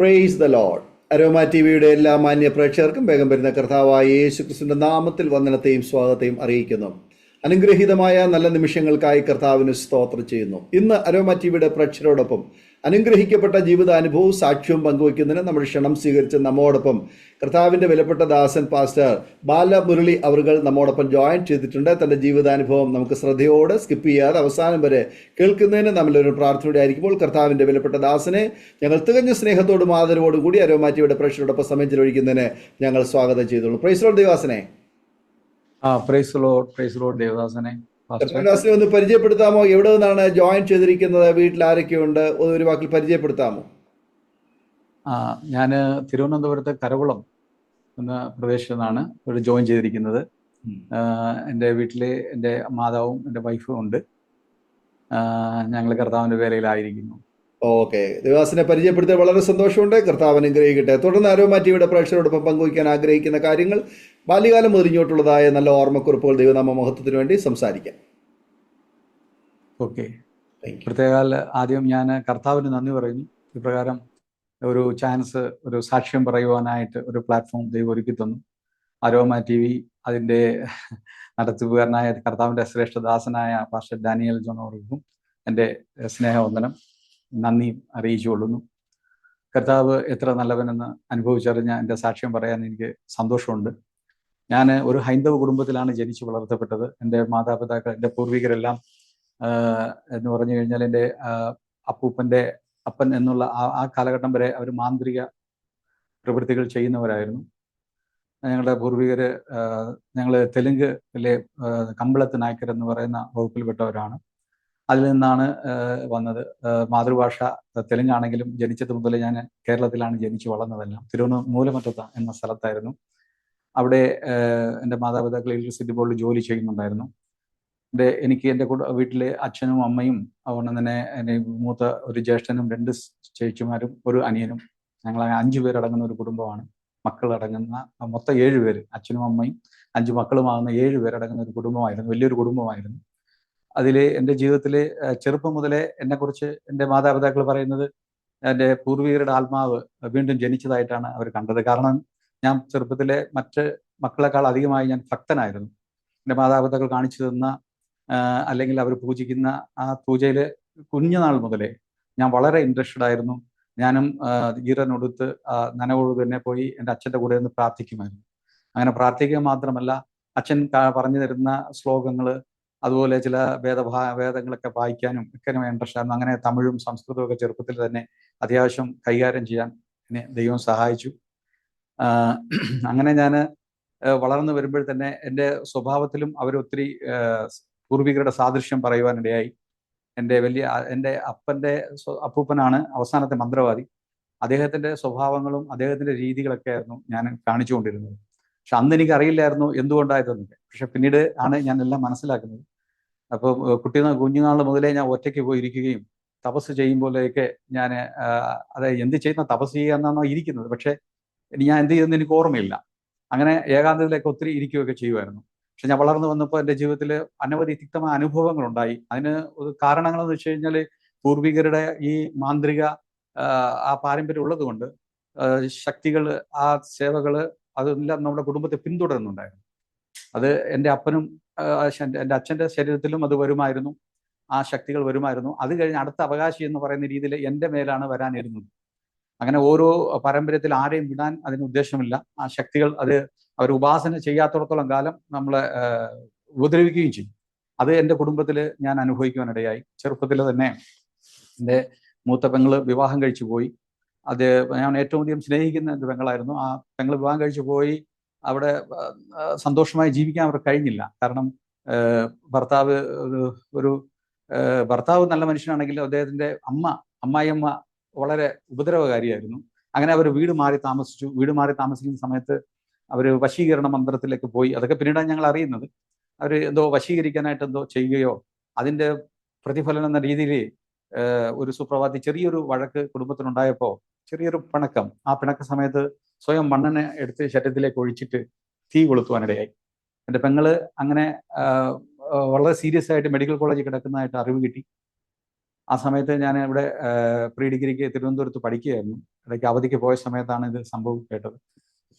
Praise the Lord. Aroma T വിയുടെ എല്ലാ മാന്യ പ്രേക്ഷകർക്കും വേഗം വരുന്ന കർത്താവായ യേശു ക്രിസ്തുവിന്റെ നാമത്തിൽ വന്ദനത്തെയും സ്വാഗതത്തെയും അറിയിക്കുന്നു. അനുഗ്രഹീതമായ നല്ല നിമിഷങ്ങൾക്കായി കർത്താവിന് സ്തോത്രം ചെയ്യുന്നു. ഇന്ന് അരോമ ടി വിയുടെ പ്രേക്ഷകരോടൊപ്പം അനുഗ്രഹിക്കപ്പെട്ട ജീവിതാനുഭവവും സാക്ഷ്യവും പങ്കുവയ്ക്കുന്നതിന് നമ്മുടെ ക്ഷണം സ്വീകരിച്ച് നമ്മോടൊപ്പം കർത്താവിൻ്റെ വിലപ്പെട്ട ദാസൻ പാസ്റ്റർ ബാലമുരളി അവറുകൾ നമ്മോടൊപ്പം ജോയിൻ ചെയ്തിട്ടുണ്ട്. തൻ്റെ ജീവിതാനുഭവം നമുക്ക് ശ്രദ്ധയോടെ സ്കിപ്പ് ചെയ്യാതെ അവസാനം വരെ കേൾക്കുന്നതിന് നമ്മളൊരു പ്രാർത്ഥനയോടെ ആയിരിക്കുമ്പോൾ കർത്താവിൻ്റെ വിലപ്പെട്ട ദാസനെ ഞങ്ങൾ തികഞ്ഞ സ്നേഹത്തോടും ആദരവോടും കൂടി അരോമ ടി വിയുടെ പ്രേക്ഷകരോടൊപ്പം സമയം ചെലവഴിക്കുന്നതിന് ഞങ്ങൾ സ്വാഗതം ചെയ്തോളൂ. പ്രൈസ് ലോർഡ് ദേവദാസനെ. പ്രൈസ് ലോർഡ് ദേവദാസനെ. ദാസനെ ഒന്ന് പരിചയപ്പെടുത്താമോ? എവിടെ നിന്നാണ് ജോയിൻ ചെയ്തിരിക്കുന്നത്? വീട്ടിൽ ആരൊക്കെയുണ്ട്? ഒരു വാക്കിൽ പരിചയപ്പെടുത്താമോ? ഞാൻ തിരുവനന്തപുരത്ത് കരകുളം എന്ന പ്രദേശത്തു നിന്നാണ് ഇവിടെ ജോയിൻ ചെയ്തിരിക്കുന്നത്. എൻ്റെ വീട്ടിൽ എൻ്റെ മാതാവും എൻ്റെ വൈഫും ഉണ്ട്. ഞങ്ങൾ കർത്താവിൻ്റെ വേലയിലായിരിക്കുന്നു. ഓക്കെ, ദേവദാസനെ പരിചയപ്പെടുത്താൻ വളരെ സന്തോഷമുണ്ട്. കർത്താവ് അനുഗ്രഹിക്കട്ടെ. തുടർന്ന് അരോമ ടി വിയുടെ പ്രേക്ഷകരോടൊപ്പം പങ്കുവയ്ക്കാൻ ആഗ്രഹിക്കുന്ന കാര്യങ്ങൾ, ബാല്യകാലം മുതിരിഞ്ഞോട്ടുള്ളതായ നല്ല ഓർമ്മക്കുറിപ്പുകൾ ദൈവനാമ മഹത്വത്തിന് വേണ്ടി സംസാരിക്കാം. ഓക്കെ, പ്രത്യേകാൽ ആദ്യം ഞാൻ കർത്താവിന് നന്ദി പറയുന്നു. ഇപ്രകാരം ഒരു ചാൻസ്, ഒരു സാക്ഷ്യം പറയുവാനായിട്ട് ഒരു പ്ലാറ്റ്ഫോം ദൈവം ഒരുക്കി തന്നു. അരോമ ടി വി അതിൻ്റെ നടത്തിപ്പുകാരനായ കർത്താവിൻ്റെ ശ്രേഷ്ഠദാസനായ പാസ്റ്റർ ഡാനിയൽ ജോൺ അവർക്കും എൻ്റെ സ്നേഹവന്ദനം, നന്ദി അറിയിച്ചുകൊള്ളുന്നു. കർത്താവ് എത്ര നല്ലവനെന്ന് അനുഭവിച്ചറിഞ്ഞ എൻ്റെ സാക്ഷ്യം പറയാൻ എനിക്ക് സന്തോഷമുണ്ട്. ഞാൻ ഒരു ഹൈന്ദവ കുടുംബത്തിലാണ് ജനിച്ചു വളർത്തപ്പെട്ടത്. എൻ്റെ മാതാപിതാക്കൾ, എൻ്റെ പൂർവികരെല്ലാം എന്ന് പറഞ്ഞു കഴിഞ്ഞാൽ എൻ്റെ അപ്പൂപ്പൻ്റെ അപ്പൻ എന്നുള്ള ആ കാലഘട്ടം വരെ അവർ മാന്ത്രിക പ്രവൃത്തികൾ ചെയ്യുന്നവരായിരുന്നു. ഞങ്ങളുടെ പൂർവികർ, ഞങ്ങൾ തെലുങ്കിലെ കമ്പളത്ത് നായ്ക്കർ എന്ന് പറയുന്ന വകുപ്പിൽപ്പെട്ടവരാണ്. അതിൽ നിന്നാണ് വന്നത്. മാതൃഭാഷ തെലുങ്കാണെങ്കിലും ജനിച്ചത് മുതൽ ഞാൻ കേരളത്തിലാണ് ജനിച്ചു വളർന്നതെല്ലാം. മൂലമറ്റത്ത എന്ന സ്ഥലത്തായിരുന്നു. അവിടെ എൻ്റെ മാതാപിതാക്കൾ ഇലക്ട്രിസിറ്റി ബോർഡിൽ ജോലി ചെയ്യുന്നുണ്ടായിരുന്നു. എനിക്ക് എൻ്റെ വീട്ടിലെ അച്ഛനും അമ്മയും അതുകൊണ്ട് തന്നെ എൻ്റെ മൂത്ത ഒരു ജ്യേഷ്ഠനും 2 ചേച്ചിമാരും ഒരു അനിയനും, ഞങ്ങൾ 5 പേരടങ്ങുന്ന ഒരു കുടുംബമാണ്. മക്കളടങ്ങുന്ന മൊത്തം 7 പേര്, അച്ഛനും അമ്മയും 5 മക്കളുമാകുന്ന 7 പേരടങ്ങുന്ന ഒരു കുടുംബമായിരുന്നു. വലിയൊരു കുടുംബമായിരുന്നു. അതിൽ എൻ്റെ ജീവിതത്തിൽ ചെറുപ്പം മുതലേ എന്നെക്കുറിച്ച് എൻ്റെ മാതാപിതാക്കൾ പറയുന്നത് എൻ്റെ പൂർവികരുടെ ആത്മാവ് വീണ്ടും ജനിച്ചതായിട്ടാണ് അവർ കണ്ടത്. കാരണം ഞാൻ ചെറുപ്പത്തിലെ മറ്റ് മക്കളെക്കാൾ അധികമായി ഞാൻ ഭക്തനായിരുന്നു. എൻ്റെ മാതാപിതാക്കൾ കാണിച്ചു തന്ന അല്ലെങ്കിൽ അവർ പൂജിക്കുന്ന ആ പൂജയിൽ കുഞ്ഞുനാൾ മുതലേ ഞാൻ വളരെ ഇൻട്രസ്റ്റഡ് ആയിരുന്നു. ഞാനും ഈറനൊടുത്ത് നനവോട് തന്നെ പോയി എൻ്റെ അച്ഛൻ്റെ കൂടെ നിന്ന് പ്രാർത്ഥിക്കുമായിരുന്നു. അങ്ങനെ പ്രാർത്ഥിക്കുക മാത്രമല്ല, അച്ഛൻ പറഞ്ഞു തരുന്ന ശ്ലോകങ്ങൾ, അതുപോലെ ചില വേദങ്ങളൊക്കെ വായിക്കാനും ഒക്കെ ഇൻട്രസ്റ്റ് ആയിരുന്നു. അങ്ങനെ തമിഴും സംസ്കൃതവും ഒക്കെ ചെറുപ്പത്തിൽ തന്നെ അത്യാവശ്യം കൈകാര്യം ചെയ്യാൻ എന്നെ ദൈവം സഹായിച്ചു. അങ്ങനെ ഞാൻ വളർന്നു വരുമ്പോൾ തന്നെ എൻ്റെ സ്വഭാവത്തിലും അവരൊത്തിരി പൂർവികരുടെ സാദൃശ്യം പറയുവാനിടയായി. എൻ്റെ അപ്പൂപ്പനാണ് അവസാനത്തെ മന്ത്രവാദി. അദ്ദേഹത്തിൻ്റെ സ്വഭാവങ്ങളും അദ്ദേഹത്തിൻ്റെ രീതികളൊക്കെ ആയിരുന്നു ഞാൻ കാണിച്ചുകൊണ്ടിരുന്നത്. പക്ഷെ അന്ന് എനിക്ക് അറിയില്ലായിരുന്നു എന്തുകൊണ്ടായതെന്നൊക്കെ. പക്ഷെ പിന്നീട് ആണ് ഞാൻ എല്ലാം മനസ്സിലാക്കുന്നത്. അപ്പോൾ കുഞ്ഞുനാൾ മുതലേ ഞാൻ ഒറ്റയ്ക്ക് പോയിരിക്കുകയും തപസ് ചെയ്യുമ്പോഴേക്ക് ഞാൻ എന്ത് ചെയ്യുന്ന തപസ് ചെയ്യുക എന്നാണോ ഇരിക്കുന്നത്, പക്ഷെ ഞാൻ എന്ത് ചെയ്യുന്നത് എനിക്ക് ഓർമ്മയില്ല. അങ്ങനെ ഏകാന്തതയിലേക്ക് ഒത്തിരി ഇരിക്കുകയൊക്കെ ചെയ്യുമായിരുന്നു. പക്ഷെ ഞാൻ വളർന്നു വന്നപ്പോൾ എൻ്റെ ജീവിതത്തിൽ അനവധി തിക്തമായ അനുഭവങ്ങളുണ്ടായി. അതിന് കാരണങ്ങളെന്ന് വെച്ച് കഴിഞ്ഞാൽ പൂർവികരുടെ ഈ മാന്ത്രിക ആ പാരമ്പര്യം ഉള്ളത് കൊണ്ട് ശക്തികൾ, ആ സേവകൾ, അതെല്ലാം നമ്മുടെ കുടുംബത്തെ പിന്തുടരുന്നുണ്ടായിരുന്നു. അത് എൻ്റെ അപ്പനും എൻ്റെ അച്ഛൻ്റെ ശരീരത്തിലും അത് വരുമായിരുന്നു, ആ ശക്തികൾ വരുമായിരുന്നു. അത് കഴിഞ്ഞ് അടുത്ത അവകാശി എന്ന് പറയുന്ന രീതിയിൽ എൻ്റെ മേലാണ് വരാനിരുന്നത്. അങ്ങനെ ഓരോ പാരമ്പര്യത്തിൽ ആരെയും വിടാൻ അതിന് ഉദ്ദേശമില്ല. ആ ശക്തികൾ അത് അവർ ഉപാസന ചെയ്യാത്തിടത്തോളം കാലം നമ്മളെ ഉപദ്രവിക്കുകയും ചെയ്യും. അത് എൻ്റെ കുടുംബത്തിൽ ഞാൻ അനുഭവിക്കുവാനിടയായി. ചെറുപ്പത്തിൽ തന്നെ എൻ്റെ മൂത്ത പെങ്ങൾ വിവാഹം കഴിച്ചു പോയി. അത് ഞാൻ ഏറ്റവും അധികം സ്നേഹിക്കുന്ന ഒരു പെങ്ങളായിരുന്നു. ആ പെങ്ങൾ വിവാഹം കഴിച്ചു പോയി. അവിടെ സന്തോഷമായി ജീവിക്കാൻ അവർക്ക് കഴിഞ്ഞില്ല. കാരണം ഭർത്താവ് നല്ല മനുഷ്യനാണെങ്കിലും അദ്ദേഹത്തിൻ്റെ അമ്മായിയമ്മ വളരെ ഉപദ്രവകാരിയായിരുന്നു. അങ്ങനെ അവർ വീട് മാറി താമസിച്ചു. വീട് മാറി താമസിക്കുന്ന സമയത്ത് അവർ വശീകരണ മന്ത്രത്തിലേക്ക് പോയി. അതൊക്കെ പിന്നീടാണ് ഞങ്ങൾ അറിയുന്നത്. അവർ എന്തോ വശീകരിക്കാനായിട്ട് എന്തോ ചെയ്യുകയോ അതിൻ്റെ പ്രതിഫലനം എന്ന രീതിയിൽ ഒരു സുപ്രഭാതി ചെറിയൊരു വഴക്ക് കുടുംബത്തിനുണ്ടായപ്പോൾ ചെറിയൊരു പിണക്കം. ആ പിണക്ക സമയത്ത് സ്വയം മണ്ണെണ്ണ എടുത്ത് ശരീരത്തിലേക്ക് ഒഴിച്ചിട്ട് തീ കൊളുത്തുവാനിടയായി. എൻ്റെ പെങ്ങള് അങ്ങനെ വളരെ സീരിയസ് ആയിട്ട് മെഡിക്കൽ കോളേജിൽ കിടക്കുന്നതായിട്ട് അറിവ് കിട്ടി. ആ സമയത്ത് ഞാൻ ഇവിടെ പ്രീ ഡിഗ്രിക്ക് തിരുവനന്തപുരത്ത് പഠിക്കുകയായിരുന്നു. ഇടയ്ക്ക് അവധിക്ക് പോയ സമയത്താണ് ഇത് സംഭവം കേട്ടത്.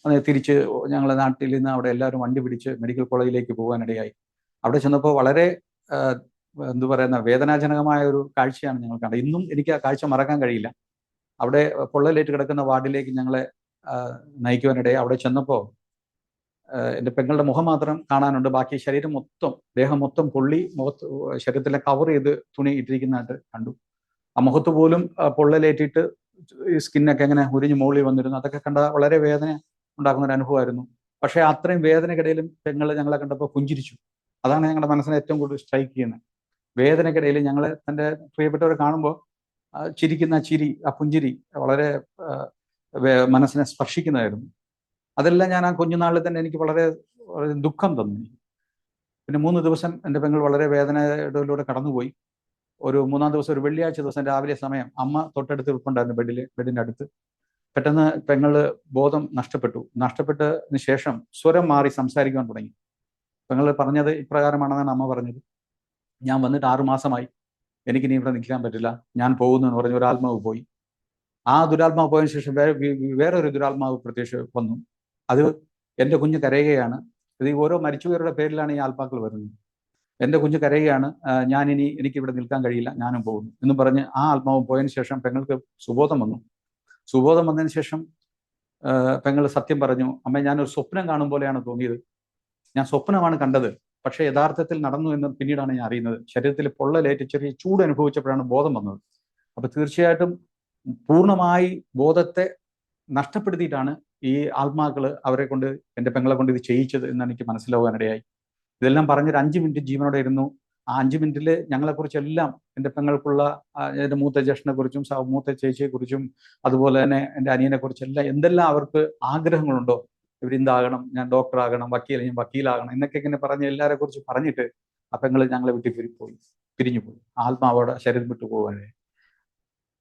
അത് തിരിച്ച് ഞങ്ങളുടെ നാട്ടിൽ നിന്ന് അവിടെ എല്ലാവരും വണ്ടി പിടിച്ച് മെഡിക്കൽ കോളേജിലേക്ക് പോകാനിടയായി. അവിടെ ചെന്നപ്പോൾ വളരെ എന്തു പറയുന്ന വേദനാജനകമായ ഒരു കാഴ്ചയാണ് ഞങ്ങൾ കണ്ടത്. ഇന്നും എനിക്ക് ആ കാഴ്ച മറക്കാൻ കഴിയില്ല. അവിടെ പൊള്ളലേറ്റ് കിടക്കുന്ന വാർഡിലേക്ക് ഞങ്ങളെ നയിക്കുവാനിടയായി. അവിടെ ചെന്നപ്പോൾ എൻ്റെ പെങ്ങളുടെ മുഖം മാത്രം കാണാനുണ്ട്. ബാക്കി ശരീരം മൊത്തം, ദേഹം മൊത്തം പൊള്ളി, ശരീരത്തിലെ കവർ ചെയ്ത് തുണി ഇട്ടിരിക്കുന്നതായിട്ട് കണ്ടു. ആ മുഖത്ത് പോലും പൊള്ളലേറ്റിട്ട് ഈ സ്കിന്നൊക്കെ എങ്ങനെ ഉരിഞ്ഞു മുകളിൽ വന്നിരുന്നു. അതൊക്കെ കണ്ട വളരെ വേദന ഉണ്ടാക്കുന്ന ഒരു അനുഭവമായിരുന്നു. പക്ഷേ അത്രയും വേദനക്കിടയിലും പെങ്ങൾ ഞങ്ങളെ കണ്ടപ്പോൾ പുഞ്ചിരിച്ചു. അതാണ് ഞങ്ങളുടെ മനസ്സിനെ ഏറ്റവും കൂടുതൽ സ്ട്രൈക്ക് ചെയ്യുന്നത്. വേദനക്കിടയിൽ ഞങ്ങളെ തൻ്റെ പ്രിയപ്പെട്ടവരെ കാണുമ്പോൾ ചിരിക്കുന്ന ചിരി, ആ പുഞ്ചിരി വളരെ മനസ്സിനെ സ്പർശിക്കുന്നതായിരുന്നു. അതെല്ലാം ഞാൻ ആ കുഞ്ഞുനാളിൽ തന്നെ എനിക്ക് വളരെ ദുഃഖം തന്നു. പിന്നെ 3 ദിവസം എൻ്റെ പെങ്ങൾ വളരെ വേദനയിലൂടെ കടന്നുപോയി. ഒരു 3-ാം ദിവസം, ഒരു വെള്ളിയാഴ്ച ദിവസം രാവിലെ സമയം അമ്മ തൊട്ടടുത്ത് ഇരിപ്പുണ്ടായിരുന്നു ബെഡിൻ്റെ അടുത്ത്. പെട്ടെന്ന് പെങ്ങള് ബോധം നഷ്ടപ്പെട്ടതിന് ശേഷം സ്വരം മാറി സംസാരിക്കാൻ തുടങ്ങി. പെങ്ങൾ പറഞ്ഞത് ഇപ്രകാരമാണെന്നാണ് അമ്മ പറഞ്ഞത്: ഞാൻ വന്നിട്ട് 6 മാസമായി, എനിക്കിനി ഇവിടെ നിൽക്കാൻ പറ്റില്ല, ഞാൻ പോകുന്നു എന്ന് പറഞ്ഞ് ഒരു ആത്മാവ് പോയി. ആ ദുരാത്മാവ് പോയതിനു ശേഷം വേറൊരു ദുരാത്മാവ് വന്നു. അത് എൻ്റെ കുഞ്ഞ് കരയുകയാണ്. ഇത് ഓരോ മരിച്ചുപോയവരുടെ പേരിലാണ് ഈ ആത്മാക്കൾ വരുന്നത്. എൻ്റെ കുഞ്ഞ് കരയുകയാണ്, എനിക്കിവിടെ നിൽക്കാൻ കഴിയില്ല, ഞാനും പോകുന്നു എന്നും പറഞ്ഞ് ആ ആത്മാവ് പോയതിനു ശേഷം പെങ്ങൾക്ക് സുബോധം വന്നു. സുബോധം വന്നതിന് ശേഷം പെങ്ങൾ സത്യം പറഞ്ഞു: അമ്മ, ഞാനൊരു സ്വപ്നം കാണും പോലെയാണ് തോന്നിയത്. ഞാൻ സ്വപ്നമാണ് കണ്ടത്, പക്ഷേ യഥാർത്ഥത്തിൽ നടന്നു എന്ന് പിന്നീടാണ് ഞാൻ അറിയുന്നത്. ശരീരത്തിൽ പൊള്ളലേറ്റ് ചെറിയ ചൂട് അനുഭവിച്ചപ്പോഴാണ് ബോധം വന്നത്. അപ്പൊ തീർച്ചയായിട്ടും പൂർണ്ണമായി ബോധത്തെ നഷ്ടപ്പെടുത്തിയിട്ടാണ് ഈ ആത്മാക്കൾ അവരെ കൊണ്ട്, എൻ്റെ പെങ്ങളെ കൊണ്ട് ഇത് ചെയ്യിച്ചത് എന്ന് എനിക്ക് മനസ്സിലാവാനിടയായി. ഇതെല്ലാം പറഞ്ഞൊരു 5 മിനിറ്റ് ജീവനോടെ ഇരുന്നു. ആ 5 മിനിറ്റിൽ ഞങ്ങളെക്കുറിച്ചെല്ലാം, എൻ്റെ പെങ്ങൾക്കുള്ള, എൻ്റെ മൂത്ത ജ്യേഷ്ഠനെ കുറിച്ചും മൂത്ത ചേച്ചിയെ കുറിച്ചും അതുപോലെ തന്നെ എൻ്റെ അനിയനെ കുറിച്ചെല്ലാം എന്തെല്ലാം അവർക്ക് ആഗ്രഹങ്ങളുണ്ടോ, ഇവരിന്താകണം, ഞാൻ ഡോക്ടറാകണം, ഞാൻ വക്കീലാകണം എന്നൊക്കെ ഇങ്ങനെ പറഞ്ഞ് എല്ലാവരെ കുറിച്ച് പറഞ്ഞിട്ട് ആ പെങ്ങൾ ഞങ്ങളെ വിട്ട് പിരിഞ്ഞുപോയി. ആത്മാവോടെ ശരീരം വിട്ടു പോകാനേ.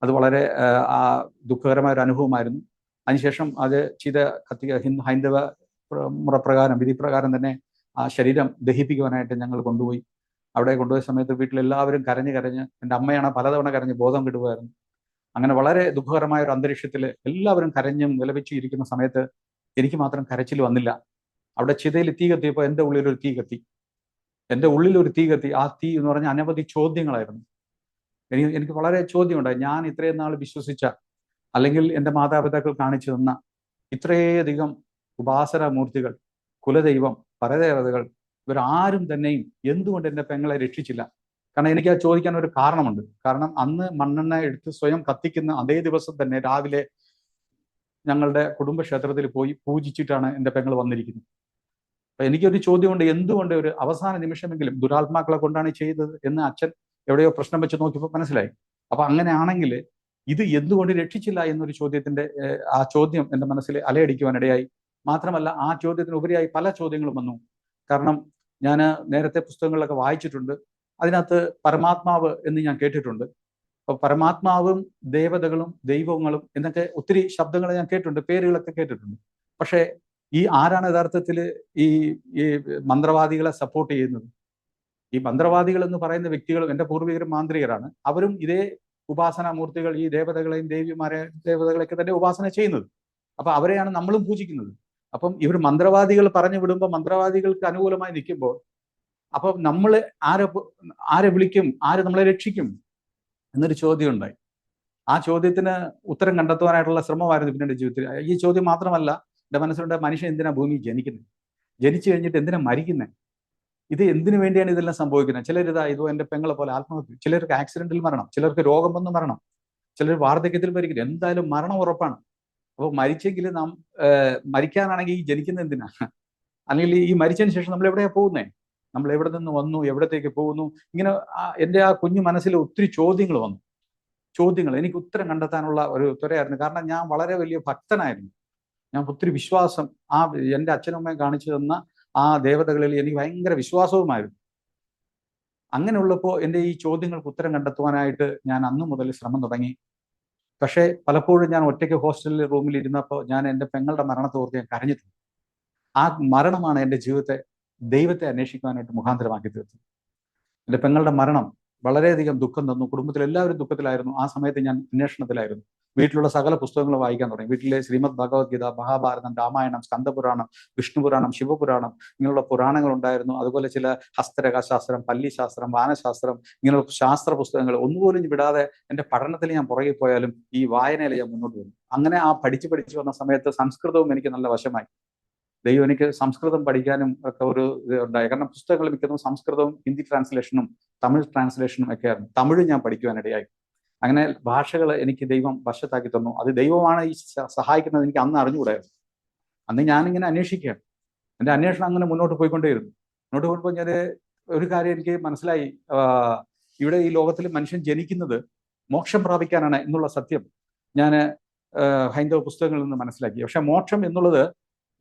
അത് വളരെ ദുഃഖകരമായ ഒരു അനുഭവമായിരുന്നു. അതിനുശേഷം അത് ഹൈന്ദവ മുറപ്രകാരം, വിധിപ്രകാരം തന്നെ ആ ശരീരം ദഹിപ്പിക്കുവാനായിട്ട് ഞങ്ങൾ കൊണ്ടുപോയി. അവിടെ കൊണ്ടുപോയ സമയത്ത് വീട്ടിലെല്ലാവരും കരഞ്ഞ് എൻ്റെ അമ്മയാണ് പലതവണ കരഞ്ഞ് ബോധം കിട്ടുമായിരുന്നു. അങ്ങനെ വളരെ ദുഃഖകരമായ ഒരു അന്തരീക്ഷത്തിൽ എല്ലാവരും കരഞ്ഞും വിലപിച്ചും ഇരിക്കുന്ന സമയത്ത് എനിക്ക് മാത്രം കരച്ചിൽ വന്നില്ല. അവിടെ ചിതയിൽ തീ കത്തിയപ്പോൾ എൻ്റെ ഉള്ളിലൊരു തീ കത്തി. ആ തീ എന്ന് പറഞ്ഞാൽ അനവധി ചോദ്യങ്ങളായിരുന്നു. എനിക്ക് വളരെ ചോദ്യമുണ്ടായി. ഞാൻ ഇത്രയും നാൾ വിശ്വസിച്ച, അല്ലെങ്കിൽ എൻ്റെ മാതാപിതാക്കൾ കാണിച്ചു തന്ന ഇത്രയധികം ഉപാസനാമൂർത്തികൾ, കുലദൈവം, പരദേവതകൾ, ഇവരാരും തന്നെയും എന്തുകൊണ്ട് എൻ്റെ പെങ്ങളെ രക്ഷിച്ചില്ല? കാരണം എനിക്ക് അത് ചോദിക്കാൻ ഒരു കാരണമുണ്ട്. കാരണം അന്ന് മണ്ണെണ്ണ എടുത്ത് സ്വയം കത്തിക്കുന്ന അതേ ദിവസം തന്നെ രാവിലെ ഞങ്ങളുടെ കുടുംബക്ഷേത്രത്തിൽ പോയി പൂജിച്ചിട്ടാണ് എൻ്റെ പെങ്ങൾ വന്നിരിക്കുന്നത്. അപ്പൊ എനിക്കൊരു ചോദ്യമുണ്ട്: എന്തുകൊണ്ട് ഒരു അവസാന നിമിഷമെങ്കിലും ദുരാത്മാക്കളെ കൊണ്ടാണ് ചെയ്തത് എന്ന് അച്ഛൻ എവിടെയോ പ്രശ്നം വെച്ച് നോക്കിയപ്പോൾ മനസ്സിലായി. അപ്പൊ അങ്ങനെയാണെങ്കിൽ ഇത് എന്തുകൊണ്ട് രക്ഷിച്ചില്ല എന്നൊരു ആ ചോദ്യം എൻ്റെ മനസ്സിൽ അലയടിക്കുവാനിടയായി. മാത്രമല്ല, ആ ചോദ്യത്തിന് ഉപരിയായി പല ചോദ്യങ്ങളും വന്നു. കാരണം ഞാൻ നേരത്തെ പുസ്തകങ്ങളിലൊക്കെ വായിച്ചിട്ടുണ്ട്, അതിനകത്ത് പരമാത്മാവ് എന്ന് ഞാൻ കേട്ടിട്ടുണ്ട്. അപ്പൊ പരമാത്മാവും ദേവതകളും ദൈവങ്ങളും എന്നൊക്കെ ഒത്തിരി ശബ്ദങ്ങൾ ഞാൻ കേട്ടിട്ടുണ്ട്, പേരുകളൊക്കെ കേട്ടിട്ടുണ്ട്. പക്ഷേ ആരാണ് യഥാർത്ഥത്തിൽ ഈ മന്ത്രവാദികളെ സപ്പോർട്ട് ചെയ്യുന്നത്? ഈ മന്ത്രവാദികൾ എന്ന് പറയുന്ന വ്യക്തികളും എൻ്റെ പൂർവികരും മാന്ത്രികരാണ്. അവരും ഇതേ ഉപാസനാമൂർത്തികൾ, ഈ ദേവതകളെയും ദേവതകളെയൊക്കെ തന്നെ ഉപാസന ചെയ്യുന്നത്. അപ്പൊ അവരെയാണ് നമ്മളും പൂജിക്കുന്നത്. അപ്പം ഇവർ മന്ത്രവാദികൾ പറഞ്ഞു വിടുമ്പോൾ, മന്ത്രവാദികൾക്ക് അനുകൂലമായി നിൽക്കുമ്പോൾ, അപ്പൊ നമ്മൾ ആരെ വിളിക്കും, ആര് നമ്മളെ രക്ഷിക്കും എന്നൊരു ചോദ്യം ഉണ്ടായി. ആ ചോദ്യത്തിന് ഉത്തരം കണ്ടെത്തുവാനായിട്ടുള്ള ശ്രമമായിരുന്നു പിന്നീട് ജീവിതത്തിൽ. ഈ ചോദ്യം മാത്രമല്ല എൻ്റെ മനസ്സിലുണ്ട്: മനുഷ്യൻ എന്തിനാ ഭൂമിയിൽ ജനിക്കുന്നത്? ജനിച്ചു കഴിഞ്ഞിട്ട് എന്തിനാ മരിക്കുന്നത്? ഇത് എന്തിനു വേണ്ടിയാണ് ഇതെല്ലാം സംഭവിക്കുന്നത്? ഇതോ എൻ്റെ പെങ്ങളെ പോലെ ആത്മഹത്യ, ചിലർക്ക് ആക്സിഡന്റിൽ മരണം, ചിലർക്ക് രോഗം വന്ന് മരണം, ചിലർ വാർദ്ധക്യത്തിൽ മരിക്കുന്നത്. എന്തായാലും മരണം ഉറപ്പാണ്. അപ്പോൾ മരിച്ചെങ്കിൽ നാം മരിക്കാനാണെങ്കിൽ ഈ ജനിക്കുന്നത് എന്തിനാ? അല്ലെങ്കിൽ ഈ മരിച്ചതിന് ശേഷം നമ്മൾ എവിടെയാ പോകുന്നേ? നമ്മൾ എവിടെ നിന്ന് വന്നു, എവിടത്തേക്ക് പോകുന്നു? ഇങ്ങനെ എൻ്റെ ആ കുഞ്ഞു മനസ്സിൽ ഒത്തിരി ചോദ്യങ്ങൾ വന്നു. എനിക്ക് ഉത്തരം കണ്ടെത്താനുള്ള ഒരു ത്വരയായിരുന്നു. കാരണം ഞാൻ വളരെ വലിയ ഭക്തനായിരുന്നു. ഞാൻ ഒത്തിരി വിശ്വാസം, എൻ്റെ അച്ഛനും അമ്മയും കാണിച്ചു തന്ന ആ ദേവതകളിൽ എനിക്ക് ഭയങ്കര വിശ്വാസവുമായിരുന്നു. അങ്ങനെയുള്ളപ്പോൾ എൻ്റെ ഈ ചോദ്യങ്ങൾക്ക് ഉത്തരം കണ്ടെത്തുവാനായിട്ട് ഞാൻ അന്നു മുതൽ ശ്രമം തുടങ്ങി. പക്ഷേ പലപ്പോഴും ഞാൻ ഒറ്റയ്ക്ക് ഹോസ്റ്റലിൽ റൂമിൽ ഇരുന്നപ്പോൾ ഞാൻ എൻ്റെ പെങ്ങളുടെ മരണത്തോർത്ത് ഞാൻ കരഞ്ഞിട്ടുണ്ട്. ആ മരണമാണ് എൻ്റെ ജീവിതത്തെ ദൈവത്തെ അന്വേഷിക്കുവാനായിട്ട് മുഖാന്തരമാക്കി തീർത്തത്. എൻ്റെ പെങ്ങളുടെ മരണം വളരെയധികം ദുഃഖം തന്നു. കുടുംബത്തിൽ എല്ലാവരും ദുഃഖത്തിലായിരുന്നു. ആ സമയത്ത് ഞാൻ അന്വേഷണത്തിലായിരുന്നു. വീട്ടിലുള്ള സകല പുസ്തകങ്ങൾ വായിക്കാൻ തുടങ്ങി. വീട്ടിലെ ശ്രീമദ് ഭഗവത്ഗീത, മഹാഭാരതം, രാമായണം, സ്കന്ദപുരാണം, വിഷ്ണുപുരാണം, ശിവപുരാണം, ഇങ്ങനെയുള്ള പുരാണങ്ങൾ ഉണ്ടായിരുന്നു. അതുപോലെ ചില ഹസ്തരേഖാശാസ്ത്രം, പല്ലിശാസ്ത്രം, വാനശാസ്ത്രം, ഇങ്ങനെയുള്ള ശാസ്ത്ര പുസ്തകങ്ങൾ ഒന്നുപോലും വിടാതെ എൻ്റെ പഠനത്തിൽ ഞാൻ പുറകെ പോയാലും ഈ വായനയിൽ ഞാൻ മുന്നോട്ട് വന്നു. അങ്ങനെ ആ പഠിച്ച് വന്ന സമയത്ത് സംസ്കൃതവും എനിക്ക് നല്ല വശമായി. ദൈവം എനിക്ക് സംസ്കൃതം പഠിക്കാനും ഒക്കെ ഒരു ഇത് ഉണ്ടായി. കാരണം പുസ്തകങ്ങൾ മിക്കതും സംസ്കൃതവും ഹിന്ദി ട്രാൻസ്ലേഷനും തമിഴ് ട്രാൻസ്ലേഷനും ഒക്കെ ആയിരുന്നു. തമിഴ് ഞാൻ പഠിക്കുവാനിടയായി. അങ്ങനെ ഭാഷകൾ എനിക്ക് ദൈവം വശത്താക്കി തന്നു. അത് ദൈവമാണ് ഈ സഹായിക്കുന്നത് എനിക്ക് അന്ന് അറിഞ്ഞുകൂടായിരുന്നു. അന്ന് ഞാനിങ്ങനെ അന്വേഷിക്കുകയാണ്. എൻ്റെ അന്വേഷണം അങ്ങനെ മുന്നോട്ട് പോയിക്കൊണ്ടേയിരുന്നു. മുന്നോട്ട് പോകുമ്പോൾ ഞാൻ ഒരു കാര്യം എനിക്ക് മനസ്സിലായി. ഇവിടെ ഈ ലോകത്തിൽ മനുഷ്യൻ ജനിക്കുന്നത് മോക്ഷം പ്രാപിക്കാനാണ് എന്നുള്ള സത്യം ഞാൻ ഹൈന്ദവ പുസ്തകങ്ങളിൽ നിന്ന് മനസ്സിലാക്കി. പക്ഷെ മോക്ഷം എന്നുള്ളത്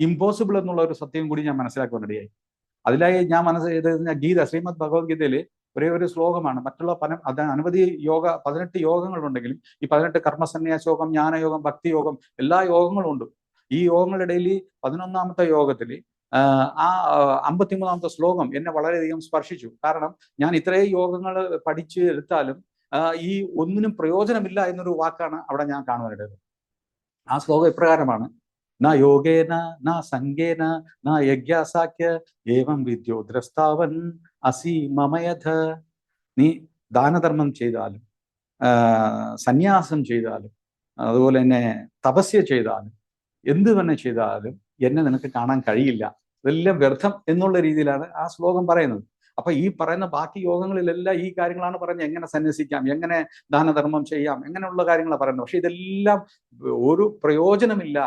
ഇമ്പോസിബിൾ എന്നുള്ള ഒരു സത്യം കൂടി ഞാൻ മനസ്സിലാക്കുവാനിടയായി. അതിലായി ഞാൻ ഗീത, ശ്രീമദ് ഭഗവത്ഗീതയിൽ ഒരേ ഒരു ശ്ലോകമാണ്. മറ്റുള്ള അനവധി 18 യോഗങ്ങളുണ്ടെങ്കിലും ഈ 18 കർമ്മസന്യാസ യോഗം, ജ്ഞാനയോഗം, ഭക്തിയോഗം, എല്ലാ യോഗങ്ങളും ഉണ്ട്. ഈ യോഗങ്ങളുടെ ഇടയിൽ 11ാമത്തെ യോഗത്തിൽ ആ 53ാമത്തെ ശ്ലോകം എന്നെ വളരെയധികം സ്പർശിച്ചു. കാരണം ഞാൻ ഇത്രയും യോഗങ്ങൾ പഠിച്ച് എടുത്താലും ഈ ഒന്നിനും പ്രയോജനമില്ല എന്നൊരു വാക്കാണ് അവിടെ ഞാൻ കാണുവാനിടയത്. ആ ശ്ലോകം ഇപ്രകാരമാണ്: ന യോഗേന ന സംഗേന ന യജ്ഞാസാഖ്യ ഏവം വിദ്യോ ദ്രസ്താവൻ അസി മമയഥ. നീ ദാനധർമ്മം ചെയ്താലും സന്യാസം ചെയ്താലും അതുപോലെ തന്നെ തപസ്യ ചെയ്താലും എന്ത് തന്നെ ചെയ്താലും എന്നെ നിനക്ക് കാണാൻ കഴിയില്ല, ഇതെല്ലാം വ്യർത്ഥം എന്നുള്ള രീതിയിലാണ് ആ ശ്ലോകം പറയുന്നത്. അപ്പൊ ഈ പറയുന്ന ബാക്കി യോഗങ്ങളിലെല്ലാം ഈ കാര്യങ്ങളാണ് പറയുന്നത്. എങ്ങനെ സന്യസിക്കാം, എങ്ങനെ ദാനധർമ്മം ചെയ്യാം, എങ്ങനെയുള്ള കാര്യങ്ങളാണ് പറയുന്നത്. പക്ഷെ ഇതെല്ലാം ഒരു പ്രയോജനമില്ല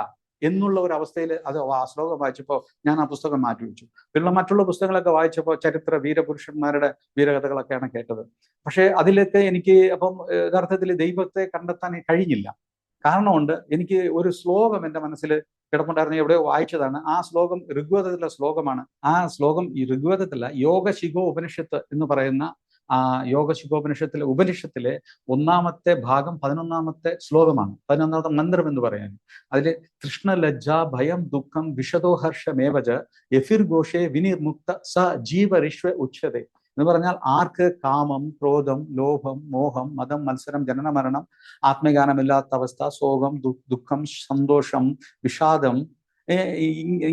എന്നുള്ള ഒരു അവസ്ഥയിൽ അത് ആ ശ്ലോകം വായിച്ചപ്പോൾ ഞാൻ ആ പുസ്തകം മാറ്റിവെച്ചു. പിന്നെ മറ്റുള്ള പുസ്തകങ്ങളൊക്കെ വായിച്ചപ്പോൾ ചരിത്ര വീരപുരുഷന്മാരുടെ വീരകഥകളൊക്കെയാണ് കേട്ടത്. പക്ഷെ അതിലൊക്കെ എനിക്ക് അപ്പം യഥാർത്ഥത്തിൽ ദൈവത്തെ കണ്ടെത്താൻ കഴിഞ്ഞില്ല. കാരണമുണ്ട്, എനിക്ക് ഒരു ശ്ലോകം എൻ്റെ മനസ്സിൽ കിടപ്പുണ്ടായിരുന്നു. എവിടെയോ വായിച്ചതാണ്. ആ ശ്ലോകം ഋഗ്വേദത്തിലെ ശ്ലോകമാണ്. ആ ശ്ലോകം ഈ ഋഗ്വേദത്തിലെ യോഗശിഖോ ഉപനിഷത്ത് എന്ന് പറയുന്ന ആ യോഗശിഖോപനിഷത്തിലെ ഉപനിഷത്തിലെ 1ാമത്തെ ഭാഗം 11ാമത്തെ ശ്ലോകമാണ്. 11ാമത്തെ മന്ത്രം എന്ന് പറയാൻ. അതിൽ കൃഷ്ണ ലജ്ജ ഭയം ദുഃഖം വിഷദോ ഹർഷമേവജ യഫിർ ഘോഷേ വിനിർമുക്ത സ ജീവരിശ്വ ഉച്യതേ എന്ന് പറഞ്ഞാൽ ആർക്ക് കാമം, ക്രോധം, ലോഭം, മോഹം, മതം, മത്സരം, ജനന മരണം, ആത്മജ്ഞാനമില്ലാത്ത അവസ്ഥ, ശോകം, ദുഃഖം, സന്തോഷം, വിഷാദം,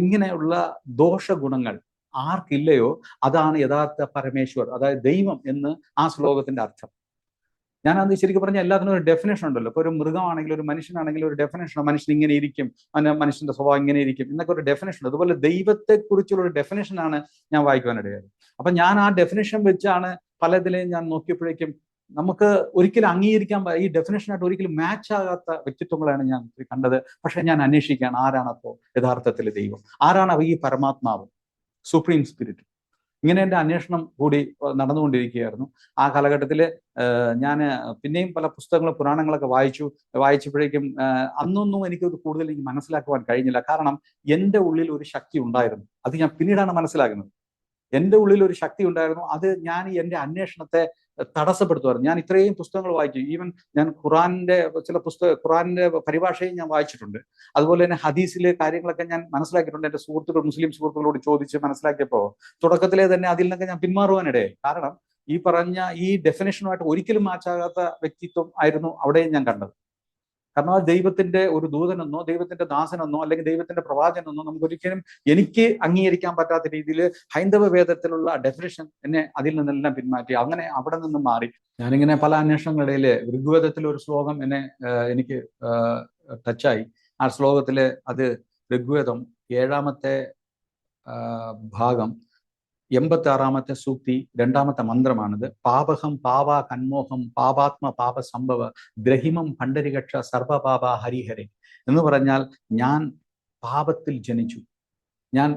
ഇങ്ങനെയുള്ള ദോഷഗുണങ്ങൾ ആർക്കില്ലയോ അതാണ് യഥാർത്ഥ പരമേശ്വർ, അതായത് ദൈവം എന്ന് ആ ശ്ലോകത്തിന്റെ അർത്ഥം. ഞാനത് ശരിക്കും പറഞ്ഞാൽ എല്ലാത്തിനും ഒരു ഡെഫിനേഷൻ ഉണ്ടല്ലോ. ഇപ്പൊ ഒരു മൃഗമാണെങ്കിലും ഒരു മനുഷ്യനാണെങ്കിലും ഒരു ഡെഫിനേഷൻ, മനുഷ്യൻ ഇങ്ങനെ ഇരിക്കും, മനുഷ്യന്റെ സ്വഭാവം ഇങ്ങനെ ഇരിക്കും എന്നൊക്കെ ഒരു ഡെഫിനേഷൻ. അതുപോലെ ദൈവത്തെ കുറിച്ചുള്ള ഒരു ഡെഫിനേഷനാണ് ഞാൻ വായിക്കുവാനിടയായത്. അപ്പൊ ഞാൻ ആ ഡെഫിനേഷൻ വെച്ചാണ് പലതിലെയും ഞാൻ നോക്കിയപ്പോഴേക്കും നമുക്ക് ഒരിക്കലും അംഗീകരിക്കാൻ ഈ ഡെഫിനേഷനായിട്ട് ഒരിക്കലും മാച്ച് ആകാത്ത വ്യക്തിത്വങ്ങളാണ് ഞാൻ കണ്ടത്. പക്ഷെ ഞാൻ അന്വേഷിക്കുകയാണ്, ആരാണപ്പോ യഥാർത്ഥത്തിൽ ദൈവം, ആരാണ് ഈ പരമാത്മാവ്, സുപ്രീം സ്പിരിറ്റ്. ഇങ്ങനെ എൻ്റെ അന്വേഷണം കൂടി നടന്നുകൊണ്ടിരിക്കുകയായിരുന്നു. ആ കാലഘട്ടത്തിൽ ഞാൻ പിന്നെയും പല പുസ്തകങ്ങളും പുരാണങ്ങളൊക്കെ വായിച്ചപ്പോഴേക്കും അന്നൊന്നും എനിക്കത് കൂടുതൽ എനിക്ക് മനസ്സിലാക്കുവാൻ കഴിഞ്ഞില്ല. കാരണം എൻ്റെ ഉള്ളിൽ ഒരു ശക്തി ഉണ്ടായിരുന്നു. അത് ഞാൻ പിന്നീടാണ് മനസ്സിലാക്കുന്നത്. എൻ്റെ ഉള്ളിൽ ഒരു ശക്തി ഉണ്ടായിരുന്നു. അത് ഞാൻ എൻ്റെ അന്വേഷണത്തെ തടസ്സപ്പെടുത്തുമായിരുന്നു. ഞാൻ ഇത്രയും പുസ്തകങ്ങൾ വായിച്ചു. ഈവൻ ഞാൻ ഖുറാന്റെ ഖുറാന്റെ പരിഭാഷയും ഞാൻ വായിച്ചിട്ടുണ്ട്. അതുപോലെ തന്നെ ഹദീസിലെ കാര്യങ്ങളൊക്കെ ഞാൻ മനസ്സിലാക്കിയിട്ടുണ്ട്. എൻ്റെ സുഹൃത്തുക്കൾ, മുസ്ലിം സുഹൃത്തുക്കളോട് ചോദിച്ച് മനസ്സിലാക്കിയപ്പോൾ തുടക്കത്തിലെ തന്നെ അതിൽ നിന്നൊക്കെ ഞാൻ പിന്മാറുവാനിടയായി. കാരണം ഈ പറഞ്ഞ ഈ ഡെഫിനേഷനുമായിട്ട് ഒരിക്കലും മാച്ചാകാത്ത വ്യക്തിത്വം ആയിരുന്നു അവിടെയും ഞാൻ കണ്ടത്. കാരണം ആ ദൈവത്തിന്റെ ഒരു ദൂതനെന്നോ ദൈവത്തിന്റെ ദാസനെന്നോ അല്ലെങ്കിൽ ദൈവത്തിന്റെ പ്രവാചകനെന്നോ നമുക്കൊരിക്കലും എനിക്ക് അംഗീകരിക്കാൻ പറ്റാത്ത രീതിയിൽ ഹൈന്ദവ വേദത്തിലുള്ള ഡെഫിനേഷൻ എന്നെ അതിൽ നിന്നെല്ലാം പിന്മാറ്റി. അങ്ങനെ അവിടെ നിന്നും മാറി. ഞാനിങ്ങനെ പല അന്വേഷണങ്ങളിടയിൽ ഋഗ്വേദത്തിലെ ഒരു ശ്ലോകം എനിക്ക് ടച്ചായി. ആ ശ്ലോകത്തില് അത് ഋഗ്വേദം 7ാമത്തെ ഭാഗം 86ാമത്തെ സൂക്തി 2ാമത്തെ മന്ത്രമാണിത്. പാപഹം പാവ കന്മോഹം പാപാത്മ പാപ സംഭവ ദ്രഹിമം ഭണ്ഡരികക്ഷ സർവപാപ ഹരിഹരെ എന്ന് പറഞ്ഞാൽ ഞാൻ പാപത്തിൽ ജനിച്ചു, ഞാൻ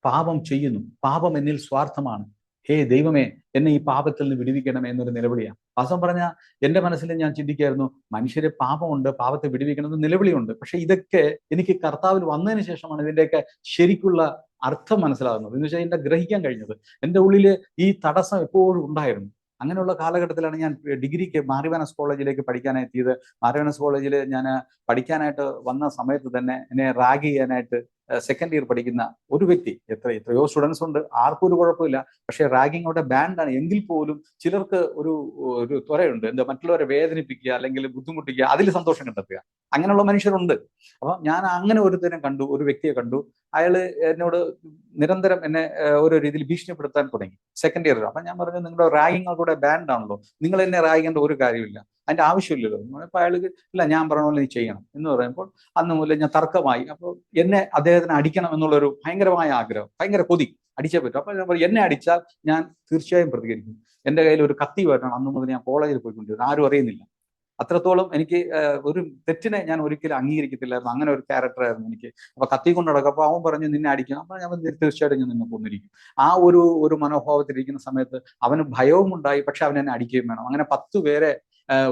പാപം ചെയ്യുന്നു, പാപം എന്നിൽ സ്വാർത്ഥമാണ്, ഹേ ദൈവമേ എന്നെ ഈ പാപത്തിൽ നിന്ന് വിടുവിക്കണമേ എന്നൊരു നിലവിളിയാണ്. വാസ്തവം പറഞ്ഞാൽ എൻ്റെ മനസ്സിൽ ഞാൻ ചിന്തിക്കായിരുന്നു, മനുഷ്യര് പാപമുണ്ട്, പാപത്തെ വിടുവിക്കണമെന്ന് നിലവിളിയുണ്ട്. പക്ഷെ ഇതൊക്കെ എനിക്ക് കർത്താവിൽ വന്നതിന് ശേഷമാണ് ഇതിൻ്റെയൊക്കെ ശരിക്കുള്ള അർത്ഥം മനസ്സിലാകുന്നത്. എന്ന് വെച്ചാൽ എന്നെ ഗ്രഹിക്കാൻ കഴിഞ്ഞത്. എൻ്റെ ഉള്ളിൽ ഈ തടസ്സം എപ്പോഴും ഉണ്ടായിരുന്നു. അങ്ങനെയുള്ള കാലഘട്ടത്തിലാണ് ഞാൻ ഡിഗ്രിക്ക് മാറിവാനസ് കോളേജിലേക്ക് പഠിക്കാനായി എത്തിയത്. മാറിവാനസ് കോളേജിൽ ഞാൻ പഠിക്കാനായിട്ട് വന്ന സമയത്ത് തന്നെ എന്നെ റാഗ് ചെയ്യാനായിട്ട് സെക്കൻഡ് ഇയർ പഠിക്കുന്ന ഒരു വ്യക്തി, എത്രയോ സ്റ്റുഡൻസ് ഉണ്ട്, ആർക്കും ഒരു കുഴപ്പമില്ല, പക്ഷേ റാഗിങ് അവിടെ ബാൻഡാണ്. എങ്കിൽ പോലും ചിലർക്ക് ഒരു ത്വരയുണ്ട്, എന്താ മറ്റുള്ളവരെ വേദനിപ്പിക്കുക അല്ലെങ്കിൽ ബുദ്ധിമുട്ടിക്കുക, അതിൽ സന്തോഷം കണ്ടെത്തുക. അങ്ങനെയുള്ള മനുഷ്യരുണ്ട്. അപ്പൊ ഞാൻ അങ്ങനെ ഒരു വ്യക്തിയെ കണ്ടു. അയാള് എന്നോട് നിരന്തരം എന്നെ ഓരോ രീതിയിൽ ഭീഷണിപ്പെടുത്താൻ തുടങ്ങി. Second year. അപ്പൊ ഞാൻ പറഞ്ഞു, നിങ്ങളുടെ റാഗിങ് കൂടെ ബാൻഡ് ആണല്ലോ, നിങ്ങൾ എന്നെ റാഗിങ്ങേണ്ട ഒരു കാര്യമില്ല, അതിന്റെ ആവശ്യമില്ലല്ലോ. അപ്പൊ അയാൾക്ക് ഇല്ല, ഞാൻ പറഞ്ഞ പോലെ നീ ചെയ്യണം എന്ന് പറയുമ്പോൾ അന്ന് മുതൽ ഞാൻ തർക്കമായി. അപ്പോൾ എന്നെ അദ്ദേഹത്തിന് അടിക്കണം എന്നുള്ളൊരു ഭയങ്കരമായ ആഗ്രഹം, ഭയങ്കര കൊതി, അടിച്ചേ പറ്റും. അപ്പൊ ഞാൻ പറഞ്ഞു, എന്നെ അടിച്ചാൽ ഞാൻ തീർച്ചയായും പ്രതികരിക്കും. എന്റെ കയ്യിൽ ഒരു കത്തി വരണം. അന്ന് മുതൽ ഞാൻ കോളേജിൽ പോയിക്കൊണ്ടിരുന്നു, ആരും അറിയുന്നില്ല. അത്രത്തോളം എനിക്ക് ഒരു തെറ്റിനെ ഞാൻ ഒരിക്കലും അംഗീകരിക്കത്തില്ലായിരുന്നു. അങ്ങനെ ഒരു ക്യാരക്ടറായിരുന്നു എനിക്ക്. അപ്പൊ കത്തി കൊണ്ട് നടക്കും. അപ്പൊ അവൻ പറഞ്ഞു, നിന്നെ അടിക്കണം. അപ്പൊ ഞാൻ തീർച്ചയായിട്ടും ഞാൻ നിന്നെ കൊന്നിരിക്കും. ആ ഒരു മനോഭാവത്തിലിരിക്കുന്ന സമയത്ത് അവന് ഭയവും ഉണ്ടായി, പക്ഷെ അവൻ എന്നെ അടിക്കുകയും വേണം. അങ്ങനെ 10 പേരെ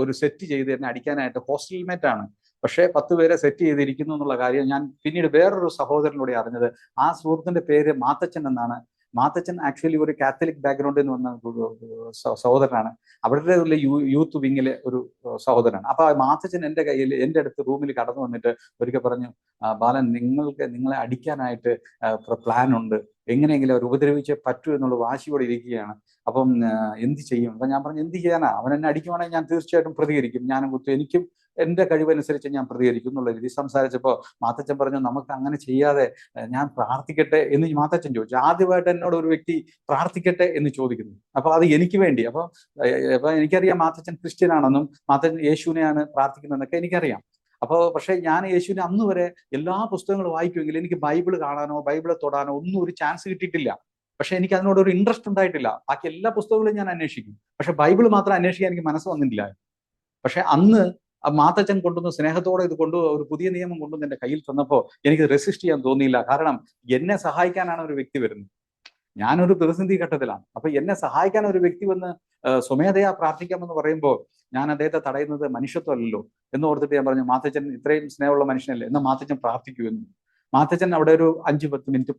ഒരു സെറ്റ് ചെയ്ത് എന്നെ അടിക്കാനായിട്ട്, ഹോസ്റ്റൽ മേറ്റ് ആണ്, പക്ഷേ 10 പേരെ സെറ്റ് ചെയ്തിരിക്കുന്നു എന്നുള്ള കാര്യം ഞാൻ പിന്നീട് വേറൊരു സഹോദരനിലൂടെ അറിഞ്ഞത്. ആ സുഹൃത്തിന്റെ പേര് മാത്തച്ചൻ എന്നാണ്. മാത്തച്ചൻ ആക്ച്വലി ഒരു കാത്തലിക് ബാക്ക്ഗ്രൗണ്ടിൽ നിന്ന് വന്ന സഹോദരനാണ്. അവരുടെ യൂത്ത് വിങ്ങിലെ ഒരു സഹോദരനാണ്. അപ്പൊ മാത്തച്ചൻ എൻ്റെ അടുത്ത് റൂമിൽ കടന്നു വന്നിട്ട് ഒരിക്കൽ പറഞ്ഞു, ബാലൻ, നിങ്ങളെ അടിക്കാനായിട്ട് പ്ലാൻ ഉണ്ട്, എങ്ങനെയെങ്കിലും അവർ ഉപദ്രവിച്ചേ പറ്റൂ എന്നുള്ള വാശിയോടെ ഇരിക്കുകയാണ്. അപ്പം എന്ത് ചെയ്യും? അപ്പൊ ഞാൻ പറഞ്ഞു, എന്ത് ചെയ്യാനാ, അവൻ എന്നെ അടിക്കുവാണെങ്കിൽ ഞാൻ തീർച്ചയായിട്ടും പ്രതികരിക്കും, എനിക്കും എന്റെ കഴിവനുസരിച്ച് ഞാൻ പ്രതികരിക്കും എന്നുള്ള രീതി സംസാരിച്ചപ്പോൾ മാത്തച്ചൻ പറഞ്ഞു, നമുക്ക് അങ്ങനെ ചെയ്യാതെ ഞാൻ പ്രാർത്ഥിക്കട്ടെ എന്ന് മാത്തച്ചൻ ചോദിച്ചു. ആദ്യമായിട്ട് എന്നോട് ഒരു വ്യക്തി പ്രാർത്ഥിക്കട്ടെ എന്ന് ചോദിക്കുന്നു. അപ്പൊ അത് എനിക്ക് വേണ്ടി. അപ്പൊ എനിക്കറിയാം മാത്തച്ചൻ ക്രിസ്ത്യൻ ആണെന്നും മാത്തച്ചൻ യേശുവിനെയാണ് പ്രാർത്ഥിക്കുന്നതെന്നൊക്കെ എനിക്കറിയാം. പക്ഷെ ഞാൻ യേശുവിനെ അന്ന് വരെ എല്ലാ പുസ്തകങ്ങളും വായിക്കുമെങ്കിൽ എനിക്ക് ബൈബിൾ കാണാനോ ബൈബിളെ തൊടാനോ ഒന്നും ഒരു ചാൻസ് കിട്ടിയിട്ടില്ല. പക്ഷെ എനിക്ക് അതിനോട് ഒരു ഇൻട്രസ്റ്റ് ഉണ്ടായിട്ടില്ല. ബാക്കി എല്ലാ പുസ്തകങ്ങളും ഞാൻ അന്വേഷിക്കും, പക്ഷെ ബൈബിൾ മാത്രം അന്വേഷിക്കാൻ എനിക്ക് മനസ്സ് വന്നിട്ടില്ല. പക്ഷെ അന്ന് മാത്തച്ചൻ കൊണ്ടുവന്ന് സ്നേഹത്തോടെ ഇത് ഒരു പുതിയ നിയമം കൊണ്ടുവന്ന് എന്റെ കയ്യിൽ തന്നപ്പോൾ എനിക്ക് റെസിസ്റ്റ് ചെയ്യാൻ തോന്നിയില്ല. കാരണം എന്നെ സഹായിക്കാനാണ് ഒരു വ്യക്തി വരുന്നത്. ഞാനൊരു പ്രതിസന്ധി ഘട്ടത്തിലാണ്. അപ്പൊ എന്നെ സഹായിക്കാൻ ഒരു വ്യക്തി വന്ന് സ്വമേധയാ പ്രാർത്ഥിക്കാമെന്ന് പറയുമ്പോൾ ഞാൻ അദ്ദേഹത്തെ തടയുന്നത് മനുഷ്യത്വമല്ലല്ലോ എന്ന് ഓർത്തിട്ട് ഞാൻ പറഞ്ഞു, മാത്തച്ചൻ ഇത്രയും സ്നേഹമുള്ള മനുഷ്യനല്ലേ, എന്നാൽ മാത്തച്ചൻ പ്രാർത്ഥിക്കൂ എന്ന്. മാത്തച്ചൻ അവിടെ ഒരു 5-10 മിനിറ്റ്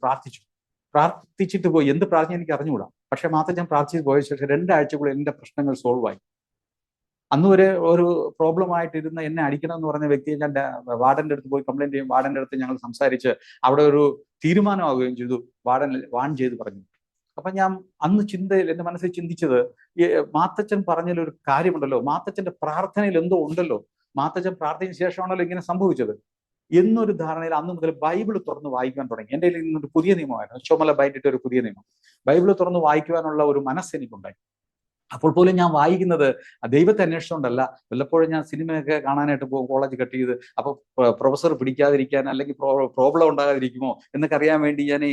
പ്രാർത്ഥിച്ചിട്ട് പോയി. എന്ത് പ്രാർത്ഥന എനിക്ക് അറിഞ്ഞുകൂടാ. പക്ഷെ മാത്തച്ചൻ പ്രാർത്ഥിച്ച് പോയ ശേഷം 2 ആഴ്ചക്കുള്ളിൽ എന്റെ പ്രശ്നങ്ങൾ സോൾവ് ആയി. അന്ന് ഒരു പ്രോബ്ലം ആയിട്ടിരുന്ന എന്നെ അടിക്കണം എന്ന് പറഞ്ഞ വ്യക്തിയെ ഞാൻ വാർഡന്റെ അടുത്ത് പോയി കംപ്ലൈന്റ് ചെയ്യും. വാർഡന്റെ അടുത്ത് ഞങ്ങൾ സംസാരിച്ച് അവിടെ ഒരു തീരുമാനമാവുകയും ചെയ്തു. വാൺ ചെയ്ത് പറഞ്ഞു. അപ്പൊ ഞാൻ അന്ന് എന്റെ മനസ്സിൽ ചിന്തിച്ചത്, മാത്തച്ചൻ പറഞ്ഞതിലൊരു കാര്യമുണ്ടല്ലോ, മാത്തച്ചന്റെ പ്രാർത്ഥനയിൽ എന്തോ ഉണ്ടല്ലോ, മാത്തച്ചൻ പ്രാർത്ഥനയ്ക്ക് ശേഷമാണല്ലോ ഇങ്ങനെ സംഭവിച്ചത് എന്നൊരു ധാരണയിൽ അന്ന് മുതൽ ബൈബിൾ തുറന്ന് വായിക്കാൻ തുടങ്ങി. എൻ്റെ കയ്യിൽ നിന്നൊരു പുതിയ നിയമമായിരുന്നു, ചുമല ബൈൻഡിട്ട് ഒരു പുതിയ നിയമം. ബൈബിൾ തുറന്ന് വായിക്കുവാനുള്ള ഒരു മനസ്സ് എനിക്കുണ്ടായി. അപ്പോൾ പോലും ഞാൻ വായിക്കുന്നത് ദൈവത്തെ അന്വേഷിച്ചുകൊണ്ടല്ല. വല്ലപ്പോഴും ഞാൻ സിനിമയൊക്കെ കാണാനായിട്ട് പോകും, കോളേജ് കട്ട് ചെയ്ത്. അപ്പൊ പ്രൊഫസർ പിടിക്കാതിരിക്കാൻ അല്ലെങ്കിൽ പ്രോബ്ലം ഉണ്ടാകാതിരിക്കുമോ എന്നൊക്കെ അറിയാൻ വേണ്ടി ഞാൻ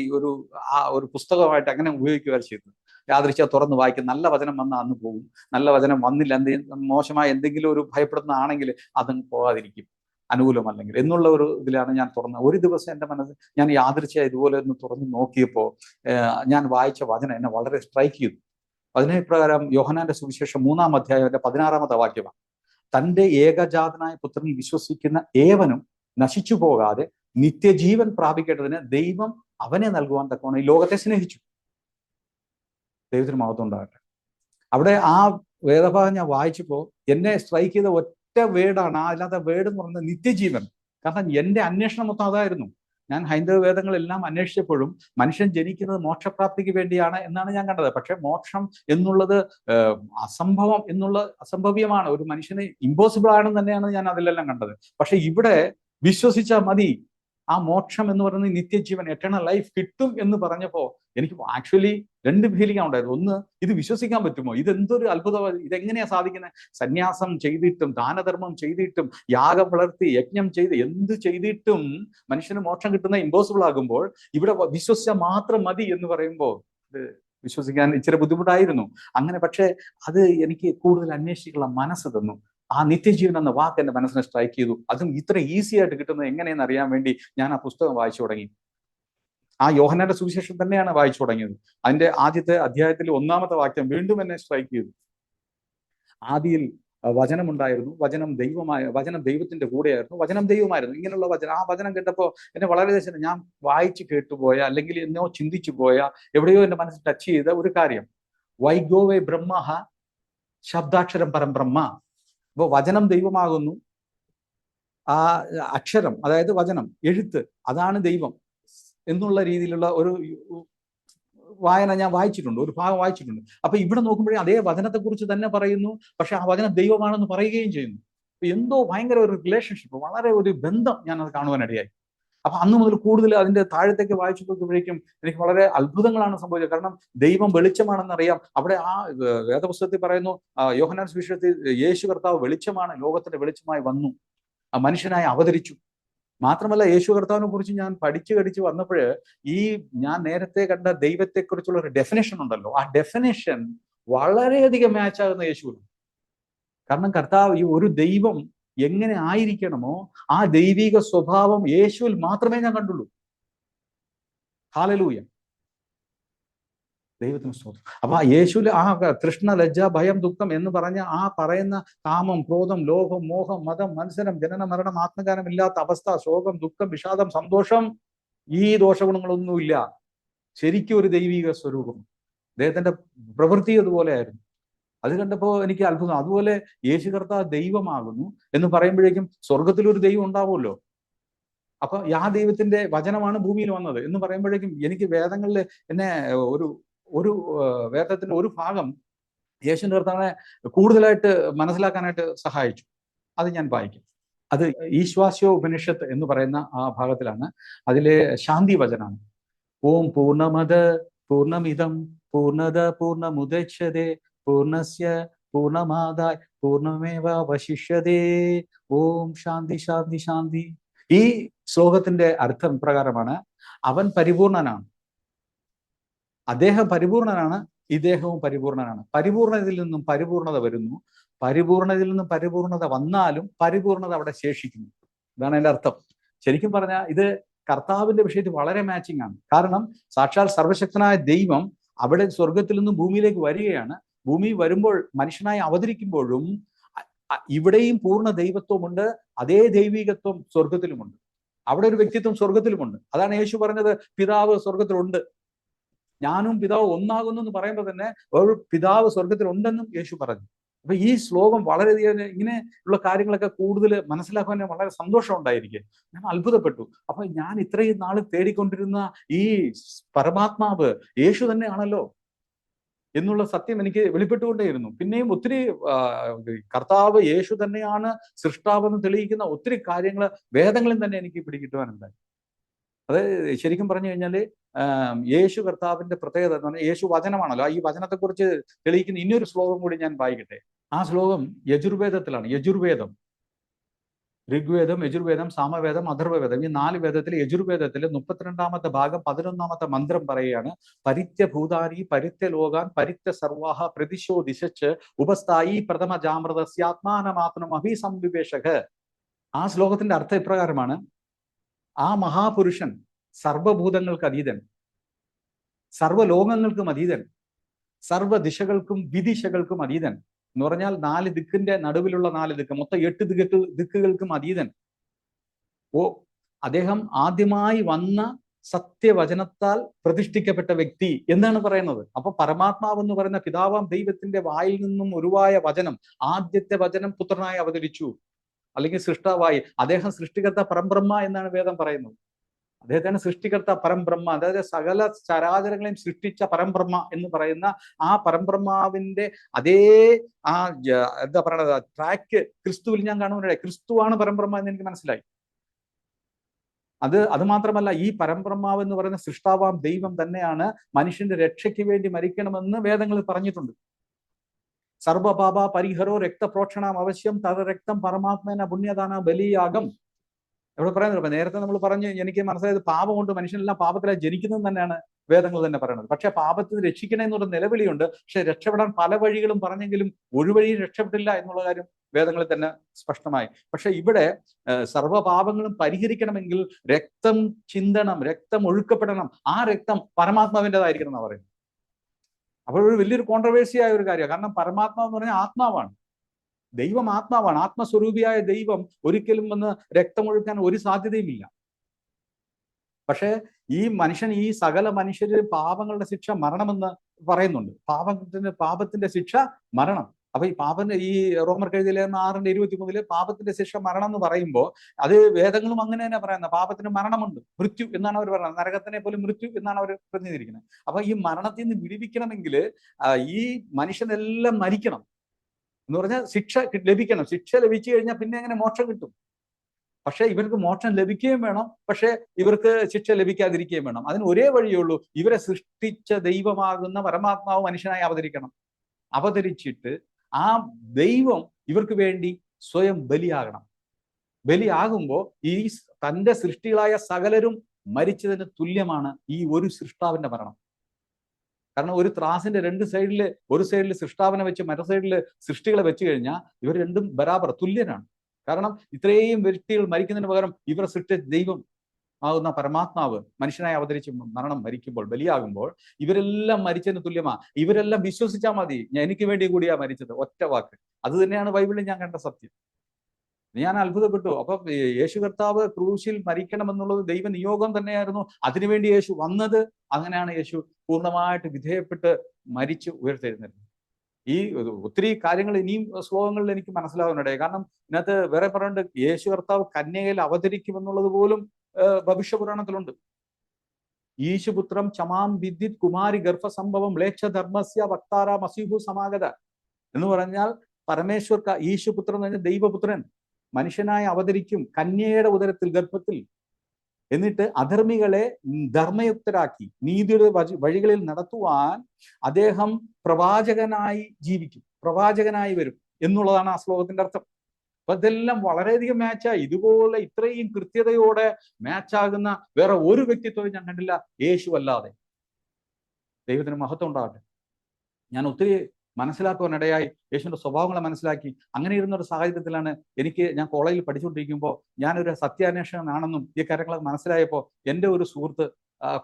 ഒരു പുസ്തകമായിട്ട് അങ്ങനെ ഉപയോഗിക്കുകയാണ് ചെയ്തത്. യാദൃശ്ചിക തുറന്ന് വായിക്കും. നല്ല വചനം വന്നാൽ അന്ന് പോകും, നല്ല വചനം വന്നില്ല, മോശമായ എന്തെങ്കിലും ഒരു ഭയപ്പെടുന്നതാണെങ്കിൽ അതങ്ങ് പോകാതിരിക്കും, അനുകൂലമല്ലെങ്കിൽ എന്നുള്ള ഒരു ഇതിലാണ് ഞാൻ തുറന്നത്. ഒരു ദിവസം എൻ്റെ മനസ്സ് ഞാൻ യാദൃശ്ചിക ഇതുപോലെ ഒന്ന് തുറന്ന് നോക്കിയപ്പോൾ ഞാൻ വായിച്ച വചനം എന്നെ വളരെ സ്ട്രൈക്ക് ചെയ്തു. പ്രകാരം യോഹന്നാന്റെ സുവിശേഷം 3-ാം അധ്യായത്തിന്റെ 16-ാമത്തെ വാക്യമാണ്, തന്റെ ഏകജാതനായ പുത്രനിൽ വിശ്വസിക്കുന്ന ഏവനും നശിച്ചു പോകാതെ നിത്യജീവൻ പ്രാപിക്കേണ്ടതിന് ദൈവം അവനെ നൽകുവാൻ തക്കവണ്ണം ഈ ലോകത്തെ സ്നേഹിച്ചു. ദൈവത്തിന് മഹത്വം ഉണ്ടാകട്ടെ. അവിടെ ആ വേദഭാഗം ഞാൻ വായിച്ചപ്പോൾ എന്നെ സ്ട്രൈക്ക് ചെയ്ത ഒറ്റ വേർഡാണ്. അല്ലാത്ത വേർഡ് എന്ന് പറയുന്നത് നിത്യജീവൻ. കാരണം എന്റെ അന്വേഷണം മൊത്തം അതായിരുന്നു. ഞാൻ ഹൈന്ദവ വേദങ്ങളെല്ലാം അന്വേഷിച്ചപ്പോഴും മനുഷ്യൻ ജനിക്കുന്നത് മോക്ഷപ്രാപ്തിക്ക് വേണ്ടിയാണ് എന്നാണ് ഞാൻ കണ്ടത്. പക്ഷെ മോക്ഷം എന്നുള്ളത് അസംഭവ്യമാണ്, ഒരു മനുഷ്യന് ഇമ്പോസിബിൾ ആണെന്ന് തന്നെയാണ് ഞാൻ അതിലെല്ലാം കണ്ടത്. പക്ഷെ ഇവിടെ വിശ്വസിച്ചാൽ മതി, ആ മോക്ഷം എന്ന് പറയുന്നത് നിത്യജീവൻ, എറ്റേണൽ ലൈഫ് കിട്ടും എന്ന് പറഞ്ഞപ്പോ എനിക്ക് ആക്ച്വലി 2 ഫീലിംഗ് ഉണ്ടായിരുന്നു. ഒന്ന്, ഇത് വിശ്വസിക്കാൻ പറ്റുമോ, ഇതെന്തൊരു അത്ഭുതമാണ്, ഇതെങ്ങനെയാ സാധിക്കുന്നത്? സന്യാസം ചെയ്തിട്ടും ദാനധർമ്മം ചെയ്തിട്ടും യാഗം വളർത്തി യജ്ഞം ചെയ്ത് എന്ത് ചെയ്തിട്ടും മനുഷ്യന് മോക്ഷം കിട്ടുന്ന ഇമ്പോസിബിൾ ആകുമ്പോൾ ഇവിടെ വിശ്വസിച്ചാൽ മാത്രം മതി എന്ന് പറയുമ്പോൾ ഇത് വിശ്വസിക്കാൻ ഇച്ചിരി ബുദ്ധിമുട്ടായിരുന്നു. അങ്ങനെ പക്ഷെ അത് എനിക്ക് കൂടുതൽ അന്വേഷിക്കാനുള്ള മനസ്സ് തന്നു. ആ നിത്യജീവൻ എന്ന വാക്ക് എന്റെ മനസ്സിനെ സ്ട്രൈക്ക് ചെയ്തു. അതും ഇത്ര ഈസി ആയിട്ട് കിട്ടുന്നത് എങ്ങനെയെന്ന് അറിയാൻ വേണ്ടി ഞാൻ ആ പുസ്തകം വായിച്ചു തുടങ്ങി. ആ യോഹന്നാന്റെ സുവിശേഷം തന്നെയാണ് വായിച്ചു തുടങ്ങിയത്. അതിന്റെ ആദ്യത്തെ അധ്യായത്തിൽ 1-ാമത്തെ വാക്യം വീണ്ടും എന്നെ സ്ട്രൈക്ക് ചെയ്തു. ആദിയിൽ വചനമുണ്ടായിരുന്നു, വചനം ദൈവത്തിന്റെ കൂടെയായിരുന്നു, വചനം ദൈവമായിരുന്നു. ഇങ്ങനെയുള്ള ആ വചനം കേട്ടപ്പോൾ എന്നെ വളരെ ഞാൻ വായിച്ചു കേട്ടുപോയ അല്ലെങ്കിൽ എന്നോ ചിന്തിച്ചു പോയ എവിടെയോ എന്റെ മനസ്സിൽ ടച്ച് ചെയ്ത ഒരു കാര്യം, വൈഗോവേ ബ്രഹ്മ ശബ്ദാക്ഷരം പരം ബ്രഹ്മ. അപ്പോൾ വചനം ദൈവമാകുന്നു, ആ അക്ഷരം അതായത് വചനം, എഴുത്ത്, അതാണ് ദൈവം. എന്നുള്ള രീതിയിലുള്ള ഒരു വായന ഞാൻ വായിച്ചിട്ടുണ്ട്, ഒരു ഭാഗം വായിച്ചിട്ടുണ്ട്. അപ്പൊ ഇവിടെ നോക്കുമ്പോഴേ അതേ വചനത്തെക്കുറിച്ച് തന്നെ പറയുന്നു, പക്ഷെ ആ വചനം ദൈവമാണെന്ന് പറയുകയും ചെയ്യുന്നു. എന്തോ ഭയങ്കര ഒരു റിലേഷൻഷിപ്പ്, വളരെ ഒരു ബന്ധം ഞാൻ അത് കാണുവാനിടയായി. അപ്പൊ അന്ന് മുതൽ കൂടുതൽ അതിന്റെ താഴത്തേക്ക് വായിച്ചു നോക്കുമ്പോഴേക്കും എനിക്ക് വളരെ അത്ഭുതങ്ങളാണ് സംഭവിച്ചത്. കാരണം ദൈവം വെളിച്ചമാണെന്നറിയാം. അവിടെ ആ വേദപുസ്തകത്തിൽ പറയുന്നു, യോഹന്നാൻ സുവിശേഷത്തിൽ യേശു കർത്താവ് വെളിച്ചമാണ്, ലോകത്തിന്റെ വെളിച്ചമായി വന്നു, മനുഷ്യനായി അവതരിച്ചു. മാത്രമല്ല യേശു കർത്താവിനെ കുറിച്ച് ഞാൻ പഠിച്ചു വന്നപ്പോൾ ഈ ഞാൻ നേരത്തെ കണ്ട ദൈവത്തെക്കുറിച്ചുള്ള ഒരു ഡെഫിനേഷൻ ഉണ്ടല്ലോ, ആ ഡെഫിനേഷൻ വളരെയധികം മാച്ച് ആകുന്ന യേശുവിന്. കാരണം കർത്താവ് ഈ ഒരു ദൈവം എങ്ങനെ ആയിരിക്കണമോ ആ ദൈവിക സ്വഭാവം യേശുവിൽ മാത്രമേ ഞാൻ കണ്ടുള്ളൂ. ഹല്ലേലൂയ, ദൈവത്തിന് സ്തോത്രം. അപ്പൊ ആ യേശുവിൽ ആ തൃഷ്ണ, ലജ്ജ, ഭയം, ദുഃഖം എന്ന് പറഞ്ഞ ആ പറയുന്ന കാമം, ക്രോധം, ലോഭം, മോഹം, മതം, മത്സരം, ജനന, മരണം, ആത്മകാരം ഇല്ലാത്ത അവസ്ഥ, ശോകം, ദുഃഖം, വിഷാദം, സന്തോഷം, ഈ ദോഷഗുണങ്ങളൊന്നുമില്ല. ശരിക്കും ഒരു ദൈവിക സ്വരൂപം. അദ്ദേഹത്തിന്റെ പ്രവൃത്തി അതുപോലെയായിരുന്നു. അത് കണ്ടപ്പോ എനിക്ക് അത്ഭുതം. അതുപോലെ യേശു കർത്താവ് ദൈവമാകുന്നു എന്ന് പറയുമ്പോഴേക്കും സ്വർഗത്തിലൊരു ദൈവം ഉണ്ടാവുമല്ലോ. അപ്പൊ ആ ദൈവത്തിന്റെ വചനമാണ് ഭൂമിയിൽ വന്നത് എന്ന് പറയുമ്പോഴേക്കും എനിക്ക് വേദങ്ങളിൽ എന്നെ ഒരു ഒരു വേദത്തിന്റെ ഒരു ഭാഗം യേശുവിന്റെ കർത്താവിനെ കൂടുതലായിട്ട് മനസ്സിലാക്കാനായിട്ട് സഹായിച്ചു. അത് ഞാൻ വായിക്കും. അത് ഈശ്വാസ്യോ ഉപനിഷത്ത് എന്ന് പറയുന്ന ആ ഭാഗത്തിലാണ്. അതിലെ ശാന്തി വചനാണ്. ഓം പൂർണ്ണമദ പൂർണ്ണമിദം പൂർണ്ണത പൂർണ്ണമുദച്യതേ പൂർണ്ണസ്യ പൂർണ്ണമാദായ് പൂർണ്ണമേവാവശിഷ്യതേ ഓം ശാന്തി ശാന്തി ശാന്തി. ഈ ശ്ലോകത്തിന്റെ അർത്ഥം പ്രകാരമാണ്, അവൻ പരിപൂർണനാണ്, അദ്ദേഹം പരിപൂർണനാണ്, ഇദ്ദേഹവും പരിപൂർണനാണ്. പരിപൂർണതയിൽ നിന്നും പരിപൂർണത വരുന്നു, പരിപൂർണതയിൽ നിന്നും പരിപൂർണത വന്നാലും പരിപൂർണത അവിടെ ശേഷിക്കുന്നു. ഇതാണ് അതിന്റെ അർത്ഥം. ശരിക്കും പറഞ്ഞാൽ ഇത് കർത്താവിന്റെ വിഷയത്തിൽ വളരെ മാച്ചിങ് ആണ്. കാരണം സാക്ഷാൽ സർവശക്തനായ ദൈവം അവിടെ സ്വർഗത്തിൽ നിന്നും ഭൂമിയിലേക്ക് വരികയാണ്. ഭൂമി വരുമ്പോൾ മനുഷ്യനായി അവതരിക്കുമ്പോഴും ഇവിടെയും പൂർണ്ണ ദൈവത്വമുണ്ട്, അതേ ദൈവികത്വം സ്വർഗത്തിലുമുണ്ട്. അവിടെ ഒരു വ്യക്തിത്വം സ്വർഗത്തിലുമുണ്ട്. അതാണ് യേശു പറഞ്ഞത്, പിതാവ് സ്വർഗത്തിലുണ്ട്, ഞാനും പിതാവ് ഒന്നാകുന്നു എന്ന് പറയുമ്പോൾ തന്നെ ഒരു പിതാവ് സ്വർഗത്തിലുണ്ടെന്നും യേശു പറഞ്ഞു. അപ്പൊ ഈ ശ്ലോകം വളരെയധികം ഇങ്ങനെ ഉള്ള കാര്യങ്ങളൊക്കെ കൂടുതൽ മനസ്സിലാക്കാൻ വളരെ സന്തോഷം ഉണ്ടായിരിക്കും. ഞാൻ അത്ഭുതപ്പെട്ടു. അപ്പൊ ഞാൻ ഇത്രയും നാൾ തേടിക്കൊണ്ടിരുന്ന ഈ പരമാത്മാവ് യേശു തന്നെയാണല്ലോ എന്നുള്ള സത്യം എനിക്ക് വെളിപ്പെട്ടുകൊണ്ടേയിരുന്നു. പിന്നെയും ഒത്തിരി കർത്താവ് യേശു തന്നെയാണ് സൃഷ്ടാവെന്ന് തെളിയിക്കുന്ന ഒത്തിരി കാര്യങ്ങൾ വേദങ്ങളിൽ തന്നെ എനിക്ക് പിടികിട്ടുവാനുണ്ടായി. അത് ശരിക്കും പറഞ്ഞു കഴിഞ്ഞാല് യേശു കർത്താവിന്റെ പ്രത്യേകത എന്ന് പറഞ്ഞാൽ യേശു വചനമാണല്ലോ. ഈ വചനത്തെക്കുറിച്ച് തെളിയിക്കുന്ന ഇനിയൊരു ശ്ലോകം കൂടി ഞാൻ വായിക്കട്ടെ. ആ ശ്ലോകം യജുർവേദത്തിലാണ്. യജുർവേദം, ഋഗ്വേദം, യജുർവേദം, സാമവേദം, അഥർവവേദം, ഈ 4 വേദത്തിൽ യജുർവേദത്തിൽ 32ാമത്തെ ഭാഗം 11ാമത്തെ മന്ത്രം പറയുകയാണ്. പരിത്യ ഭൂതാനി പരിത്യ ലോകാൻ പരിത്യ സർവാഹ പ്രതിശോ ദിശച്ച് ഉപസ്ഥായി പ്രഥമ ജാമൃതസ്യാത്മാനമാത്മനം അഭിസംവിവേശക. ആ ശ്ലോകത്തിന്റെ അർത്ഥം ഇപ്രകാരമാണ്: ആ മഹാപുരുഷൻ സർവഭൂതങ്ങൾക്ക് അതീതൻ, സർവ്വലോകങ്ങൾക്കും അതീതൻ, സർവ്വദിശകൾക്കും വിദിശകൾക്കും അതീതൻ എന്ന് പറഞ്ഞാൽ 4 ദിക്കിന്റെ നടുവിലുള്ള 4 ദിക്ക്, മൊത്തം 8 ദിക്കുകൾക്കും അതീതൻ. അദ്ദേഹം ആദ്യമായി വന്ന സത്യവചനത്താൽ പ്രതിഷ്ഠിക്കപ്പെട്ട വ്യക്തി എന്നാണ് പറയുന്നത്. അപ്പൊ പരമാത്മാവ് എന്ന് പറയുന്ന പിതാവാം ദൈവത്തിന്റെ വായിൽ നിന്നും ഉരുവായ വചനം, ആദ്യത്തെ വചനം പുത്രനായി അവതരിച്ചു, അല്ലെങ്കിൽ സൃഷ്ടാവായി. അദ്ദേഹം സൃഷ്ടികർത്ത പരംബ്രഹ്മ എന്നാണ് വേദം പറയുന്നത്. അദ്ദേഹത്തിന് സൃഷ്ടികർത്ത പരംബ്രഹ്മ, അതായത് സകല ചരാചരങ്ങളെയും സൃഷ്ടിച്ച പരംബ്രഹ്മ എന്ന് പറയുന്ന ആ പരംബ്രഹ്മാവിന്റെ അതേ ആ എന്താ പറയണത് ട്രാക്ക് ക്രിസ്തുവിൽ ഞാൻ കാണുവാനിടയായി. ക്രിസ്തുവാണ് പരംബ്രഹ്മ എന്ന് എനിക്ക് മനസ്സിലായി. അത് മാത്രമല്ല, ഈ പരംബ്രഹ്മാവ് എന്ന് പറയുന്ന സൃഷ്ടാവാം ദൈവം തന്നെയാണ് മനുഷ്യന്റെ രക്ഷയ്ക്ക് വേണ്ടി മരിക്കണമെന്ന് വേദങ്ങളിൽ പറഞ്ഞിട്ടുണ്ട്. സർവപാപ പരിഹരോ രക്തപ്രോക്ഷണം അവശ്യം തവ രക്തം പരമാത്മേന പുണ്യദാന ബലിയാഗം. ഇവിടെ പറയുന്നത്, നേരത്തെ നമ്മൾ പറഞ്ഞു, എനിക്ക് മനസ്സിലായത് പാപം കൊണ്ട് മനുഷ്യനെല്ലാം പാപത്തിലായി ജനിക്കുന്നത് തന്നെയാണ് വേദങ്ങൾ തന്നെ പറയുന്നത്. പക്ഷെ പാപത്തിന് രക്ഷിക്കണേ എന്നുള്ള നിലവിളിയുണ്ട്. പക്ഷെ രക്ഷപ്പെടാൻ പല വഴികളും പറഞ്ഞെങ്കിലും ഒരു വഴിയും രക്ഷപ്പെട്ടില്ല എന്നുള്ള കാര്യം വേദങ്ങളിൽ തന്നെ സ്പഷ്ടമായി. പക്ഷെ ഇവിടെ സർവ്വപാപങ്ങളും പരിഹരിക്കണമെങ്കിൽ രക്തം ചിന്തണം, രക്തം ഒഴുക്കപ്പെടണം. ആ രക്തം പരമാത്മാവിൻ്റെതായിരിക്കണം എന്നാണ് പറയുന്നത്. അപ്പോൾ ഒരു വലിയൊരു കോൺട്രവേഴ്സിയായ ഒരു കാര്യമാണ്. കാരണം പരമാത്മാവ് എന്ന് പറഞ്ഞാൽ ആത്മാവാണ്, ദൈവം ആത്മാവാണ്. ആത്മസ്വരൂപിയായ ദൈവം ഒരിക്കലും വന്ന് രക്തമൊഴുക്കാൻ ഒരു സാധ്യതയുമില്ല. പക്ഷെ ഈ മനുഷ്യൻ, ഈ സകല മനുഷ്യര് പാപങ്ങളുടെ ശിക്ഷ മരണമെന്ന് പറയുന്നുണ്ട്. പാപത്തിന്റെ ശിക്ഷ മരണം. അപ്പൊ ഈ ഈ റോമർക്ക് എഴുതിയ 6:23 പാപത്തിന്റെ ശിക്ഷ മരണം എന്ന് പറയുമ്പോൾ അത് വേദങ്ങളും അങ്ങനെ തന്നെ പറയുന്നത്. പാപത്തിന് മരണമുണ്ട്, മൃത്യു എന്നാണ് അവർ പറയുന്നത്. നരകത്തിനെ പോലും മൃത്യു എന്നാണ് അവർ പ്രതിനിധീകരിക്കുന്നത്. അപ്പൊ ഈ മരണത്തിൽ നിന്ന് വിടുവിക്കണമെങ്കിൽ ഈ മനുഷ്യനെല്ലാം മരിക്കണം എന്ന് പറഞ്ഞാൽ ശിക്ഷ ലഭിക്കണം. ശിക്ഷ ലഭിച്ചു കഴിഞ്ഞാൽ പിന്നെ എങ്ങനെ മോക്ഷം കിട്ടും? പക്ഷെ ഇവർക്ക് മോക്ഷം ലഭിക്കുകയും വേണം, പക്ഷെ ഇവർക്ക് ശിക്ഷ ലഭിക്കാതിരിക്കുകയും വേണം. അതിന് ഒരേ വഴിയേ ഉള്ളൂ, ഇവരെ സൃഷ്ടിച്ച ദൈവമാകുന്ന പരമാത്മാവ് മനുഷ്യനായി അവതരിച്ചിട്ട് ആ ദൈവം ഇവർക്ക് വേണ്ടി സ്വയം ബലിയാകണം. ബലിയാകുമ്പോൾ ഈ തന്റെ സൃഷ്ടികളായ സകലരും മരിച്ചതിന് തുല്യമാണ് ഈ ഒരു സൃഷ്ടാവിന്റെ മരണം. കാരണം ഒരു ത്രാസിന്റെ രണ്ട് സൈഡില്, ഒരു സൈഡിൽ സൃഷ്ടാവിനെ വെച്ച് മറ്റേ സൈഡിൽ സൃഷ്ടികളെ വെച്ച് കഴിഞ്ഞാൽ ഇവർ രണ്ടും ബരാബർ തുല്യനാണ്. കാരണം ഇത്രയും വ്യക്തികൾ മരിക്കുന്നതിന് പകരം ഇവർ സൃഷ്ടിച്ച ദൈവം ആകുന്ന പരമാത്മാവ് മനുഷ്യനായി അവതരിച്ച് മരിക്കുമ്പോൾ, ബലിയാകുമ്പോൾ ഇവരെല്ലാം മരിച്ചതിന് തുല്യമാ. ഇവരെല്ലാം വിശ്വസിച്ചാൽ മതി, എനിക്ക് വേണ്ടി കൂടിയാ മരിച്ചത്, ഒറ്റ വാക്ക്. അത് തന്നെയാണ് ബൈബിളിൽ ഞാൻ കണ്ട സത്യം. ഞാൻ അത്ഭുതപ്പെട്ടു. അപ്പൊ യേശു കർത്താവ് ക്രൂശിൽ മരിക്കണം എന്നുള്ളത് ദൈവ നിയോഗം തന്നെയായിരുന്നു. അതിനുവേണ്ടി യേശു വന്നത്. അങ്ങനെയാണ് യേശു പൂർണ്ണമായിട്ട് വിധേയപ്പെട്ട് മരിച്ച് ഉയർത്തെഴുന്നേറ്റത്. ഈ ഒത്തിരി കാര്യങ്ങൾ ഇനിയും ശ്ലോകങ്ങളിൽ എനിക്ക് മനസ്സിലാവുന്നുണ്ടായി. കാരണം ഇതിനകത്ത് വേറെ പറയുന്നുണ്ട്, യേശു കർത്താവ് കന്യകയിൽ അവതരിക്കുമെന്നുള്ളത് പോലും ഭവിഷ്യപുരാണത്തിലുണ്ട്. ഈശുപുത്രം ചമാം വിദ്യുത് കുമാരി ഗർഭസംഭവം മ്ലേച്ഛധർമ്മസ്യ വക്താര മസീഹു സമാഗത എന്ന് പറഞ്ഞാൽ ഈശുപുത്രൻ എന്ന് പറഞ്ഞാൽ ദൈവപുത്രൻ മനുഷ്യനായി അവതരിക്കും കന്യകയുടെ ഉദരത്തിൽ, ഗർഭത്തിൽ. എന്നിട്ട് അധർമ്മികളെ ധർമ്മയുക്തരാക്കി നീതിയുടെ വഴികളിൽ നടത്തുവാൻ അദ്ദേഹം പ്രവാചകനായി ജീവിക്കും, പ്രവാചകനായി വരും എന്നുള്ളതാണ് ആ ശ്ലോകത്തിന്റെ അർത്ഥം. അപ്പൊ ഇതെല്ലാം വളരെയധികം മാച്ചായി. ഇതുപോലെ ഇത്രയും കൃത്യതയോടെ മാച്ചാകുന്ന വേറെ ഒരു വ്യക്തിത്വവും ഞാൻ കണ്ടില്ല യേശു അല്ലാതെ. ദൈവത്തിന് മഹത്വം ഉണ്ടാകട്ടെ. ഞാൻ ഒത്തിരി മനസ്സിലാക്കുവാനിടയായി, യേശുവിന്റെ സ്വഭാവങ്ങളെ മനസ്സിലാക്കി. അങ്ങനെ ഇരുന്ന ഒരു സാഹചര്യത്തിലാണ് ഞാൻ കോളേജിൽ പഠിച്ചുകൊണ്ടിരിക്കുമ്പോൾ ഞാനൊരു സത്യാന്വേഷകനാണെന്നും ഈ കാര്യങ്ങളൊക്കെ മനസ്സിലായപ്പോൾ എൻ്റെ ഒരു സുഹൃത്ത്,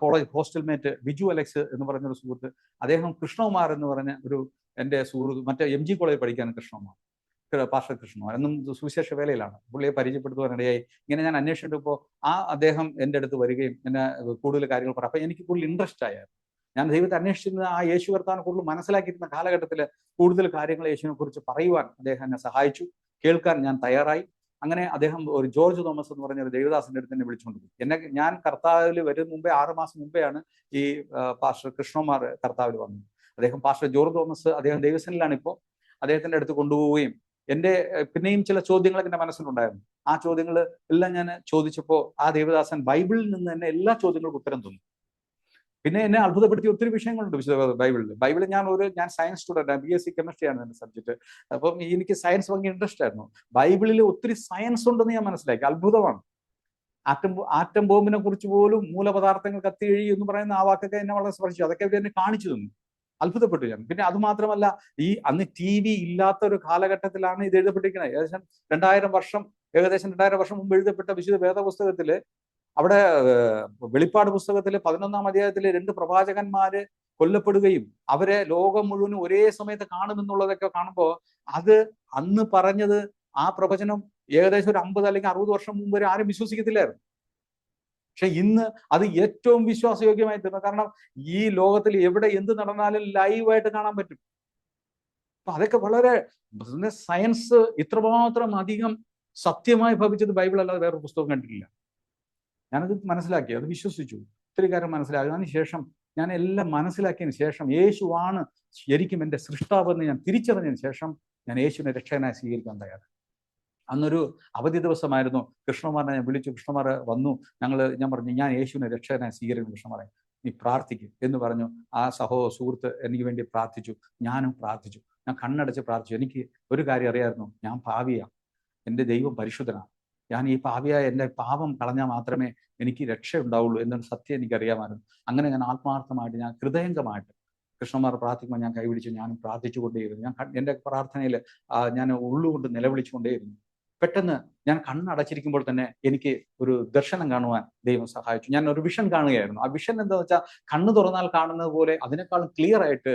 college hostel mate Biju Alex എന്ന് പറഞ്ഞൊരു സുഹൃത്ത്, അദ്ദേഹം കൃഷ്ണകുമാർ എന്ന് പറഞ്ഞ എൻ്റെ സുഹൃത്ത്, മറ്റേ MG കോളേജിൽ പഠിക്കാൻ കൃഷ്ണകുമാർ, പാസ്റ്റർ കൃഷ്ണകുമാർ എന്നും സുവിശേഷ വേലയിലാണ്. പുള്ളിയെ പരിചയപ്പെടുത്തുവാനിടയായി. ഇങ്ങനെ ഞാൻ അന്വേഷിച്ചപ്പോൾ അദ്ദേഹം എൻ്റെ അടുത്ത് വരികയും എന്നെ കൂടുതൽ കാര്യങ്ങൾ പറയാം. അപ്പൊ എനിക്ക് കൂടുതൽ ഇൻട്രസ്റ്റ് ആയിരുന്നു. ഞാൻ ദൈവത്തെ അന്വേഷിച്ചിരുന്ന ആ യേശു കർത്താവിനെ കൂടുതൽ മനസ്സിലാക്കിയിരുന്ന കാലഘട്ടത്തിൽ കൂടുതൽ കാര്യങ്ങൾ യേശുവിനെ കുറിച്ച് പറയുവാൻ അദ്ദേഹം എന്നെ സഹായിച്ചു. കേൾക്കാൻ ഞാൻ തയ്യാറായി. അങ്ങനെ അദ്ദേഹം ഒരു ജോർജ് തോമസ് എന്ന് പറഞ്ഞ ഒരു ദേവദാസിന്റെ അടുത്ത് എന്നെ വിളിച്ചുകൊണ്ടിരുന്നു. ഞാൻ കർത്താവിൽ വരും മുമ്പേ 6 മാസം മുമ്പെയാണ് ഈ പാസ്റ്റർ കൃഷ്ണകുമാർ കർത്താവിൽ വന്നത്. അദ്ദേഹം പാസ്റ്റർ ജോർജ് തോമസ്, അദ്ദേഹം ദൈവസനിലാണ് ഇപ്പോൾ. അദ്ദേഹത്തിന്റെ അടുത്ത് കൊണ്ടുപോവുകയും പിന്നെയും ചില ചോദ്യങ്ങളൊക്കെ എൻ്റെ മനസ്സിലുണ്ടായിരുന്നു. ആ ചോദ്യങ്ങൾ എല്ലാം ഞാൻ ചോദിച്ചപ്പോൾ ആ ദേവദാസൻ ബൈബിളിൽ നിന്ന് തന്നെ എല്ലാ ചോദ്യങ്ങൾക്കും ഉത്തരം തന്നു. പിന്നെ എന്നെ അത്ഭുതപ്പെടുത്തിയ ഒത്തിരി വിഷയങ്ങളുണ്ട് വിശുദ്ധ ബൈബിളിൽ. ഞാൻ സയൻസ് സ്റ്റുഡന്റ്, BSc കെമിസ്ട്രി ആണ് എൻ്റെ സബ്ജക്ട്. അപ്പം എനിക്ക് സയൻസ് ഭയങ്കര ഇൻട്രസ്റ്റ് ആയിരുന്നു. ബൈബിളിൽ ഒത്തിരി സയൻസ് ഉണ്ടെന്ന് ഞാൻ മനസ്സിലാക്കി. അത്ഭുതമാണ്. ആറ്റം ബോംബിനെ കുറിച്ച് പോലും മൂലപദാർത്ഥങ്ങൾ കത്തിയെഴി എന്ന് പറയുന്ന ആ വാക്കൊക്കെ എന്നെ വളരെ സ്പർശിച്ചു. അതൊക്കെ അവർ എന്നെ കാണിച്ചു തന്നു. അത്ഭുതപ്പെട്ടു ഞാൻ. പിന്നെ അത് മാത്രമല്ല, അന്ന് TV ഇല്ലാത്ത ഒരു കാലഘട്ടത്തിലാണ് ഇത് എഴുതപ്പെട്ടിരിക്കുന്നത്. ഏകദേശം 2000 വർഷം മുമ്പ് എഴുതപ്പെട്ട വിശുദ്ധ വേദപുസ്തകത്തില്, അവിടെ വെളിപ്പാട് പുസ്തകത്തില് 11-ാം അധ്യായത്തില് 2 പ്രവാചകന്മാര് കൊല്ലപ്പെടുകയും അവരെ ലോകം മുഴുവനും ഒരേ സമയത്ത് കാണുമെന്നുള്ളതൊക്കെ കാണുമ്പോൾ അത് അന്ന് പറഞ്ഞത് ആ പ്രവചനം ഏകദേശം ഒരു 50 അല്ലെങ്കിൽ 60 വർഷം മുമ്പ് വരെ ആരും വിശ്വസിക്കത്തില്ലായിരുന്നു. പക്ഷെ ഇന്ന് അത് ഏറ്റവും വിശ്വാസയോഗ്യമായി തീർന്നു. കാരണം ഈ ലോകത്തിൽ എവിടെ എന്ത് നടന്നാലും ലൈവായിട്ട് കാണാൻ പറ്റും. അപ്പൊ അതൊക്കെ വളരെ സയൻസ് ഇത്രമാത്രം അധികം സത്യമായി ഭവിച്ചത് ബൈബിൾ അല്ലാതെ വേറൊരു പുസ്തകം കണ്ടിട്ടില്ല. ഞാനത് മനസ്സിലാക്കി, അത് വിശ്വസിച്ചു. ഒത്തിരി കാര്യം മനസ്സിലാക്കി. അതിനുശേഷം ഞാൻ എല്ലാം മനസ്സിലാക്കിയതിന് ശേഷം യേശുവാണ് ശരിക്കും എൻ്റെ സൃഷ്ടാവെന്ന് ഞാൻ തിരിച്ചറിഞ്ഞതിന് ശേഷം ഞാൻ യേശുവിനെ രക്ഷകനായി സ്വീകരിക്കാൻ തയ്യാറായി. അന്നൊരു അവധി ദിവസമായിരുന്നു. കൃഷ്ണകുമാറിനെ ഞാൻ വിളിച്ചു. കൃഷ്ണകുമാർ വന്നു. ഞാൻ പറഞ്ഞു, ഞാൻ യേശുവിനെ രക്ഷകനായി സ്വീകരിക്കുന്നു. കൃഷ്ണകുമാറെ, നീ പ്രാർത്ഥിക്കും എന്ന് പറഞ്ഞു. ആ സുഹൃത്ത് എനിക്ക് വേണ്ടി പ്രാർത്ഥിച്ചു. ഞാനും പ്രാർത്ഥിച്ചു. ഞാൻ കണ്ണടച്ച് പ്രാർത്ഥിച്ചു. എനിക്ക് ഒരു കാര്യം അറിയായിരുന്നു, ഞാൻ പാപിയാണ്, എൻ്റെ ദൈവം പരിശുദ്ധനാണ്. ഞാൻ ഈ പാപിയായ എൻ്റെ പാപം കളഞ്ഞാൽ മാത്രമേ എനിക്ക് രക്ഷ ഉണ്ടാവുള്ളൂ എന്നൊരു സത്യം എനിക്കറിയാമായിരുന്നു. അങ്ങനെ ഞാൻ ആത്മാർത്ഥമായിട്ട്, ഞാൻ ഹൃദയംഗമായിട്ട് കൃഷ്ണകുമാർ പ്രാർത്ഥിക്കുമ്പോൾ ഞാൻ കൈപിടിച്ചു. ഞാനും പ്രാർത്ഥിച്ചുകൊണ്ടേയിരുന്നു. എൻ്റെ പ്രാർത്ഥനയിൽ ഞാൻ ഉള്ളുകൊണ്ട് നിലവിളിച്ചുകൊണ്ടേയിരുന്നു. പെട്ടെന്ന് ഞാൻ കണ്ണടച്ചിരിക്കുമ്പോൾ തന്നെ എനിക്ക് ഒരു ദർശനം കാണുവാൻ ദൈവം സഹായിച്ചു. ഞാൻ ഒരു വിഷൻ കാണുകയായിരുന്നു. ആ വിഷൻ എന്താണെന്ന് വെച്ചാൽ, കണ്ണ് തുറന്നാൽ കാണുന്നത് പോലെ അതിനേക്കാളും ക്ലിയർ ആയിട്ട്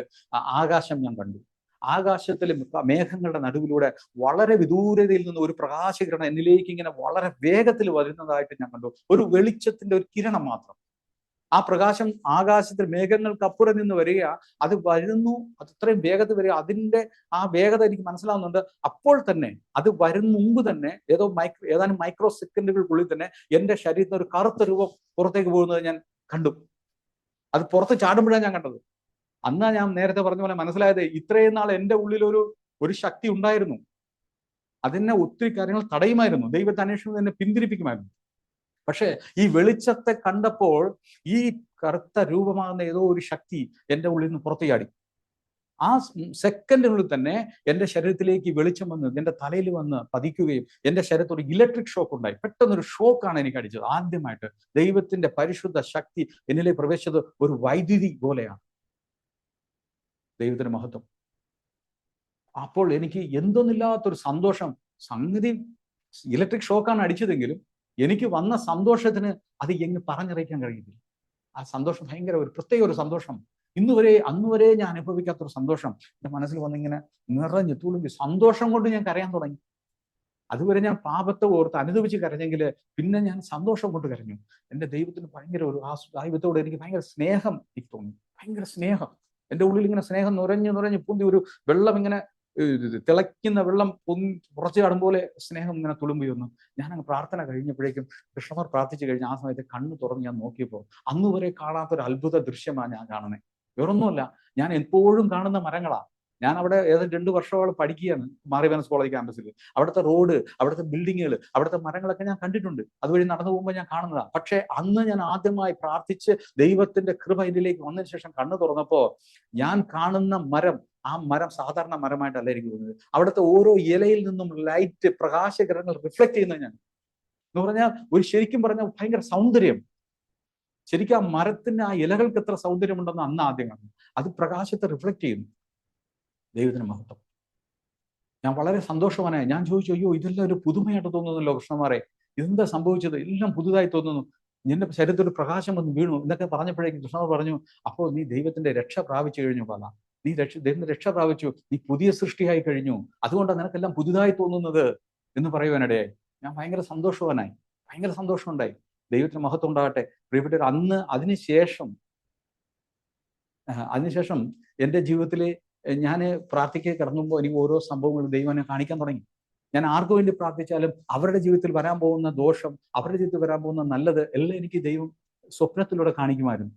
ആകാശം ഞാൻ കണ്ടു. ആകാശത്തിലെ മേഘങ്ങളുടെ നടുവിലൂടെ വളരെ വിദൂരതയിൽ നിന്ന് ഒരു പ്രകാശകിരണം എന്നിലേക്ക് ഇങ്ങനെ വളരെ വേഗത്തിൽ വരുന്നതായിട്ട് ഞാൻ കണ്ടു. ഒരു വെളിച്ചത്തിന്റെ ഒരു കിരണം മാത്രം. ആ പ്രകാശം ആകാശത്തിൽ മേഘങ്ങൾക്കപ്പുറം നിന്ന് വരിക, അത് വരുന്നു, അത് ഇത്രയും വേഗത വരിക, അതിന്റെ ആ വേഗത എനിക്ക് മനസ്സിലാവുന്നുണ്ട്. അപ്പോൾ തന്നെ അത് വരുന്ന മുമ്പ് തന്നെ ഏതാനും മൈക്രോ സെക്കൻഡുകൾക്കുള്ളിൽ തന്നെ എന്റെ ശരീരത്തിന് ഒരു കറുത്ത രൂപം പുറത്തേക്ക് പോകുന്നത് ഞാൻ കണ്ടു. അത് പുറത്ത് ചാടുമ്പോഴാണ് ഞാൻ കണ്ടത്. അന്നാ ഞാൻ നേരത്തെ പറഞ്ഞ പോലെ മനസ്സിലായത്, ഇത്രയും നാൾ എൻ്റെ ഉള്ളിൽ ഒരു ശക്തി ഉണ്ടായിരുന്നു. അതിനെ ഒത്തിരി കാര്യങ്ങൾ തടയുമായിരുന്നു, ദൈവത്തെ അന്വേഷിക്കുന്നത് എന്നെ പിന്തിരിപ്പിക്കുമായിരുന്നു. പക്ഷേ ഈ വെളിച്ചത്തെ കണ്ടപ്പോൾ ഈ കറുത്ത രൂപമാകുന്ന ഏതോ ഒരു ശക്തി എൻ്റെ ഉള്ളിൽ നിന്ന് പുറത്തു ചാടി. ആ സെക്കൻഡിനുള്ളിൽ തന്നെ എൻ്റെ ശരീരത്തിലേക്ക് വെളിച്ചം വന്ന് എൻ്റെ തലയിൽ വന്ന് പതിക്കുകയും എൻ്റെ ശരീരത്തിൽ ഒരു ഇലക്ട്രിക് ഷോക്ക് ഉണ്ടായി. പെട്ടെന്നൊരു ഷോക്കാണ് എനിക്ക് അടിച്ചത്. ആദ്യമായിട്ട് ദൈവത്തിന്റെ പരിശുദ്ധ ശക്തി എന്നിലേക്ക് പ്രവേശിച്ചത് ഒരു വൈദ്യുതി പോലെയാണ്. ദൈവത്തിന്റെ മഹത്വം. അപ്പോൾ എനിക്ക് എന്തൊന്നില്ലാത്തൊരു സന്തോഷം. സംഗതി ഇലക്ട്രിക് ഷോക്കാണ് അടിച്ചതെങ്കിലും എനിക്ക് വന്ന സന്തോഷത്തിന് അത് എങ്ങനെ പറഞ്ഞറിയിക്കാൻ കഴിയുന്നില്ല. ആ സന്തോഷം ഭയങ്കര ഒരു പ്രത്യേക ഒരു സന്തോഷം. അന്ന് വരെ ഞാൻ അനുഭവിക്കാത്തൊരു സന്തോഷം എൻ്റെ മനസ്സിൽ വന്നിങ്ങനെ നിറഞ്ഞു തുളുമ്പി. സന്തോഷം കൊണ്ട് ഞാൻ കരയാൻ തുടങ്ങി. അതുവരെ ഞാൻ പാപത്തെ ഓർത്ത് അനുഭവിച്ച് കരഞ്ഞെങ്കിൽ പിന്നെ ഞാൻ സന്തോഷം കൊണ്ട് കരഞ്ഞു. എൻ്റെ ദൈവത്തിന് ഭയങ്കര ഒരു ദൈവത്തോട് എനിക്ക് ഭയങ്കര സ്നേഹം എനിക്ക് തോന്നി. ഭയങ്കര സ്നേഹം എൻ്റെ ഉള്ളിൽ ഇങ്ങനെ സ്നേഹം നുരഞ്ഞു പൊന്തി, ഒരു വെള്ളം ഇങ്ങനെ തിളയ്ക്കുന്ന വെള്ളം പുറച്ചു ചാടും പോലെ സ്നേഹം ഇങ്ങനെ തുളുമ്പി വന്നു. ഞാൻ അങ്ങ് പ്രാർത്ഥന കഴിഞ്ഞപ്പോഴേക്കും കൃഷ്ണമാർ പ്രാർത്ഥിച്ചു കഴിഞ്ഞ ആ സമയത്ത് കണ്ണ് തുറന്ന് ഞാൻ നോക്കിയപ്പോൾ അന്ന് വരെ കാണാത്തൊരു അത്ഭുത ദൃശ്യമാണ് ഞാൻ കാണുന്നത്. വേറൊന്നുമല്ല, ഞാൻ എപ്പോഴും കാണുന്ന മരങ്ങളാ. ഞാൻ അവിടെ ഏതാണ്ട് 2 വർഷത്തോളം പഠിക്കുകയാണ് മാറി വെനസ് കോളേജ് ക്യാമ്പസിൽ. അവിടുത്തെ റോഡ്, അവിടുത്തെ ബിൽഡിങ്ങുകൾ, അവിടുത്തെ മരങ്ങളൊക്കെ ഞാൻ കണ്ടിട്ടുണ്ട്. അതുവഴി നടന്നു പോകുമ്പോൾ ഞാൻ കാണുന്നതാണ്. പക്ഷെ അന്ന് ഞാൻ ആദ്യമായി പ്രാർത്ഥിച്ച് ദൈവത്തിന്റെ കൃപ ഇതിലേക്ക് വന്നതിന് ശേഷം കണ്ണ് തുറന്നപ്പോ ഞാൻ കാണുന്ന മരം, ആ മരം സാധാരണ മരമായിട്ടല്ല എനിക്ക് തോന്നുന്നത്. അവിടുത്തെ ഓരോ ഇലയിൽ നിന്നും ലൈറ്റ്, പ്രകാശകിരണങ്ങൾ റിഫ്ലക്ട് ചെയ്യുന്നത് ഞാൻ എന്ന് പറഞ്ഞാൽ ശരിക്കും പറഞ്ഞാൽ ഭയങ്കര സൗന്ദര്യം. ശരിക്കും ആ മരത്തിന്, ആ ഇലകൾക്ക് എത്ര സൗന്ദര്യമുണ്ടെന്ന് അന്ന് ആദ്യം കാണുന്നു. അത് പ്രകാശത്തെ റിഫ്ലക്ട് ചെയ്യുന്നു. ദൈവത്തിന് മഹത്വം. ഞാൻ വളരെ സന്തോഷവാനായി. ഞാൻ ചോദിച്ചു, അയ്യോ ഇതെല്ലാം ഒരു പുതുമയായിട്ട് തോന്നുന്നല്ലോ കൃഷ്ണമാരെ, ഇതെന്താ സംഭവിച്ചത്? എല്ലാം പുതുതായി തോന്നുന്നു, നിന്റെ ശരീരത്തിൽ ഒരു പ്രകാശം വന്ന് വീണു എന്നൊക്കെ പറഞ്ഞപ്പോഴേക്കും കൃഷ്ണമാർ പറഞ്ഞു, അപ്പോൾ നീ ദൈവത്തിന്റെ രക്ഷ പ്രാപിച്ചു കഴിഞ്ഞു പാല. നീ ദൈവത്തിന്റെ രക്ഷ പ്രാപിച്ചു, നീ പുതിയ സൃഷ്ടിയായി കഴിഞ്ഞു, അതുകൊണ്ടാണ് നിനക്കെല്ലാം പുതുതായി തോന്നുന്നത് എന്ന് പറയുവാനിടയായി. ഞാൻ ഭയങ്കര സന്തോഷവാനായി, ഭയങ്കര സന്തോഷമുണ്ടായി. ദൈവത്തിന് മഹത്വം ഉണ്ടാകട്ടെ. പ്രിയപ്പെട്ടവർ, അതിനുശേഷം എൻ്റെ ജീവിതത്തിൽ ഞാൻ പ്രാർത്ഥിക്കുക കിടന്നുമ്പോൾ എനിക്ക് ഓരോ സംഭവങ്ങളും ദൈവം എന്നെ കാണിക്കാൻ തുടങ്ങി. ഞാൻ ആർക്കു വേണ്ടി പ്രാർത്ഥിച്ചാലും അവരുടെ ജീവിതത്തിൽ വരാൻ പോകുന്ന ദോഷം, അവരുടെ ജീവിതത്തിൽ വരാൻ പോകുന്ന നല്ലത് എല്ലാം എനിക്ക് ദൈവം സ്വപ്നത്തിലൂടെ കാണിക്കുമായിരുന്നു.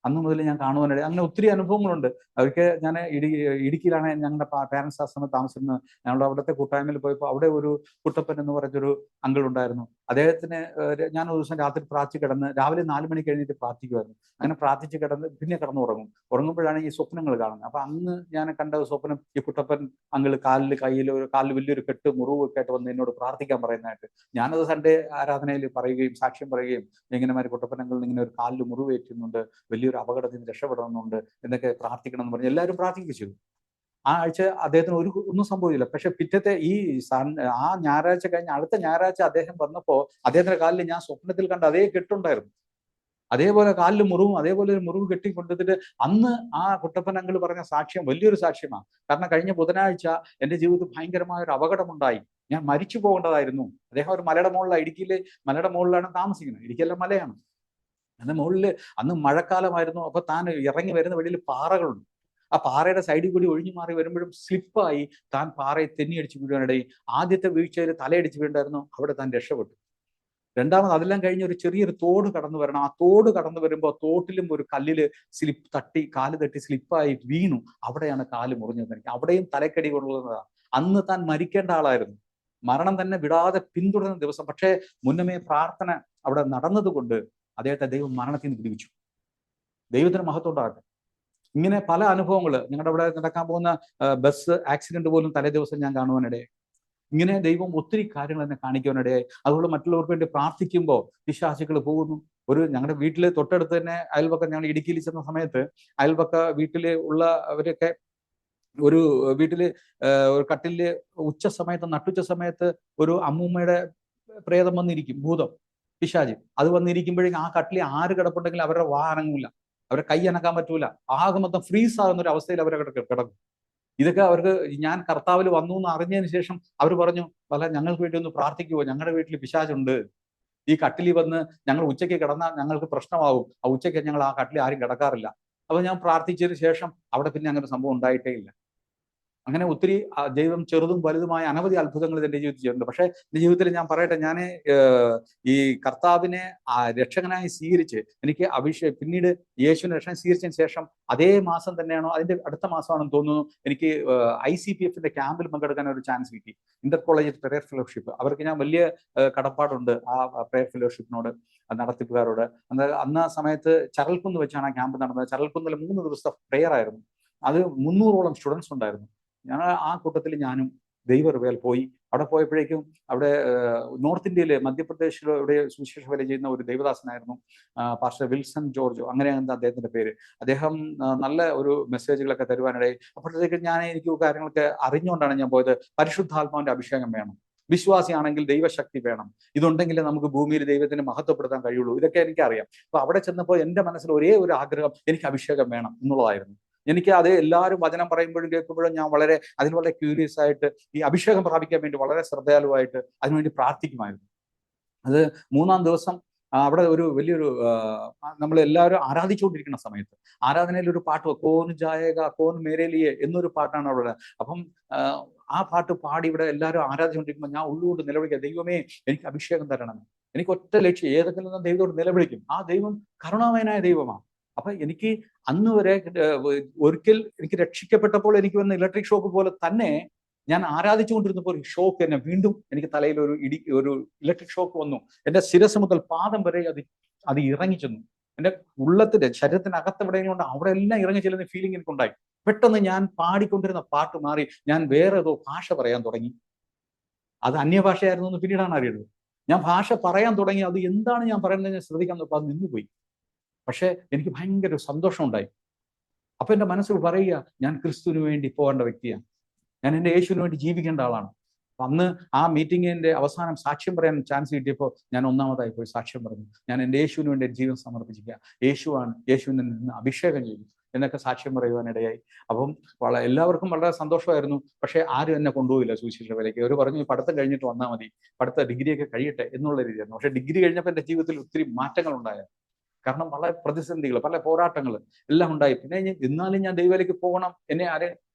അന്ന് മുതൽ ഞാൻ കാണുവാനിടയിൽ അങ്ങനെ ഒത്തിരി അനുഭവങ്ങളുണ്ട്. അവർക്ക് ഞാൻ ഇടുക്കിയിലാണ് ഞങ്ങളുടെ പാരൻസ് ആ സമയത്ത് താമസിക്കുന്നത്. ഞങ്ങളുടെ അവിടുത്തെ കൂട്ടായ്മയിൽ പോയപ്പോൾ അവിടെ ഒരു കുട്ടപ്പൻ എന്ന് പറഞ്ഞൊരു അങ്കിൾ ഉണ്ടായിരുന്നു. അദ്ദേഹത്തിന് ഞാൻ ഒരു ദിവസം രാത്രി പ്രാർത്ഥിച്ച് കിടന്ന് രാവിലെ 4 മണിക്ക് കഴിഞ്ഞിട്ട് പ്രാർത്ഥിക്കുമായിരുന്നു. അങ്ങനെ പ്രാർത്ഥിച്ച് കിടന്ന് പിന്നെ ഉറങ്ങുമ്പോഴാണ് ഈ സ്വപ്നങ്ങൾ കാണുന്നത്. അപ്പൊ അന്ന് ഞാൻ കണ്ട സ്വപ്നം, ഈ കുട്ടപ്പൻ അങ്കിൾ കാലിൽ വലിയൊരു കെട്ട് മുറിവൊക്കെ ആയിട്ട് വന്ന് എന്നോട് പ്രാർത്ഥിക്കാൻ പറയുന്നതായിട്ട്. ഞാനത് സൺഡേ ആരാധനയിൽ പറയുകയും സാക്ഷ്യം പറയുകയും, ഇങ്ങനെ കുട്ടപ്പൻ അങ്കിളിന് ഇങ്ങനെ ഒരു കാലിൽ മുറിവേറ്റുന്നുണ്ട്, വലിയൊരു അപകടത്തിൽ നിന്ന് രക്ഷപ്പെടണമെന്നുണ്ട് എന്നൊക്കെ പ്രാർത്ഥിക്കണം എന്ന് പറഞ്ഞ് എല്ലാവരും പ്രാർത്ഥിപ്പിച്ചു. ആ ആഴ്ച അദ്ദേഹത്തിന് ഒന്നും സംഭവിച്ചില്ല. പക്ഷെ പിറ്റത്തെ ആ ഞായറാഴ്ച കഴിഞ്ഞ് അടുത്ത ഞായറാഴ്ച അദ്ദേഹം വന്നപ്പോ അദ്ദേഹത്തിന്റെ കാലിൽ ഞാൻ സ്വപ്നത്തിൽ കണ്ട അതേ കെട്ടുണ്ടായിരുന്നു. അതേപോലെ കാലിൽ മുറിവും, അതേപോലെ ഒരു മുറിവ് കെട്ടിക്കൊണ്ടിട്ട് അന്ന് ആ കുട്ടപ്പൻ അങ്കിൾ പറഞ്ഞ സാക്ഷ്യം വലിയൊരു സാക്ഷ്യമാണ്. കാരണം കഴിഞ്ഞ ബുധനാഴ്ച എൻ്റെ ജീവിതത്തിൽ ഭയങ്കരമായ ഒരു അപകടമുണ്ടായി, ഞാൻ മരിച്ചു പോകേണ്ടതായിരുന്നു. അദ്ദേഹം ഒരു മലയുടെ മുകളിലാണ്, ഇടുക്കിയിലെ മലയുടെ മുകളിലാണ് താമസിക്കുന്നത്. ഇടുക്കിയെല്ലാം മലയാണ്. അതിന്റെ മുകളിൽ അന്ന് മഴക്കാലമായിരുന്നു. അപ്പൊ താൻ ഇറങ്ങി വരുന്ന വഴിയിൽ പാറകളുണ്ട്. ആ പാറയുടെ സൈഡിൽ കൂടി ഒഴിഞ്ഞു മാറി വരുമ്പോഴും സ്ലിപ്പായി താൻ പാറയെ തെന്നിയടിച്ച് വീഴാനിടയിൽ. ആദ്യത്തെ വീഴ്ചയിൽ തലയടിച്ച് വീണ്ടായിരുന്നു, അവിടെ താൻ രക്ഷപ്പെട്ടു. രണ്ടാമത് അതെല്ലാം കഴിഞ്ഞ് ഒരു ചെറിയൊരു തോട് കടന്നു വരണം. ആ തോട് കടന്നു വരുമ്പോൾ തോട്ടിലും ഒരു കല്ലില് കാല് തട്ടി സ്ലിപ്പായി വീണു. അവിടെയാണ് കാല് മുറിഞ്ഞത്. എനിക്ക് അവിടെയും തലക്കടി കൊള്ളുന്നതാണ്. അന്ന് താൻ മരിക്കേണ്ട ആളായിരുന്നു, മരണം തന്നെ വിടാതെ പിന്തുടരുന്ന ദിവസം. പക്ഷേ മുന്നമേ പ്രാർത്ഥന അവിടെ നടന്നതുകൊണ്ട് അദ്ദേഹത്തെ ദൈവം മരണത്തിൽ നിന്ന് വിടുവിച്ചു. ദൈവത്തിന് മഹത്വം ഉണ്ടാകട്ടെ. ഇങ്ങനെ പല അനുഭവങ്ങൾ ഞങ്ങളുടെ അവിടെ നടക്കാൻ പോകുന്ന ബസ് ആക്സിഡന്റ് പോലും തലേ ദിവസം ഞാൻ കാണുവാനിടയായി. ഇങ്ങനെ ദൈവം ഒത്തിരി കാര്യങ്ങൾ എന്നെ കാണിക്കുവാനിടയായി. അതുകൊണ്ട് മറ്റുള്ളവർക്ക് വേണ്ടി പ്രാർത്ഥിക്കുമ്പോൾ പിശാചുക്കൾ പോകുന്നു. ഞങ്ങളുടെ വീട്ടിൽ തൊട്ടടുത്ത് തന്നെ അയൽപക്കം, ഞങ്ങൾ ഇടുക്കിയിൽ ചെന്ന സമയത്ത് അയൽപക്ക വീട്ടിൽ ഉള്ളവരൊക്കെ ഒരു വീട്ടില് ഒരു കട്ടില് നട്ടുച്ച സമയത്ത് ഒരു അമ്മൂമ്മയുടെ പ്രേതം വന്നിരിക്കും, ഭൂതം, പിശാച്. അത് വന്നിരിക്കുമ്പോഴേക്കും ആ കട്ടിൽ ആര് കിടപ്പുണ്ടെങ്കിൽ അവരുടെ വാ അനങ്ങൂല, അവരെ കൈ അനക്കാൻ പറ്റൂല, ആകെ മൊത്തം ഫ്രീസ് ആകുന്ന ഒരു അവസ്ഥയിൽ അവരെ കിടക്കും. ഇതൊക്കെ അവർക്ക് ഞാൻ കർത്താവിൽ വന്നു എന്ന് അറിഞ്ഞതിന് ശേഷം അവർ പറഞ്ഞു, പല ഞങ്ങൾക്ക് വേണ്ടി ഒന്ന് പ്രാർത്ഥിക്കുമോ, ഞങ്ങളുടെ വീട്ടിൽ പിശാചുണ്ട്. ഈ കട്ടിലിൽ വന്ന് ഞങ്ങൾ ഉച്ചയ്ക്ക് കിടന്നാൽ ഞങ്ങൾക്ക് പ്രശ്നമാകും. ആ ഉച്ചയ്ക്ക് ഞങ്ങൾ ആ കട്ടിലിൽ ആരും കിടക്കാറില്ല. അപ്പോൾ ഞാൻ പ്രാർത്ഥിച്ചതിന് ശേഷം അവിടെ പിന്നെ അങ്ങനെ സംഭവം ഉണ്ടായിട്ടേ ഇല്ല. അങ്ങനെ ഒത്തിരി ദൈവം ചെറുതും വലുതുമായ അനവധി അത്ഭുതങ്ങൾ എൻ്റെ ജീവിതത്തിൽ ചെയ്തിട്ടുണ്ട്. പക്ഷേ എൻ്റെ ജീവിതത്തിൽ ഞാൻ പറയട്ടെ, ഞാൻ ഈ കർത്താവിനെ രക്ഷകനായി സ്വീകരിച്ച് എനിക്ക് പിന്നീട് യേശുവിനെ രക്ഷകൻ സ്വീകരിച്ചതിന് ശേഷം അതേ മാസം തന്നെയാണോ അതിന്റെ അടുത്ത മാസമാണെന്ന് തോന്നുന്നു, എനിക്ക് ICPF ക്യാമ്പിൽ പങ്കെടുക്കാൻ ഒരു ചാൻസ് കിട്ടി. Inter college prayer fellowship. അവർക്ക് ഞാൻ വലിയ കടപ്പാടുണ്ട് ആ പ്രയർ ഫെലോഷിപ്പിനോട്, നടത്തിപ്പുകാരോട്. അന്ന് ആ സമയത്ത് ചരൽക്കുന്ന് വെച്ചാണ് ആ ക്യാമ്പ് നടന്നത്. ചരൽക്കുന്നിൽ 3 ദിവസത്തെ പ്രെയർ ആയിരുന്നു. അത് 300ഓളം സ്റ്റുഡൻസ് ഉണ്ടായിരുന്നു. ഞാൻ ആ കൂട്ടത്തിൽ ഞാനും ദൈവകൃപയാൽ പോയി. അവിടെ പോയപ്പോഴേക്കും അവിടെ നോർത്ത് ഇന്ത്യയിലെ മധ്യപ്രദേശിലൂടെ സുവിശേഷ വേല ചെയ്യുന്ന ഒരു ദൈവദാസനായിരുന്നു പാസ്റ്റർ വിൽസൺ ജോർജോ, അങ്ങനെയാണ് അദ്ദേഹത്തിന്റെ പേര്. അദ്ദേഹം നല്ല ഒരു മെസ്സേജുകളൊക്കെ തരുവാനിടയിൽ. അപ്പോഴത്തേക്ക് എനിക്ക് കാര്യങ്ങളൊക്കെ അറിഞ്ഞുകൊണ്ടാണ് ഞാൻ പോയത്. പരിശുദ്ധാത്മാവിന്റെ അഭിഷേകം വേണം, വിശ്വാസിയാണെങ്കിൽ ദൈവശക്തി വേണം, ഇതുണ്ടെങ്കിലേ നമുക്ക് ഭൂമിയിൽ ദൈവത്തിന് മഹത്വപ്പെടുത്താൻ കഴിയുള്ളൂ. ഇതൊക്കെ എനിക്കറിയാം. അപ്പൊ അവിടെ ചെന്നപ്പോൾ എൻ്റെ മനസ്സിൽ ഒരേ ഒരു ആഗ്രഹം, എനിക്ക് അഭിഷേകം വേണം എന്നുള്ളതായിരുന്നു. എനിക്ക് അത് എല്ലാവരും വചനം പറയുമ്പോഴും കേൾക്കുമ്പോഴും ഞാൻ അതിൽ വളരെ ക്യൂരിയസ് ആയിട്ട് ഈ അഭിഷേകം പ്രാപിക്കാൻ വേണ്ടി വളരെ ശ്രദ്ധാലുവായിട്ട് അതിനുവേണ്ടി പ്രാർത്ഥിക്കുമായിരുന്നു. അത് 3-ാം ദിവസം അവിടെ ഒരു വലിയൊരു നമ്മൾ എല്ലാവരും ആരാധിച്ചുകൊണ്ടിരിക്കുന്ന സമയത്ത് ആരാധനയിൽ ഒരു പാട്ട്, കോൻ ജായേഗ കോൻ മേരേലിയെ എന്നൊരു പാട്ടാണ് അവിടെ. അപ്പം ആ പാട്ട് പാടി ഇവിടെ എല്ലാവരും ആരാധിച്ചുകൊണ്ടിരിക്കുമ്പോൾ ഞാൻ ഉള്ളുകൊണ്ട് നിലവിളിക്കുക, ദൈവമേ എനിക്ക് അഭിഷേകം തരണം. എനിക്ക് ഒറ്റ ലക്ഷ്യം, ഏതെങ്കിലും ദൈവത്തോട് നിലവിളിക്കും. ആ ദൈവം കരുണാമയനായ ദൈവമാണ്. അപ്പൊ എനിക്ക് അന്ന് വരെ ഒരിക്കൽ എനിക്ക് രക്ഷിക്കപ്പെട്ടപ്പോൾ എനിക്ക് വന്ന ഇലക്ട്രിക് ഷോക്ക് പോലെ തന്നെ ഞാൻ ആരാധിച്ചുകൊണ്ടിരുന്നപ്പോൾ ഒരു ഷോക്ക് തന്നെ വീണ്ടും എനിക്ക് തലയിൽ ഒരു ഇലക്ട്രിക് ഷോക്ക് വന്നു. എൻ്റെ ശിരസ് മുതൽ പാദം വരെ അത് ഇറങ്ങി ചെന്നു. എൻ്റെ ഉള്ളത്തിന്റെ ശരീരത്തിനകത്തെവിടെയുണ്ട് അവിടെ എല്ലാം ഇറങ്ങി ചെല്ലുന്ന ഫീലിംഗ് എനിക്കുണ്ടായി. പെട്ടെന്ന് ഞാൻ പാടിക്കൊണ്ടിരുന്ന പാട്ട് മാറി ഞാൻ വേറെ ഏതോ ഭാഷ പറയാൻ തുടങ്ങി. അത് അന്യഭാഷയായിരുന്നു എന്ന് പിന്നീടാണ് അറിയുന്നത്. ഞാൻ ഭാഷ പറയാൻ തുടങ്ങി. അത് എന്താണ് ഞാൻ പറയുന്നത് ഞാൻ ശ്രദ്ധിക്കാൻ നോക്കുക, അത് നിന്നുപോയി. പക്ഷെ എനിക്ക് ഭയങ്കര സന്തോഷം ഉണ്ടായി. അപ്പൊ എൻ്റെ മനസ്സിൽ പറയുക, ഞാൻ ക്രിസ്തുവിന് വേണ്ടി പോകേണ്ട വ്യക്തിയാണ്, ഞാൻ എൻ്റെ യേശുവിന് വേണ്ടി ജീവിക്കേണ്ട ആളാണ്. അന്ന് ആ മീറ്റിങ്ങിന്റെ അവസാനം സാക്ഷ്യം പറയാൻ ചാൻസ് കിട്ടിയപ്പോൾ ഞാൻ ഒന്നാമതായി പോയി സാക്ഷ്യം പറഞ്ഞു. ഞാൻ എൻ്റെ യേശുവിന് വേണ്ടി ജീവൻ സമർപ്പിച്ചിരിക്കുക, യേശുവിനെ നിന്ന് അഭിഷേകം ചെയ്തു എന്നൊക്കെ സാക്ഷ്യം പറയുവാനിടയായി. അപ്പം എല്ലാവർക്കും വളരെ സന്തോഷമായിരുന്നു. പക്ഷെ ആരും എന്നെ കൊണ്ടുപോയില്ല സുവിശേഷ വേലയ്ക്ക്. അവർ പറഞ്ഞു പഠിത്തം കഴിഞ്ഞിട്ട് വന്നാൽ മതി, പഠിത്ത ഡിഗ്രിയൊക്കെ കഴിയട്ടെ എന്നുള്ള രീതിയായിരുന്നു. പക്ഷെ ഡിഗ്രി കഴിഞ്ഞപ്പോൾ എൻ്റെ ജീവിതത്തിൽ ഒത്തിരി മാറ്റങ്ങൾ ഉണ്ടായിരുന്നു. കാരണം വളരെ പ്രതിസന്ധികൾ, പല പോരാട്ടങ്ങൾ എല്ലാം ഉണ്ടായി. പിന്നെ എന്നാലും ഞാൻ ദൈവവേലയ്ക്ക് പോകണം, എന്നെ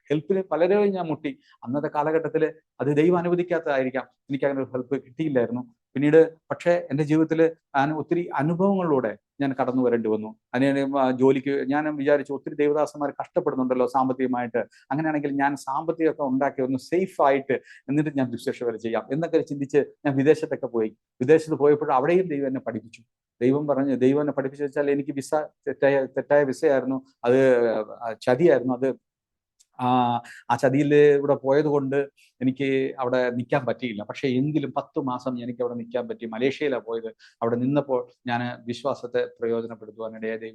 ഹെൽപ്പിന് പലരെയും ഞാൻ മുട്ടി. അന്നത്തെ കാലഘട്ടത്തിൽ അത് ദൈവം അനുവദിക്കാത്തതായിരിക്കാം, എനിക്ക് അങ്ങനെ ഒരു ഹെൽപ്പ് കിട്ടിയില്ലായിരുന്നു പിന്നീട്. പക്ഷേ എൻ്റെ ജീവിതത്തിൽ ഞാൻ ഒത്തിരി അനുഭവങ്ങളിലൂടെ ഞാൻ കടന്നു വരേണ്ടി വന്നു. അതിന് ജോലിക്ക് ഞാൻ വിചാരിച്ചു ഒത്തിരി ദൈവദാസന്മാർ കഷ്ടപ്പെടുന്നുണ്ടല്ലോ സാമ്പത്തികമായിട്ട്, അങ്ങനെയാണെങ്കിൽ ഞാൻ സാമ്പത്തികമൊക്കെ ഉണ്ടാക്കി ഒന്ന് സേഫ് ആയിട്ട് എന്നിട്ട് ഞാൻ സുവിശേഷ വേല ചെയ്യാം എന്നൊക്കെ ചിന്തിച്ച് ഞാൻ വിദേശത്തൊക്കെ പോയി. വിദേശത്ത് പോയപ്പോൾ അവിടെയും ദൈവം എന്നെ പഠിപ്പിച്ചു. ദൈവം എന്നെ പഠിപ്പിച്ചു വെച്ചാൽ എനിക്ക് വിസ തെറ്റായ വിസയായിരുന്നു, അത് ചതിയായിരുന്നു. അത് ആ ചതിയിൽ ഇവിടെ പോയത് കൊണ്ട് എനിക്ക് അവിടെ നിൽക്കാൻ പറ്റിയില്ല. പക്ഷെ എങ്കിലും 10 മാസം എനിക്ക് അവിടെ നിൽക്കാൻ പറ്റി. മലേഷ്യയിലാണ് പോയത്. അവിടെ നിന്നപ്പോൾ ഞാൻ വിശ്വാസത്തെ പ്രയോജനപ്പെടുത്തുവാനിടയായി.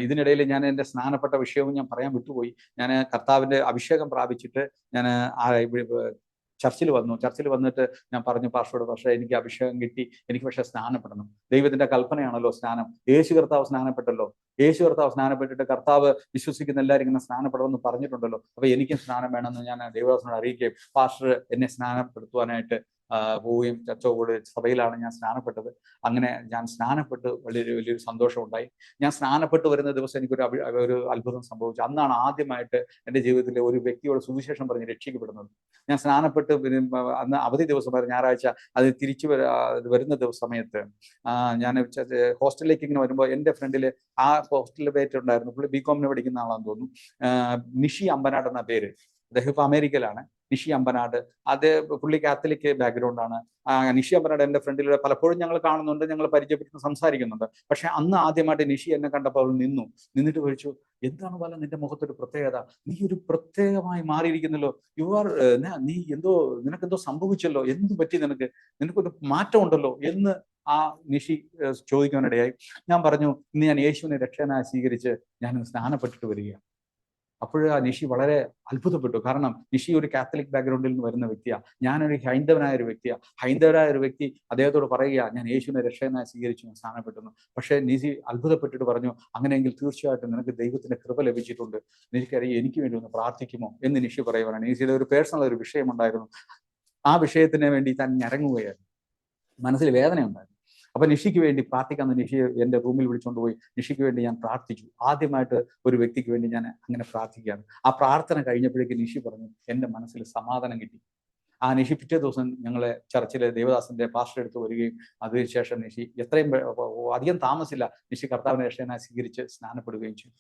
ഇതിനിടയിൽ ഞാൻ എൻ്റെ സ്നാനപ്പെട്ട വിഷയവും ഞാൻ പറയാൻ വിട്ടുപോയി. ഞാൻ കർത്താവിൻ്റെ അഭിഷേകം പ്രാപിച്ചിട്ട് ഞാൻ ചർച്ചിൽ വന്നിട്ട് ഞാൻ പറഞ്ഞു പാസ്റ്ററോട്, പക്ഷേ എനിക്ക് അഭിഷേകം കിട്ടി, എനിക്ക് പക്ഷെ സ്നാനപ്പെടണം. ദൈവത്തിന്റെ കൽപ്പനയാണല്ലോ സ്നാനം. യേശു കർത്താവ് സ്നാനപ്പെട്ടിട്ട് കർത്താവ് വിശ്വസിക്കുന്ന എല്ലാവരും ഇങ്ങനെ സ്നാനപ്പെടണമെന്ന് പറഞ്ഞിട്ടുണ്ടല്ലോ. അപ്പൊ എനിക്കും സ്നാനം വേണമെന്ന് ഞാൻ ദൈവദാസനോട് അറിയിക്കുകയും പാസ്റ്റർ എന്നെ സ്നാനപ്പെടുത്തുവാനായിട്ട് പോവുകയും ചർച്ചോട് സഭയിലാണ് ഞാൻ സ്നാനപ്പെട്ടത്. അങ്ങനെ ഞാൻ സ്നാനപ്പെട്ട് വലിയൊരു സന്തോഷം ഉണ്ടായി. ഞാൻ സ്നാനപ്പെട്ട് വരുന്ന ദിവസം എനിക്കൊരു അത്ഭുതം സംഭവിച്ചു. അന്നാണ് ആദ്യമായിട്ട് എൻ്റെ ജീവിതത്തിലെ ഒരു വ്യക്തിയോട് സുവിശേഷം പറഞ്ഞ് രക്ഷിക്കപ്പെടുന്നത്. ഞാൻ സ്നാനപ്പെട്ട് അന്ന് അവധി ദിവസമായിരുന്നു, ഞായറാഴ്ച. അത് തിരിച്ചു വരുന്ന സമയത്ത് ഞാൻ ഹോസ്റ്റലിലേക്ക് ഇങ്ങനെ വരുമ്പോൾ എൻ്റെ ഫ്രണ്ടിൽ ആ ഹോസ്റ്റലിൽ പേറ്റുണ്ടായിരുന്നു. പുള്ളി BCom പഠിക്കുന്ന ആളാന്ന് തോന്നുന്നു. നിഷി അമ്പനാട് എന്ന പേര്. അദ്ദേഹം ഇപ്പൊ അമേരിക്കയിലാണ്. നിഷി അമ്പനാട്. അത് പുള്ളി കാത്തലിക് ബാക്ക്ഗ്രൗണ്ടാണ്. നിഷി അമ്പനാട് എൻ്റെ ഫ്രണ്ടിലൂടെ പലപ്പോഴും ഞങ്ങൾ കാണുന്നുണ്ട്, ഞങ്ങൾ പരിചയപ്പെട്ട് സംസാരിക്കുന്നുണ്ട്. പക്ഷെ അന്ന് ആദ്യമായിട്ട് നിഷി എന്നെ കണ്ടപ്പോൾ അവൾ നിന്നിട്ട് ചോദിച്ചു, എന്താണ് പോലെ നിന്റെ മുഖത്തൊരു പ്രത്യേകത, നീ ഒരു പ്രത്യേകമായി മാറിയിരിക്കുന്നല്ലോ, നീ നിനക്കെന്തോ സംഭവിച്ചല്ലോ, എന്ത് പറ്റി, നിനക്കൊരു മാറ്റം ഉണ്ടല്ലോ എന്ന് ആ നിഷി ചോദിക്കാനിടയായി. ഞാൻ പറഞ്ഞു, ഇന്ന് ഞാൻ യേശുവിനെ രക്ഷകനായി സ്വീകരിച്ച് ഞാൻ സ്നാനപ്പെട്ടിട്ട് വരികയാണ്. അപ്പോൾ ആ നിഷി വളരെ അത്ഭുതപ്പെട്ടു. കാരണം നിഷി ഒരു കാത്തലിക് ബാക്ക്ഗ്രൗണ്ടിൽ നിന്ന് വരുന്ന വ്യക്തിയാണ്, ഞാനൊരു ഹൈന്ദവനായ ഒരു വ്യക്തിയാണ്. ഹൈന്ദവനായ ഒരു വ്യക്തി അദ്ദേഹത്തോട് പറയുക, ഞാൻ യേശുവിനെ രക്ഷകനായി സ്വീകരിച്ചു, ഞാൻ സ്നാനപ്പെട്ടു. പക്ഷേ നിഷി അത്ഭുതപ്പെട്ടിട്ട് പറഞ്ഞു, അങ്ങനെയെങ്കിൽ തീർച്ചയായിട്ടും നിനക്ക് ദൈവത്തിന്റെ കൃപ ലഭിച്ചിട്ടുണ്ട്, നിനക്കറിയാം, എനിക്ക് വേണ്ടി ഒന്ന് പ്രാർത്ഥിക്കുമോ എന്ന് നിഷി പറയുവാനാണ്. നിഷിയുടെ ഒരു പേഴ്സണൽ ഒരു വിഷയമുണ്ടായിരുന്നു. ആ വിഷയത്തിന് വേണ്ടി താൻ ഞരങ്ങുകയായിരുന്നു. മനസ്സിൽ വേദന ഉണ്ടായിരുന്നു. അപ്പൊ നിഷിക്ക് വേണ്ടി പ്രാർത്ഥിക്കാമെന്ന് നിഷി എൻ്റെ റൂമിൽ വിളിച്ചുകൊണ്ട് പോയി നിഷിക്ക് വേണ്ടി ഞാൻ പ്രാർത്ഥിച്ചു. ആദ്യമായിട്ട് ഒരു വ്യക്തിക്ക് വേണ്ടി ഞാൻ അങ്ങനെ പ്രാർത്ഥിക്കുകയാണ്. ആ പ്രാർത്ഥന കഴിഞ്ഞപ്പോഴേക്ക് നിഷി പറഞ്ഞു, എൻ്റെ മനസ്സിൽ സമാധാനം കിട്ടി. ആ നിഷി പിറ്റേ ദിവസം ഞങ്ങളെ ചർച്ചിലെ ദേവദാസന്റെ പാസ്റ്റർ എടുത്ത് വരികയും അതിനുശേഷം നിഷി അധികം താമസിച്ചില്ല, നിഷി കർത്താവിനെ രക്ഷകനായി സ്വീകരിച്ച് സ്നാനപ്പെടുകയും ചെയ്തു.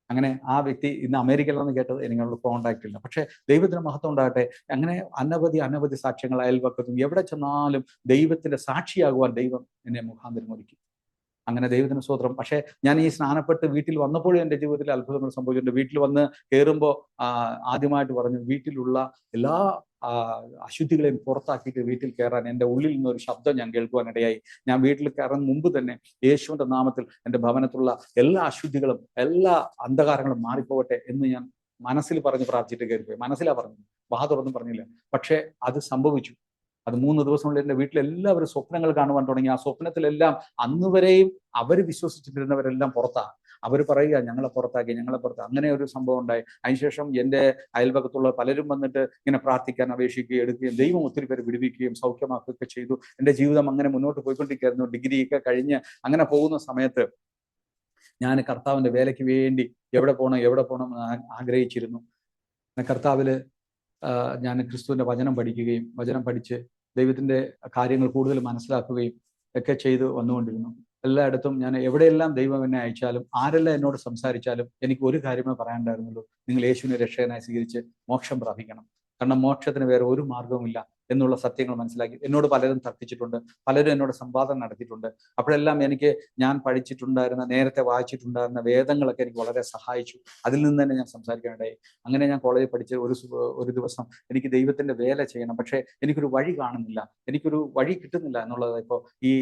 അങ്ങനെ ആ വ്യക്തി ഇന്ന് അമേരിക്കയിലാണെന്ന് കേട്ടത്, എനിക്കുള്ള കോണ്ടാക്ട് ഇല്ല. പക്ഷെ ദൈവത്തിന് മഹത്വം ഉണ്ടാകട്ടെ. അങ്ങനെ അനവധി സാക്ഷ്യങ്ങൾ അയൽപക്കത്തും എവിടെ ചെന്നാലും ദൈവത്തിന്റെ സാക്ഷിയാകുവാൻ ദൈവം എന്നെ മുഖാന്തരം ഒരുക്കി. അങ്ങനെ ദൈവത്തിന് സ്തോത്രം. പക്ഷെ ഞാൻ ഈ സ്നാനപ്പെട്ട് വീട്ടിൽ വന്നപ്പോഴും എൻ്റെ ജീവിതത്തിൽ അത്ഭുതങ്ങൾ സംഭവിച്ചിട്ടുണ്ട്. വീട്ടിൽ വന്ന് കയറുമ്പോൾ ആദ്യമായിട്ട് പറഞ്ഞു, വീട്ടിലുള്ള എല്ലാ അശുദ്ധികളെയും പുറത്താക്കിയിട്ട് വീട്ടിൽ കയറാൻ എൻ്റെ ഉള്ളിൽ നിന്നൊരു ശബ്ദം ഞാൻ കേൾക്കുവാനിടയായി. ഞാൻ വീട്ടിൽ കയറാൻ മുമ്പ് തന്നെ യേശുവിന്റെ നാമത്തിൽ എൻ്റെ ഭവനത്തിലുള്ള എല്ലാ അശുദ്ധികളും എല്ലാ അന്ധകാരങ്ങളും മാറിപ്പോകട്ടെ എന്ന് ഞാൻ മനസ്സിൽ പറഞ്ഞ് പ്രാർത്ഥിച്ചിട്ട് കയറിപ്പോയി. മനസ്സിലാ പറഞ്ഞത്, വാ തുറന്നും പറഞ്ഞില്ല. പക്ഷെ അത് സംഭവിച്ചു. അത് 3 ദിവസമുള്ള എൻ്റെ വീട്ടിലെല്ലാവരും സ്വപ്നങ്ങൾ കാണുവാൻ തുടങ്ങി. ആ സ്വപ്നത്തിലെല്ലാം അന്ന് വരെയും അവർ വിശ്വസിച്ചിട്ടിരുന്നവരെല്ലാം പുറത്താ. അവർ പറയുക, ഞങ്ങളെ പുറത്താക്കി. അങ്ങനെ ഒരു സംഭവം ഉണ്ടായി. അതിനുശേഷം എൻ്റെ അയൽപക്കത്തുള്ള പലരും വന്നിട്ട് ഇങ്ങനെ പ്രാർത്ഥിക്കാൻ അപേക്ഷിക്കുകയും എടുക്കുകയും ദൈവം ഒത്തിരി പേര് വിടുവിക്കുകയും സൗഖ്യമാക്കുകയൊക്കെ ചെയ്തു. എൻ്റെ ജീവിതം അങ്ങനെ മുന്നോട്ട് പോയിക്കൊണ്ടിരിക്കുകയായിരുന്നു. ഡിഗ്രിയൊക്കെ കഴിഞ്ഞ് അങ്ങനെ പോകുന്ന സമയത്ത് ഞാൻ കർത്താവിന്റെ വേലയ്ക്ക് വേണ്ടി എവിടെ പോകണം എന്ന് ആഗ്രഹിച്ചിരുന്നു. കർത്താവില് ഞാൻ ക്രിസ്തുവിന്റെ വചനം പഠിക്കുകയും വചനം പഠിച്ച് ദൈവത്തിന്റെ കാര്യങ്ങൾ കൂടുതൽ മനസ്സിലാക്കുകയും ഒക്കെ ചെയ്ത് വന്നുകൊണ്ടിരുന്നു. എല്ലായിടത്തും ഞാൻ എവിടെയെല്ലാം ദൈവം എന്നെ അയച്ചാലും ആരെല്ലാം എന്നോട് സംസാരിച്ചാലും എനിക്ക് ഒരു കാര്യമേ പറയാനുണ്ടായിരുന്നുള്ളൂ, നിങ്ങൾ യേശുവിനെ രക്ഷകനായി സ്വീകരിച്ച് മോക്ഷം പ്രാപിക്കണം. കാരണം മോക്ഷത്തിന് വേറെ ഒരു മാർഗവുമില്ല എന്നുള്ള സത്യങ്ങൾ മനസ്സിലാക്കി. എന്നോട് പലരും തർക്കിച്ചിട്ടുണ്ട്, പലരും എന്നോട് സംവാദം നടത്തിയിട്ടുണ്ട്. അപ്പോഴെല്ലാം എനിക്ക് ഞാൻ പഠിച്ചിട്ടുണ്ടായിരുന്ന, നേരത്തെ വായിച്ചിട്ടുണ്ടായിരുന്ന വേദങ്ങളൊക്കെ എനിക്ക് വളരെ സഹായിച്ചു. അതിൽ നിന്ന് തന്നെ ഞാൻ സംസാരിക്കാനിടയായി. അങ്ങനെ ഞാൻ കോളേജിൽ പഠിച്ച ഒരു ദിവസം എനിക്ക് ദൈവത്തിന്റെ വേല ചെയ്യണം, പക്ഷേ എനിക്കൊരു വഴി കാണുന്നില്ല, എനിക്കൊരു വഴി കിട്ടുന്നില്ല എന്നുള്ളത്. ഇപ്പോൾ ഈ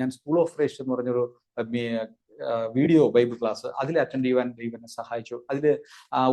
ഞാൻ സ്കൂൾ ഓഫ് റേസ്റ്റ് എന്ന് പറഞ്ഞൊരു വീഡിയോ ബൈബിൾ ക്ലാസ് അതിൽ അറ്റൻഡ് ചെയ്യുവാൻ ദൈവം എന്നെ സഹായിച്ചു. അതിൽ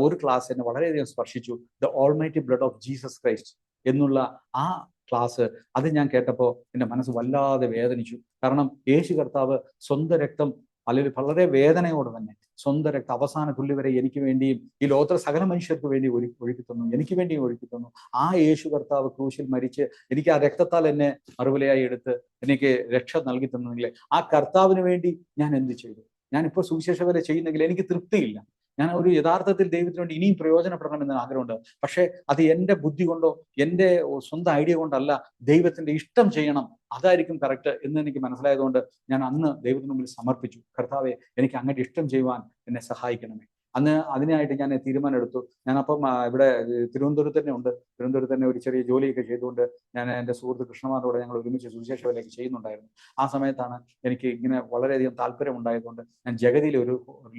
ഒരു ക്ലാസ് എന്നെ വളരെയധികം സ്പർശിച്ചു. The almighty blood of Jesus Christ എന്നുള്ള ആ ക്ലാസ് അത് ഞാൻ കേട്ടപ്പോൾ എൻ്റെ മനസ്സ് വല്ലാതെ വേദനിച്ചു. കാരണം യേശു കർത്താവ് സ്വന്തം രക്തം അല്ലെങ്കിൽ വളരെ വേദനയോടെ തന്നെ സ്വന്തം രക്തം അവസാന തുള്ളി വരെ എനിക്ക് വേണ്ടിയും ഈ ലോകത്തിലെ സകല മനുഷ്യർക്ക് വേണ്ടി ഒഴുക്കി തന്നു, എനിക്ക് വേണ്ടിയും ഒഴുക്കി തന്നു. ആ യേശു കർത്താവ് ക്രൂശിൽ മരിച്ച് എനിക്ക് ആ രക്തത്താൽ എന്നെ മറുവിലയായി എടുത്ത് എനിക്ക് രക്ഷ നൽകി തന്നെങ്കിൽ ആ കർത്താവിന് വേണ്ടി ഞാൻ എന്ത് ചെയ്തു? ഞാനിപ്പോൾ സുവിശേഷ വേല ചെയ്യുന്നെങ്കിൽ എനിക്ക് തൃപ്തിയില്ല. ഞാൻ ഒരു യഥാർത്ഥത്തിൽ ദൈവത്തിന് വേണ്ടി ഇനിയും പ്രയോജനപ്പെടണമെന്ന് ആഗ്രഹമുണ്ട്. പക്ഷെ അത് എൻ്റെ ബുദ്ധി കൊണ്ടോ എൻ്റെ സ്വന്തം ഐഡിയ കൊണ്ടല്ല, ദൈവത്തിന്റെ ഇഷ്ടം ചെയ്യണം, അതായിരിക്കും കറക്റ്റ് എന്ന് എനിക്ക് മനസ്സിലായതുകൊണ്ട് ഞാൻ അന്ന് ദൈവത്തിന് മുമ്പിൽ സമർപ്പിച്ചു. കർത്താവെ, എനിക്ക് അങ്ങയുടെ ഇഷ്ടം ചെയ്യുവാൻ എന്നെ സഹായിക്കണമേ. അന്ന് അതിനായിട്ട് ഞാൻ തീരുമാനം എടുത്തു. ഞാനപ്പം ഇവിടെ തിരുവനന്തപുരത്ത് തന്നെ ഉണ്ട്. തിരുവനന്തപുരത്ത് തന്നെ ഒരു ചെറിയ ജോലിയൊക്കെ ചെയ്തുകൊണ്ട് ഞാൻ എൻ്റെ സുഹൃത്ത് കൃഷ്ണമാരോടെ ഞങ്ങൾ ഒരുമിച്ച് സുവിശേഷ വേലയൊക്കെ ചെയ്യുന്നുണ്ടായിരുന്നു. ആ സമയത്താണ് എനിക്ക് ഇങ്ങനെ വളരെയധികം താല്പര്യം ഉണ്ടായതുകൊണ്ട് ഞാൻ ജഗതിയിൽ ഒരു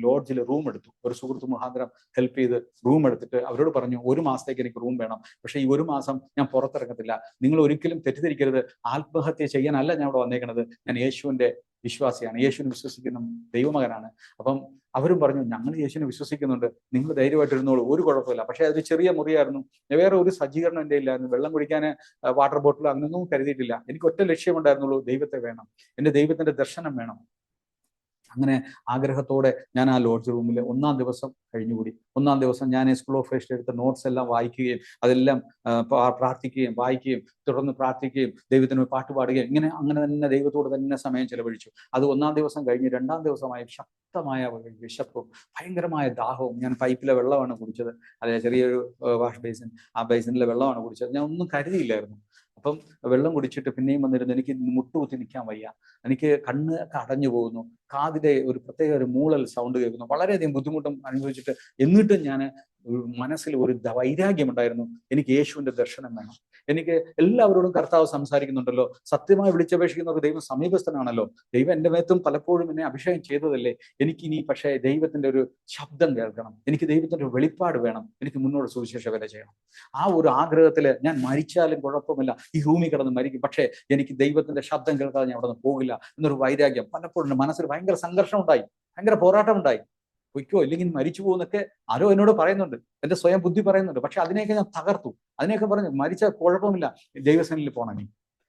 ലോഡ്ജിൽ റൂം എടുത്തു. ഒരു സുഹൃത്ത് മുഖാന്തരം ഹെൽപ്പ് ചെയ്ത് റൂം എടുത്തിട്ട് അവരോട് പറഞ്ഞു, 1 മാസത്തേക്ക് എനിക്ക് റൂം വേണം, പക്ഷേ ഈ 1 മാസം ഞാൻ പുറത്തിറങ്ങത്തില്ല. നിങ്ങൾ ഒരിക്കലും തെറ്റിദ്ധരിക്കരുത്, ആത്മഹത്യ ചെയ്യാനല്ല ഞാൻ ഇവിടെ വന്നേക്കുന്നത്, ഞാൻ യേശുവിന്റെ വിശ്വാസിയാണ്, യേശുവിനെ വിശ്വസിക്കുന്ന ദൈവമകനാണ്. അപ്പം അവരും പറഞ്ഞു, ഞങ്ങൾ യേശുവിനെ വിശ്വസിക്കുന്നുണ്ട്, നിങ്ങൾ ധൈര്യമായിട്ട് ഇരുന്നോളൂ, ഒരു കുഴപ്പമില്ല. പക്ഷെ അത് ചെറിയ മുറിയായിരുന്നു, വേറെ ഒരു സജ്ജീകരണം എൻ്റെ ഇല്ലായിരുന്നു, വെള്ളം കുടിക്കാൻ വാട്ടർ ബോട്ടിൽ അങ്ങനൊന്നും കരുതിയിട്ടില്ല. എനിക്ക് ഒറ്റ ലക്ഷ്യമുണ്ടായിരുന്നുള്ളൂ, ദൈവത്തെ വേണം, എൻ്റെ ദൈവത്തിന്റെ ദർശനം വേണം. അങ്ങനെ ആഗ്രഹത്തോടെ ഞാൻ ആ ലോഡ്ജ് റൂമിൽ 1-ാം ദിവസം കഴിഞ്ഞുകൂടി. 1-ാം ദിവസം ഞാൻ സ്കൂൾ ഓഫ് റേസ്റ്റ് എടുത്ത നോട്ട്സ് എല്ലാം വായിക്കുകയും അതെല്ലാം പ്രാർത്ഥിക്കുകയും വായിക്കുകയും തുടർന്ന് പ്രാർത്ഥിക്കുകയും ദൈവത്തിന് പാട്ട് പാടുകയും അങ്ങനെ തന്നെ ദൈവത്തോട് തന്നെ സമയം ചെലവഴിച്ചു. അത് 1-ാം ദിവസം കഴിഞ്ഞ് 2-ാം ദിവസമായി ശക്തമായ വിശപ്പും ഭയങ്കരമായ ദാഹവും. ഞാൻ പൈപ്പിലെ വെള്ളമാണ് കുടിച്ചത്, അതെ, ചെറിയൊരു വാഷ് ബേസിൻ, ആ ബേസിനിലെ വെള്ളമാണ് കുടിച്ചത്. ഞാൻ ഒന്നും കരുതിയില്ലായിരുന്നു. അപ്പം വെള്ളം കുടിച്ചിട്ട് പിന്നെയും വന്നിരുന്നു. എനിക്ക് മുട്ടുകുത്തി നിൽക്കാൻ വയ്യ, എനിക്ക് കണ്ണ് അടഞ്ഞു പോകുന്നു, കാതിലെ ഒരു പ്രത്യേക ഒരു മൂളൽ സൗണ്ട് കേൾക്കുന്നു, വളരെയധികം ബുദ്ധിമുട്ടും അനുഭവിച്ചിട്ട് എന്നിട്ടും ഞാൻ മനസ്സിൽ ഒരു വൈരാഗ്യം ഉണ്ടായിരുന്നു. എനിക്ക് യേശുവിന്റെ ദർശനം വേണം. എനിക്ക് എല്ലാവരോടും കർത്താവ് സംസാരിക്കുന്നുണ്ടല്ലോ, സത്യമായി വിളിച്ചപേക്ഷിക്കുന്നവർക്ക് ദൈവം സമീപസ്ഥനാണല്ലോ, ദൈവം എൻ്റെ മേത്തും പലപ്പോഴും എന്നെ അഭിഷേകം ചെയ്തതല്ലേ, എനിക്കിനി പക്ഷേ ദൈവത്തിന്റെ ഒരു ശബ്ദം കേൾക്കണം, എനിക്ക് ദൈവത്തിന്റെ ഒരു വെളിപ്പാട് വേണം, എനിക്ക് മുന്നോട്ട് സുവിശേഷ വേല ചെയ്യണം. ആ ഒരു ആഗ്രഹത്തിൽ ഞാൻ മരിച്ചാലും കുഴപ്പമില്ല, ഈ ഭൂമി കിടന്ന് മരിക്കും, പക്ഷേ എനിക്ക് ദൈവത്തിന്റെ ശബ്ദം കേൾക്കാതെ ഞാൻ അവിടെ നിന്ന് പോകില്ല എന്നൊരു വൈരാഗ്യം പലപ്പോഴും മനസ്സിൽ ഭയങ്കര സംഘർഷം ഉണ്ടായി, ഭയങ്കര പോരാട്ടം ഉണ്ടായി. പൊയ്ക്കോ ഇല്ലെങ്കിൽ മരിച്ചു പോകുന്നൊക്കെ ആരോ എന്നോട് പറയുന്നുണ്ട്, എന്റെ സ്വയം ബുദ്ധി പറയുന്നുണ്ട്. പക്ഷെ അതിനെയൊക്കെ ഞാൻ തകർത്തു. അതിനെയൊക്കെ പറഞ്ഞു, മരിച്ച കുഴപ്പമില്ല, ദൈവസേനയിൽ പോകണം,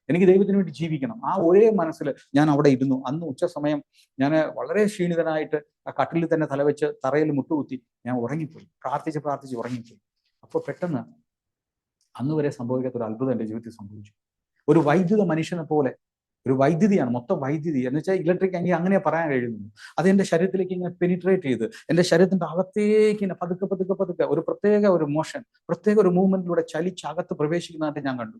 എനിക്ക് ദൈവത്തിന് വേണ്ടി ജീവിക്കണം. ആ ഒരേ മനസ്സിൽ ഞാൻ അവിടെ ഇരുന്നു. അന്ന് ഉച്ച സമയം ഞാൻ വളരെ ക്ഷീണിതനായിട്ട് ആ കട്ടിലിൽ തന്നെ തലവെച്ച് തറയിൽ മുട്ടുകുത്തി ഞാൻ ഉറങ്ങിപ്പോയി, പ്രാർത്ഥിച്ച് ഉറങ്ങിപ്പോയി. അപ്പോൾ പെട്ടെന്ന് അന്ന് വരെ സംഭവിക്കാത്ത ഒരു അത്ഭുതം എൻ്റെ ജീവിതത്തിൽ സംഭവിച്ചു. ഒരു വൈദ്യുത മനുഷ്യനെ പോലെ ഒരു വൈദ്യുതിയാണ്, മൊത്തം വൈദ്യുതി എന്ന് വെച്ചാൽ ഇലക്ട്രിക് എനിക്ക് അങ്ങനെ പറയാൻ കഴിയുന്നു. അത് എൻ്റെ ശരീരത്തിലേക്ക് ഇങ്ങനെ പെനിട്രേറ്റ് ചെയ്ത് എൻ്റെ ശരീരത്തിന്റെ അകത്തേക്ക് ഇങ്ങനെ പതുക്കെ പതുക്കെ പതുക്കെ ഒരു പ്രത്യേക ഒരു മോഷൻ, പ്രത്യേക ഒരു മൂവ്മെന്റിലൂടെ ചലിച്ചകത്ത് പ്രവേശിക്കുന്നതായിട്ട് ഞാൻ കണ്ടു.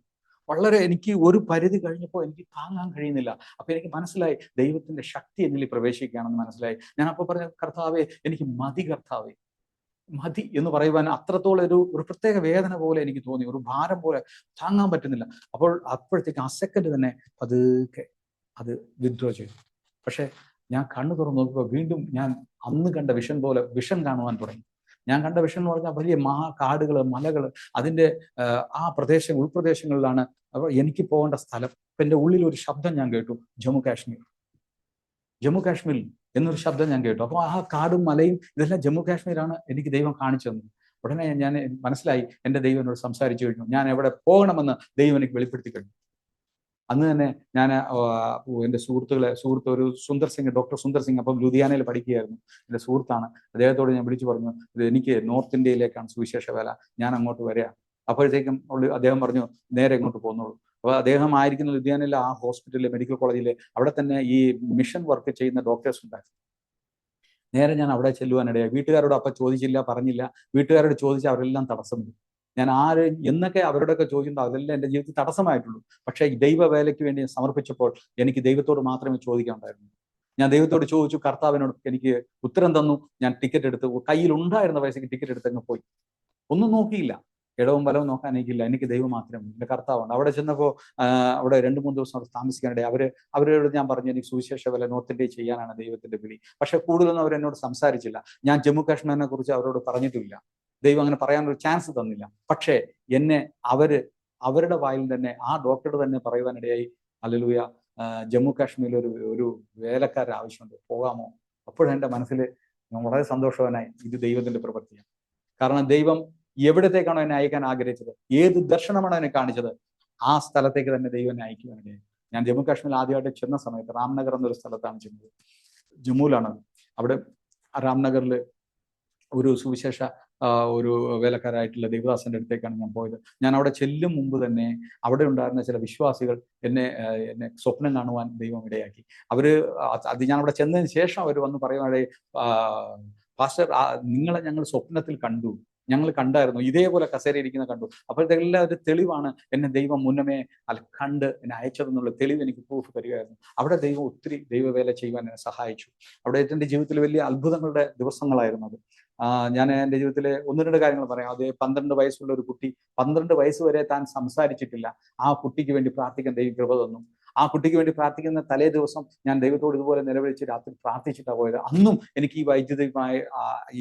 വളരെ എനിക്ക് ഒരു പരിധി കഴിഞ്ഞപ്പോൾ എനിക്ക് താങ്ങാൻ കഴിയുന്നില്ല. അപ്പൊ എനിക്ക് മനസ്സിലായി ദൈവത്തിന്റെ ശക്തി എന്നിൽ പ്രവേശിക്കുകയാണെന്ന് മനസ്സിലായി. ഞാൻ അപ്പോൾ പറഞ്ഞ, കർത്താവേ എനിക്ക് മതി, കർത്താവേ മതി എന്ന് പറയുവാൻ അത്രത്തോളം ഒരു പ്രത്യേക വേദന പോലെ എനിക്ക് തോന്നി, ഒരു ഭാരം പോലെ താങ്ങാൻ പറ്റുന്നില്ല. അപ്പോഴത്തേക്ക് ആ സെക്കൻഡ് തന്നെ പതുക്കെ അത് വിഡ്രോ ചെയ്തു. പക്ഷെ ഞാൻ കണ്ണു തുറന്ന് നോക്കുമ്പോൾ വീണ്ടും ഞാൻ അന്ന് കണ്ട വിഷൻ പോലെ വിഷൻ കാണുവാൻ തുടങ്ങി. ഞാൻ കണ്ട വിഷൻ എന്ന് പറഞ്ഞാൽ വലിയ കാടുകള്, മലകള്, അതിന്റെ ആ ഉൾപ്രദേശങ്ങളിലാണ് എനിക്ക് പോകേണ്ട സ്ഥലം. ഇപ്പൊ എൻ്റെ ഉള്ളിൽ ഒരു ശബ്ദം ഞാൻ കേട്ടു, ജമ്മു കാശ്മീർ എന്നൊരു ശബ്ദം ഞാൻ കേട്ടു. അപ്പോൾ ആ കാടും മലയും ഇതെല്ലാം ജമ്മു കാശ്മീരാണ് എനിക്ക് ദൈവം കാണിച്ചു തന്നത്. ഉടനെ ഞാൻ മനസ്സിലായി, എൻ്റെ ദൈവം എന്നോട് സംസാരിച്ചു കഴിഞ്ഞു, ഞാൻ എവിടെ പോകണമെന്ന് ദൈവം എനിക്ക് വെളിപ്പെടുത്തി കഴിഞ്ഞു. അന്ന് തന്നെ ഞാൻ എൻ്റെ സുഹൃത്ത് ഒരു ഡോക്ടർ സുന്ദർ സിംഗ്, അപ്പം ലുധിയാനയിൽ പഠിക്കുകയായിരുന്നു, എൻ്റെ സുഹൃത്താണ്. അദ്ദേഹത്തോട് ഞാൻ വിളിച്ചു പറഞ്ഞു, എനിക്ക് നോർത്ത് ഇന്ത്യയിലേക്കാണ് സുവിശേഷ വേല, ഞാൻ അങ്ങോട്ട് വരിക. അപ്പോഴത്തേക്കും അദ്ദേഹം പറഞ്ഞു, നേരെ ഇങ്ങോട്ട് പോന്നോളൂ. അപ്പോൾ അദ്ദേഹം ആയിരിക്കുന്ന ലുധിയാനയിലെ ആ ഹോസ്പിറ്റലിലെ മെഡിക്കൽ കോളേജിലെ അവിടെ തന്നെ ഈ മിഷൻ വർക്ക് ചെയ്യുന്ന ഡോക്ടേഴ്സ് ഉണ്ടായിരുന്നു. നേരെ ഞാൻ അവിടെ ചെല്ലുവാനിടയായി. വീട്ടുകാരോട് അപ്പം ചോദിച്ചില്ല, പറഞ്ഞില്ല. വീട്ടുകാരോട് ചോദിച്ചാൽ അവരെല്ലാം തടസ്സമില്ല. ഞാൻ എന്നൊക്കെ അവരോടൊക്കെ ചോദിക്കുമ്പോൾ അതെല്ലാം എൻ്റെ ജീവിതത്തിൽ തടസ്സമായിട്ടുള്ളൂ. പക്ഷേ ദൈവവേലയ്ക്ക് വേണ്ടി സമർപ്പിച്ചപ്പോൾ എനിക്ക് ദൈവത്തോട് മാത്രമേ ചോദിക്കാനുണ്ടായിരുന്നു. ഞാൻ ദൈവത്തോട് ചോദിച്ചു, കർത്താവിനോട് എനിക്ക് ഉത്തരം തന്നു. ഞാൻ ടിക്കറ്റ് എടുത്ത്, കയ്യിലുണ്ടായിരുന്ന പൈസക്ക് ടിക്കറ്റ് എടുത്തങ്ങ് പോയി. ഒന്നും നോക്കിയില്ല, ഇടവും വലവും നോക്കാൻ എനിക്കില്ല. എനിക്ക് ദൈവം മാത്രമേ, എൻ്റെ കർത്താവുണ്ട്. അവിടെ ചെന്നപ്പോൾ അവിടെ 2-3 ദിവസം അവിടെ താമസിക്കാനിടെ അവരോട് ഞാൻ പറഞ്ഞു, എനിക്ക് സുവിശേഷ വേല നോർത്ത് ഇന്ത്യയിൽ ചെയ്യാനാണ് ദൈവത്തിന്റെ വിളി. പക്ഷെ കൂടുതലൊന്നും അവരെന്നോട് സംസാരിച്ചില്ല. ഞാൻ ജമ്മു കാശ്മീരിനെ കുറിച്ച് അവരോട് പറഞ്ഞിട്ടില്ല. ദൈവം അങ്ങനെ പറയാനൊരു ചാൻസ് തന്നില്ല. പക്ഷേ എന്നെ അവരുടെ വായിൽ തന്നെ, ആ ഡോക്ടറുടെ തന്നെ പറയുവാനിടയായി, ഹല്ലേലൂയ, ജമ്മു കാശ്മീരിൽ ഒരു വേലക്കാരൻ ആവശ്യമുണ്ട്, പോകാമോ? അപ്പോഴെൻ്റെ മനസ്സിൽ ഞാൻ വളരെ സന്തോഷവാനായി. ഇത് ദൈവത്തിന്റെ പ്രവൃത്തിയാണ്. കാരണം ദൈവം എവിടത്തേക്കാണോ എന്നെ അയക്കാൻ ആഗ്രഹിച്ചത്, ഏത് ദർശനമാണോ എന്നെ കാണിച്ചത്, ആ സ്ഥലത്തേക്ക് തന്നെ ദൈവം എന്നെ അയക്കുവാനിടയായി. ഞാൻ ജമ്മു കാശ്മീരിൽ ആദ്യമായിട്ട് ചെന്ന സമയത്ത് രാംനഗർ എന്നൊരു സ്ഥലത്താണ് ചെന്നത്. ജമ്മുവിലാണ്. അവിടെ രാംനഗറിൽ ഒരു സുവിശേഷ ഒരു വേലക്കാരായിട്ടുള്ള ദേവദാസന്റെ അടുത്തേക്കാണ് ഞാൻ പോയത്. ഞാൻ അവിടെ ചെല്ലും മുമ്പ് തന്നെ അവിടെ ഉണ്ടായിരുന്ന ചില വിശ്വാസികൾ എന്നെ സ്വപ്നം കാണുവാൻ ദൈവം ഇടയാക്കി. അത് ഞാൻ അവിടെ ചെന്നതിന് ശേഷം അവർ വന്ന് പറയുവാണേ, പാസ്റ്റർ, നിങ്ങളെ ഞങ്ങൾ സ്വപ്നത്തിൽ കണ്ടു, ഞങ്ങൾ കണ്ടായിരുന്നു, ഇതേപോലെ കസേര ഇരിക്കുന്ന കണ്ടു. അപ്പോഴത്തെല്ലാം ഒരു തെളിവാണ് എന്നെ ദൈവം മുന്നമേ കണ്ട് എന്നെ അയച്ചതെന്നുള്ള തെളിവ് എനിക്ക് പ്രൂഫ് തരികയായിരുന്നു. അവിടെ ദൈവം ഒത്തിരി ദൈവവേല ചെയ്യുവാൻ എന്നെ സഹായിച്ചു. അവിടെ എൻ്റെ ജീവിതത്തിൽ വലിയ അത്ഭുതങ്ങളുടെ ദിവസങ്ങളായിരുന്നു അത്. ഞാൻ എൻ്റെ ജീവിതത്തിലെ 1-2 കാര്യങ്ങൾ പറയാം. അത് 12 വയസ്സുള്ള ഒരു കുട്ടി, 12 വയസ്സ് വരെ താൻ സംസാരിച്ചിട്ടില്ല. ആ കുട്ടിക്ക് വേണ്ടി പ്രാർത്ഥിക്കാൻ ദൈവം കൃപ തന്നു. ആ കുട്ടിക്ക് വേണ്ടി പ്രാർത്ഥിക്കുന്ന തലേ ദിവസം ഞാൻ ദൈവത്തോട് ഇതുപോലെ നിലവിളിച്ച് രാത്രി പ്രാർത്ഥിച്ചിട്ടാണ് പോയത്. അന്നും എനിക്ക് ഈ വൈദ്യുതികമായ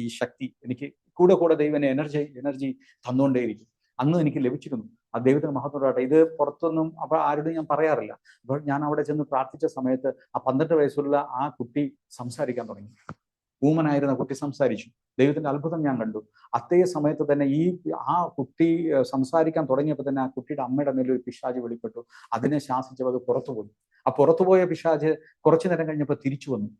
ഈ ശക്തി എനിക്ക് കൂടെ ദൈവം എനർജി തന്നുകൊണ്ടേയിരിക്കും. അന്ന് എനിക്ക് ലഭിച്ചിരുന്നു. ആ ദൈവത്തിന് മഹത്വമാകട്ടെ. ഇത് പുറത്തൊന്നും അപ്പോൾ ആരോടും ഞാൻ പറയാറില്ല. അപ്പോൾ ഞാൻ അവിടെ ചെന്ന് പ്രാർത്ഥിച്ച സമയത്ത് ആ 12 വയസ്സുള്ള ആ കുട്ടി സംസാരിക്കാൻ തുടങ്ങി. ഊമനായിരുന്ന കുട്ടി സംസാരിച്ചു. ദൈവത്തിന്റെ അത്ഭുതം ഞാൻ കണ്ടു. അതേ സമയത്ത് തന്നെ ആ കുട്ടി സംസാരിക്കാൻ തുടങ്ങിയപ്പോൾ തന്നെ ആ കുട്ടിയുടെ അമ്മയുടെ മേലെ ഒരു പിശാച് വെളിപ്പെട്ടു. അതിനെ ശാസിച്ചപ്പോൾ അത് പുറത്തുപോയി. ആ പുറത്തുപോയ പിശാച് കുറച്ചു നേരം കഴിഞ്ഞപ്പോൾ തിരിച്ചു വന്നു.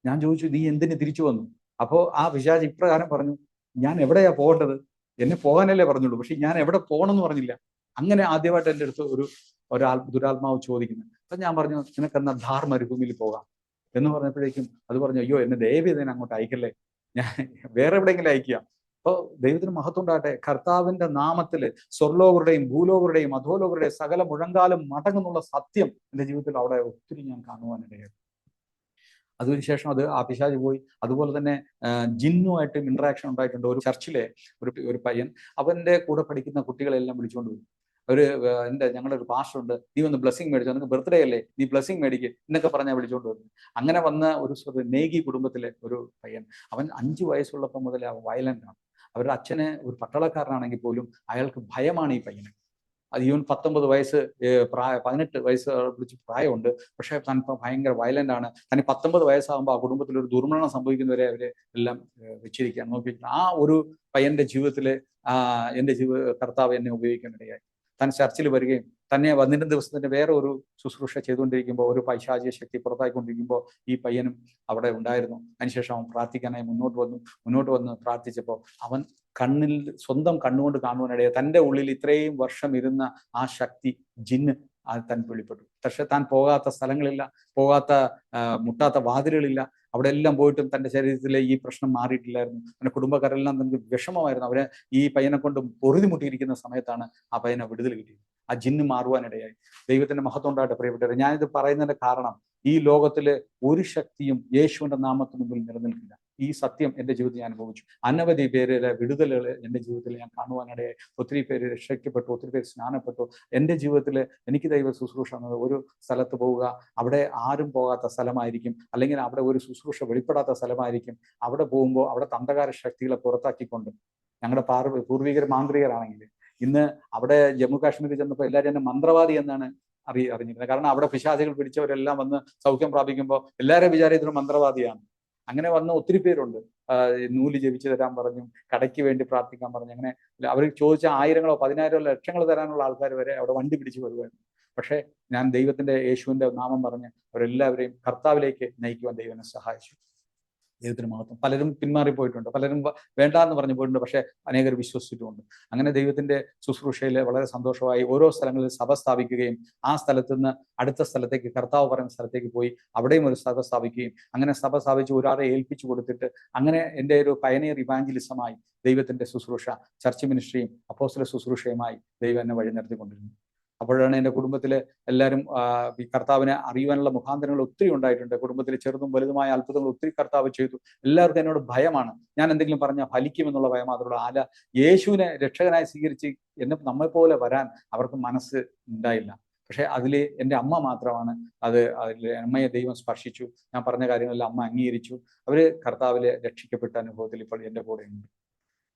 ഞാൻ ചോദിച്ചു, നീ എന്തിന് തിരിച്ചു വന്നു? അപ്പോൾ ആ പിശാച് ഇപ്രകാരം പറഞ്ഞു, ഞാൻ എവിടെയാ പോകേണ്ടത്? എന്നെ പോകാനല്ലേ പറഞ്ഞുള്ളൂ, പക്ഷെ ഞാൻ എവിടെ പോകണമെന്ന് പറഞ്ഞില്ല. അങ്ങനെ ആദ്യമായിട്ട് എൻ്റെ അടുത്ത് ദുരാത്മാവ് ചോദിക്കുന്നു. അപ്പൊ ഞാൻ പറഞ്ഞു, നിനക്കെന്നാ ധാർ മരുഭൂമിയിൽ പോകാം എന്ന് പറഞ്ഞപ്പോഴേക്കും അത് പറഞ്ഞു, അയ്യോ, എന്നെ ദയവേദന അങ്ങോട്ട് അയക്കല്ലേ, ഞാൻ വേറെ എവിടെയെങ്കിലും അയക്കുക. അപ്പോൾ ദൈവത്തിന് മഹത്വം ഉണ്ടാകട്ടെ. കർത്താവിന്റെ നാമത്തില് സ്വർലോകരുടെയും ഭൂലോകരുടെയും അധോലോകരുടെയും സകല മുഴങ്കാലും മടങ്ങുന്നുള്ള സത്യം എൻ്റെ ജീവിതത്തിൽ അവിടെ ഒത്തിരി ഞാൻ കാണുവാനിടയായി. അതിനുശേഷം ആ പിശാച് പോയി. അതുപോലെ തന്നെ ജിന്നുമായിട്ട് ഇൻട്രാക്ഷൻ ഉണ്ടായിട്ടുണ്ട്. ഒരു ചർച്ചിലെ ഒരു പയ്യൻ അവന്റെ കൂടെ പഠിക്കുന്ന കുട്ടികളെല്ലാം വിളിച്ചുകൊണ്ട് പോയി. ഞങ്ങളുടെ ഒരു പാസ്റ്റർ ഉണ്ട്, നീ ഒന്ന് ബ്ലെസ്സിങ് മേടിച്ചോ, നിനക്ക് ബർത്ത്ഡേ അല്ലേ, നീ ബ്ലെസ്സിങ് മേടിക്ക് എന്നൊക്കെ പറഞ്ഞാൽ വിളിച്ചുകൊണ്ട് വന്നു. അങ്ങനെ വന്ന ഒരു നേഗി കുടുംബത്തിലെ ഒരു പയ്യൻ, അവൻ 5 വയസ്സുള്ളപ്പോൾ മുതൽ വയലന്റ് ആണ്. അവരുടെ അച്ഛന് ഒരു പട്ടാളക്കാരനാണെങ്കിൽ പോലും അയാൾക്ക് ഭയമാണ് ഈ പയ്യന്. അത് ഈവൻ 19 വയസ്സ് 18 വയസ്സ് വിളിച്ച് പ്രായമുണ്ട്. പക്ഷെ താൻ ഭയങ്കര വയലന്റ് ആണ്. തന്നെ 19 വയസ്സാകുമ്പോൾ ആ കുടുംബത്തിൽ ഒരു ദുർമരണം സംഭവിക്കുന്നവരെ അവര് എല്ലാം വെച്ചിരിക്കുകയാണ്, നോക്കിയിട്ട്. ആ ഒരു പയ്യന്റെ ജീവിതത്തില് എൻ്റെ കർത്താവ് എന്നെ ഉപയോഗിക്കാനിടയായി. താൻ ചർച്ചിൽ വരികയും തന്നെ 12 ദിവസത്തിന്റെ വേറെ ഒരു ശുശ്രൂഷ ചെയ്തുകൊണ്ടിരിക്കുമ്പോൾ ഒരു പൈശാചിക ശക്തി പുറത്തായിക്കൊണ്ടിരിക്കുമ്പോൾ ഈ പയ്യനും അവിടെ ഉണ്ടായിരുന്നു. അതിനുശേഷം അവൻ പ്രാർത്ഥിക്കാനായി മുന്നോട്ട് വന്ന് പ്രാർത്ഥിച്ചപ്പോൾ അവൻ സ്വന്തം കണ്ണുകൊണ്ട് കാണുവാനിടയായി. തൻ്റെ ഉള്ളിൽ ഇത്രയും വർഷം ഇരുന്ന ആ ശക്തി, ജിന്ന്, താൻ വെളിപ്പെട്ടു. പക്ഷെ താൻ പോകാത്ത സ്ഥലങ്ങളില്ല, പോകാത്ത മുട്ടാത്ത വാതിലുകളില്ല. അവിടെ എല്ലാം പോയിട്ടും തൻ്റെ ശരീരത്തിലെ ഈ പ്രശ്നം മാറിയിട്ടില്ലായിരുന്നു. അവൻ്റെ കുടുംബക്കാരെല്ലാം തനിക്ക് വിഷമമായിരുന്നു. അവരെ ഈ പയ്യനെ കൊണ്ട് പൊറുതിമുട്ടിയിരിക്കുന്ന സമയത്താണ് ആ പയ്യനെ വിടുതൽ കിട്ടിയത്. ആ ജിന്ന് മാറുവാനിടയായി. ദൈവത്തിന്റെ മഹത്വം ഉണ്ടാകട്ടെ പ്രിയപ്പെട്ടവരെ. ഞാനിത് പറയുന്നതിന്റെ കാരണം, ഈ ലോകത്തിലെ ഒരു ശക്തിയും യേശുവിന്റെ നാമത്തിന് മുമ്പിൽ നിലനിൽക്കില്ല. ഈ സത്യം എൻ്റെ ജീവിതത്തിൽ ഞാൻ അനുഭവിച്ചു. അനവധി പേരിലെ വിടുതലുകൾ എൻ്റെ ജീവിതത്തിൽ ഞാൻ കാണുവാനിടയായി. ഒത്തിരി പേര് രക്ഷിക്കപ്പെട്ടു, ഒത്തിരി പേര് സ്നാനപ്പെട്ടു. എൻ്റെ ജീവിതത്തിൽ എനിക്ക് ദൈവ ശുശ്രൂഷ എന്നത് ഒരു സ്ഥലത്ത് പോവുക, അവിടെ ആരും പോകാത്ത സ്ഥലമായിരിക്കും, അല്ലെങ്കിൽ അവിടെ ഒരു ശുശ്രൂഷ വെളിപ്പെടാത്ത സ്ഥലമായിരിക്കും. അവിടെ പോകുമ്പോൾ അവിടെ അന്ധകാര ശക്തികളെ പുറത്താക്കിക്കൊണ്ട്, ഞങ്ങളുടെ പൂർവികർ മാന്ത്രികരാണെങ്കിൽ ഇന്ന് അവിടെ ജമ്മു കാശ്മീരിൽ ചെന്നപ്പോൾ എല്ലാവരും എന്നെ മന്ത്രവാദി എന്നാണ് അറിഞ്ഞിരുന്നത്. കാരണം അവിടെ പിശാചികൾ പിടിച്ചവരെല്ലാം വന്ന് സൗഖ്യം പ്രാപിക്കുമ്പോൾ എല്ലാവരും വിചാരിച്ചൊരു മന്ത്രവാദിയാണ്. അങ്ങനെ വന്ന ഒത്തിരി പേരുണ്ട്. നൂല് ജപിച്ചു തരാൻ പറഞ്ഞു, കടയ്ക്ക് വേണ്ടി പ്രാർത്ഥിക്കാൻ പറഞ്ഞു. അങ്ങനെ അവർ ചോദിച്ച 1000-ങ്ങളോ 10,000-ഓ ലക്ഷങ്ങൾ തരാനുള്ള ആൾക്കാർ വരെ അവിടെ വണ്ടി പിടിച്ച് വരുമായിരുന്നു. പക്ഷേ ഞാൻ ദൈവത്തിന്റെ യേശുവിന്റെ നാമം പറഞ്ഞ് അവരെല്ലാവരെയും കർത്താവിലേക്ക് നയിക്കുവാൻ ദൈവം എന്നെ സഹായിച്ചു. ദൈവത്തിന് മഹത്വം. പലരും പിന്മാറിപ്പോയിട്ടുണ്ട്, പലരും വേണ്ട എന്ന് പറഞ്ഞു പോയിട്ടുണ്ട്, പക്ഷെ അനേകർ വിശ്വസിച്ചിട്ടുമുണ്ട്. അങ്ങനെ ദൈവത്തിന്റെ ശുശ്രൂഷയിൽ വളരെ സന്തോഷമായി ഓരോ സ്ഥലങ്ങളിൽ സഭ സ്ഥാപിക്കുകയും ആ സ്ഥലത്ത് നിന്ന് അടുത്ത സ്ഥലത്തേക്ക്, കർത്താവ് പറയുന്ന സ്ഥലത്തേക്ക് പോയി അവിടെയും ഒരു സഭ സ്ഥാപിക്കുകയും, അങ്ങനെ സഭ സ്ഥാപിച്ച് ഒരാളെ ഏൽപ്പിച്ചു കൊടുത്തിട്ട്, അങ്ങനെ എൻ്റെ ഒരു പയനിയർ ഇവാഞ്ചലിസമായി ദൈവത്തിന്റെ ശുശ്രൂഷ, ചർച്ച് മിനിസ്ട്രിയും അപ്പോസ്തല ശുശ്രൂഷയുമായി ദൈവം എന്നെ വഴി നടത്തിക്കൊണ്ടിരുന്നു. അപ്പോഴാണ് എൻ്റെ കുടുംബത്തിലെ എല്ലാവരും ഈ കർത്താവിനെ അറിയുവാനുള്ള മുഖാന്തരങ്ങൾ ഒത്തിരി ഉണ്ടായിട്ടുണ്ട്. കുടുംബത്തിൽ ചെറുതും വലുതുമായ അത്ഭുതങ്ങൾ ഒത്തിരി കർത്താവ് ചെയ്തു. എല്ലാവർക്കും എന്നോട് ഭയമാണ്. ഞാൻ എന്തെങ്കിലും പറഞ്ഞാൽ ഫലിക്കുമെന്നുള്ള ഭയം മാത്രമല്ല. യേശുവിനെ രക്ഷകനായി സ്വീകരിച്ച് നമ്മളെപ്പോലെ വരാൻ അവർക്ക് മനസ്സ് ഉണ്ടായില്ല. പക്ഷെ അതിൽ എൻ്റെ അമ്മ മാത്രമാണ് അതിൽ അമ്മയെ ദൈവം സ്പർശിച്ചു. ഞാൻ പറഞ്ഞ കാര്യങ്ങളെല്ലാം അമ്മ അംഗീകരിച്ചു. അവര് കർത്താവിലെ രക്ഷിക്കപ്പെട്ട അനുഭവത്തിൽ ഇപ്പോൾ എൻ്റെ കൂടെയുണ്ട്.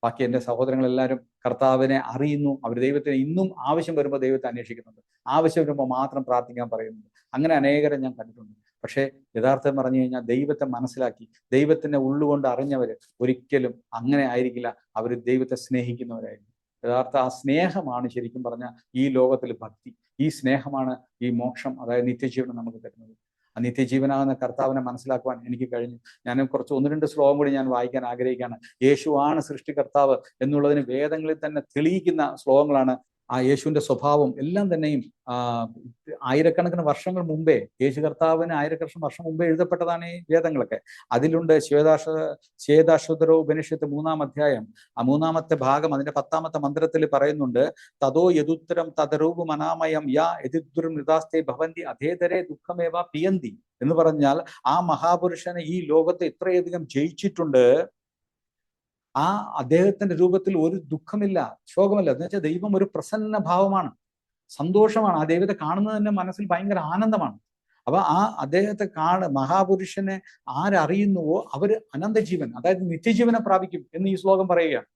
ബാക്കി എൻ്റെ സഹോദരങ്ങളെല്ലാവരും കർത്താവിനെ അറിയുന്നു. അവർ ദൈവത്തിന് ഇന്നും ആവശ്യം വരുമ്പോൾ ദൈവത്തെ അന്വേഷിക്കുന്നുണ്ട്. ആവശ്യം വരുമ്പോൾ മാത്രം പ്രാർത്ഥിക്കാൻ പറയുന്നുണ്ട്. അങ്ങനെ അനേകരെ ഞാൻ കണ്ടിട്ടുണ്ട്. പക്ഷേ യഥാർത്ഥം പറഞ്ഞു കഴിഞ്ഞാൽ ദൈവത്തെ മനസ്സിലാക്കി ദൈവത്തിനെ ഉള്ളുകൊണ്ട് അറിഞ്ഞവർ ഒരിക്കലും അങ്ങനെ ആയിരിക്കില്ല. അവർ ദൈവത്തെ സ്നേഹിക്കുന്നവരായിരുന്നു. യഥാർത്ഥ ആ സ്നേഹമാണ് ശരിക്കും പറഞ്ഞാൽ ഈ ലോകത്തിൽ ഭക്തി. ഈ സ്നേഹമാണ് ഈ മോക്ഷം, അതായത് നിത്യജീവനം നമുക്ക് തരുന്നത്. ആ നിത്യജീവനാകുന്ന കർത്താവിനെ മനസ്സിലാക്കുവാൻ എനിക്ക് കഴിഞ്ഞു. ഞാൻ കുറച്ച് 1-2 ശ്ലോകം കൂടി ഞാൻ വായിക്കാൻ ആഗ്രഹിക്കുകയാണ്. യേശുവാണ് സൃഷ്ടികർത്താവ് എന്നുള്ളതിന് വേദങ്ങളിൽ തന്നെ തെളിയിക്കുന്ന ശ്ലോകങ്ങളാണ്. ആ യേശുവിന്റെ സ്വഭാവം എല്ലാം തന്നെയും ആയിരക്കണക്കിന് വർഷങ്ങൾ മുമ്പേ, യേശു കർത്താവിന് ആയിരക്കണക്കിന് വർഷം മുമ്പേ എഴുതപ്പെട്ടതാണ് ഈ വേദങ്ങളൊക്കെ. അതിലുണ്ട് ശ്വേതാശ്വതരോ ഉപനിഷത്ത് 3-ാം അധ്യായം, ആ 3-ാമത്തെ ഭാഗം, അതിന്റെ 10-ാമത്തെ മന്ത്രത്തിൽ പറയുന്നുണ്ട്, തതോ യദുത്തരം തദരൂപം അനാമയം യാ യദിദ്ദുരം നിദാസ്തേ ഭവന്തി അധേതരേ ദുഃഖമേവ പിയന്തി എന്ന് പറഞ്ഞാൽ, ആ മഹാപുരുഷനെ ഈ ലോകത്തെ ഇത്രയധികം ജയിച്ചിട്ടുണ്ട്. ആ അദ്ദേഹത്തിന്റെ രൂപത്തിൽ ഒരു ദുഃഖമില്ല, ശോകമില്ല. എന്ന് വെച്ചാൽ ദൈവം ഒരു പ്രസന്ന ഭാവമാണ്, സന്തോഷമാണ്. ആ ദൈവത്തെ കാണുന്നത് തന്നെ മനസ്സിൽ ഭയങ്കര ആനന്ദമാണ്. അപ്പൊ ആ അദ്ദേഹത്തെ മഹാപുരുഷനെ ആരറിയുന്നുവോ അവര് അനന്തജീവൻ, അതായത് നിത്യജീവനെ പ്രാപിക്കും എന്ന് ഈ ശ്ലോകം പറയുകയാണ്.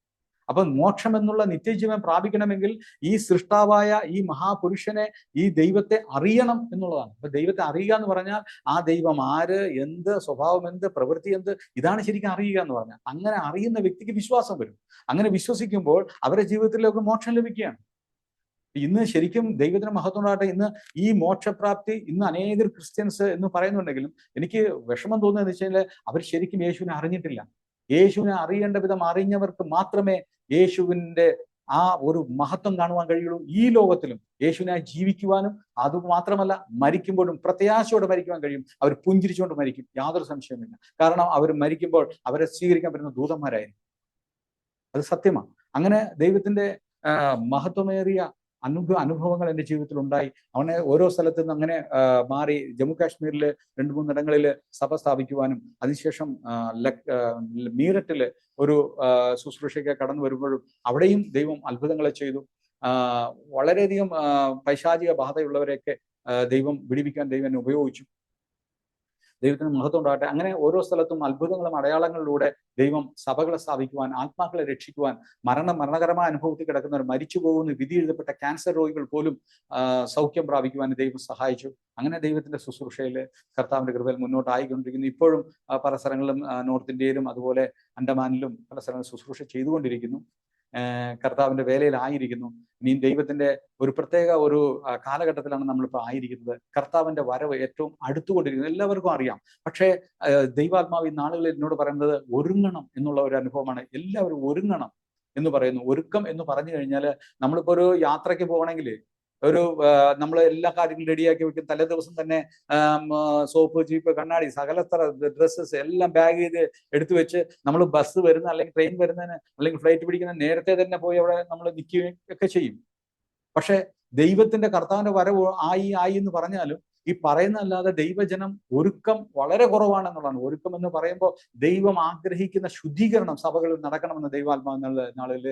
അപ്പൊ മോക്ഷം എന്നുള്ള നിത്യജീവൻ പ്രാപിക്കണമെങ്കിൽ ഈ സൃഷ്ടാവായ ഈ മഹാപുരുഷനെ, ഈ ദൈവത്തെ അറിയണം എന്നുള്ളതാണ്. അപ്പൊ ദൈവത്തെ അറിയുക എന്ന് പറഞ്ഞാൽ ആ ദൈവം ആര്, എന്ത് സ്വഭാവം, എന്ത് പ്രവൃത്തി, എന്ത്, ഇതാണ് ശരിക്കും അറിയുക എന്ന് പറഞ്ഞാൽ. അങ്ങനെ അറിയുന്ന വ്യക്തിക്ക് വിശ്വാസം വരും. അങ്ങനെ വിശ്വസിക്കുമ്പോൾ അവരുടെ ജീവിതത്തിലേക്ക് മോക്ഷം ലഭിക്കുകയാണ്. ഇന്ന് ശരിക്കും ദൈവത്തിന് മഹത്വം ഉണ്ടാകട്ടെ. ഇന്ന് ഈ മോക്ഷപ്രാപ്തി ഇന്ന് അനേകർ ക്രിസ്ത്യൻസ് എന്ന് പറയുന്നുണ്ടെങ്കിലും എനിക്ക് വിഷമം തോന്നുന്നത് വെച്ച് കഴിഞ്ഞാൽ അവർ ശരിക്കും യേശുവിനെ അറിഞ്ഞിട്ടില്ല. യേശുവിനെ അറിയേണ്ട വിധം അറിഞ്ഞവർക്ക് മാത്രമേ യേശുവിന്റെ ആ ഒരു മഹത്വം കാണുവാൻ കഴിയുള്ളൂ. ഈ ലോകത്തിലും യേശുവിനായി ജീവിക്കുവാനും, അതുമാത്രമല്ല മരിക്കുമ്പോഴും പ്രത്യാശയോടെ മരിക്കുവാൻ കഴിയും. അവർ പുഞ്ചിരിച്ചുകൊണ്ട് മരിക്കും, യാതൊരു സംശയമില്ല. കാരണം അവർ മരിക്കുമ്പോൾ അവരെ സ്വീകരിക്കാൻ പറ്റുന്ന ദൂതന്മാരായിരിക്കും. അത് സത്യമാണ്. അങ്ങനെ ദൈവത്തിന്റെ മഹത്വമേറിയ അനുഭവങ്ങൾ എൻ്റെ ജീവിതത്തിൽ ഉണ്ടായി. അവനെ ഓരോ സ്ഥലത്തു നിന്ന് അങ്ങനെ മാറി ജമ്മു കാശ്മീരിൽ 2-3 ഇടങ്ങളിൽ സഭ സ്ഥാപിക്കുവാനും, അതിനുശേഷം മീററ്റില് ഒരു ശുശ്രൂഷയ്ക്ക് കടന്നു വരുമ്പോഴും അവിടെയും ദൈവം അത്ഭുതങ്ങളെ ചെയ്തു. വളരെയധികം പൈശാചിക ബാധയുള്ളവരെയൊക്കെ ദൈവം വിടിവിക്കാൻ ദൈവം എന്നെ ഉപയോഗിച്ചു. ദൈവത്തിന് മഹത്വം ഉണ്ടാകട്ടെ. അങ്ങനെ ഓരോ സ്ഥലത്തും അത്ഭുതങ്ങളും അടയാളങ്ങളിലൂടെ ദൈവം സഭകളെ സ്ഥാപിക്കുവാൻ, ആത്മാക്കളെ രക്ഷിക്കുവാൻ, മരണകരമായ അനുഭവത്തിൽ കിടക്കുന്നവർ, മരിച്ചു പോകുന്ന വിധി എഴുതപ്പെട്ട ക്യാൻസർ രോഗികൾ പോലും സൗഖ്യം പ്രാപിക്കുവാൻ ദൈവം സഹായിച്ചു. അങ്ങനെ ദൈവത്തിന്റെ ശുശ്രൂഷയിൽ കർത്താവിന്റെ കൃപയിൽ മുന്നോട്ടായിക്കൊണ്ടിരിക്കുന്നു. ഇപ്പോഴും പല സ്ഥലങ്ങളിലും നോർത്ത് ഇന്ത്യയിലും അതുപോലെ അണ്ടമാനിലും പല സ്ഥലങ്ങളിൽ ശുശ്രൂഷ ചെയ്തുകൊണ്ടിരിക്കുന്നു. കർത്താവിന്റെ വേലയിലായിരിക്കുന്നു. ഇനിയും ദൈവത്തിന്റെ ഒരു പ്രത്യേക ഒരു കാലഘട്ടത്തിലാണ് നമ്മളിപ്പോൾ ആയിരിക്കുന്നത്. കർത്താവിന്റെ വരവ് ഏറ്റവും അടുത്തുകൊണ്ടിരിക്കുന്നത് എല്ലാവർക്കും അറിയാം. പക്ഷേ ദൈവാത്മാവ് ഈ നാളുകളിൽ എന്നോട് പറയുന്നത് ഒരുങ്ങണം എന്നുള്ള ഒരു അനുഭവമാണ്. എല്ലാവരും ഒരുങ്ങണം എന്ന് പറയുന്നു. ഒരുക്കം എന്ന് പറഞ്ഞു കഴിഞ്ഞാൽ, നമ്മളിപ്പോ ഒരു യാത്രയ്ക്ക് പോകണമെങ്കിൽ ഒരു നമ്മൾ എല്ലാ കാര്യങ്ങളും റെഡിയാക്കി വെക്കും. തലേ ദിവസം തന്നെ സോപ്പ്, ചീപ്പ്, കണ്ണാടി, സകലത്തര ഡ്രസ്സസ് എല്ലാം ബാഗ് ചെയ്ത് എടുത്തു വെച്ച് നമ്മൾ ബസ് വരുന്ന അല്ലെങ്കിൽ ട്രെയിൻ വരുന്നതിന് അല്ലെങ്കിൽ ഫ്ലൈറ്റ് പിടിക്കുന്ന നേരത്തെ തന്നെ പോയി അവിടെ നമ്മൾ നിൽക്കുകയും ഒക്കെ ചെയ്യും. പക്ഷെ ദൈവത്തിന്റെ കർത്താവിന്റെ വരവ് ആയി എന്ന് പറഞ്ഞാലും ഈ പറയുന്നതല്ലാതെ ദൈവജനം ഒരുക്കം വളരെ കുറവാണെന്നുള്ളതാണ്. ഒരുക്കം എന്ന് പറയുമ്പോൾ ദൈവം ആഗ്രഹിക്കുന്ന ശുദ്ധീകരണം സഭകളിൽ നടക്കണമെന്ന് ദൈവാത്മാവ് നാളിൽ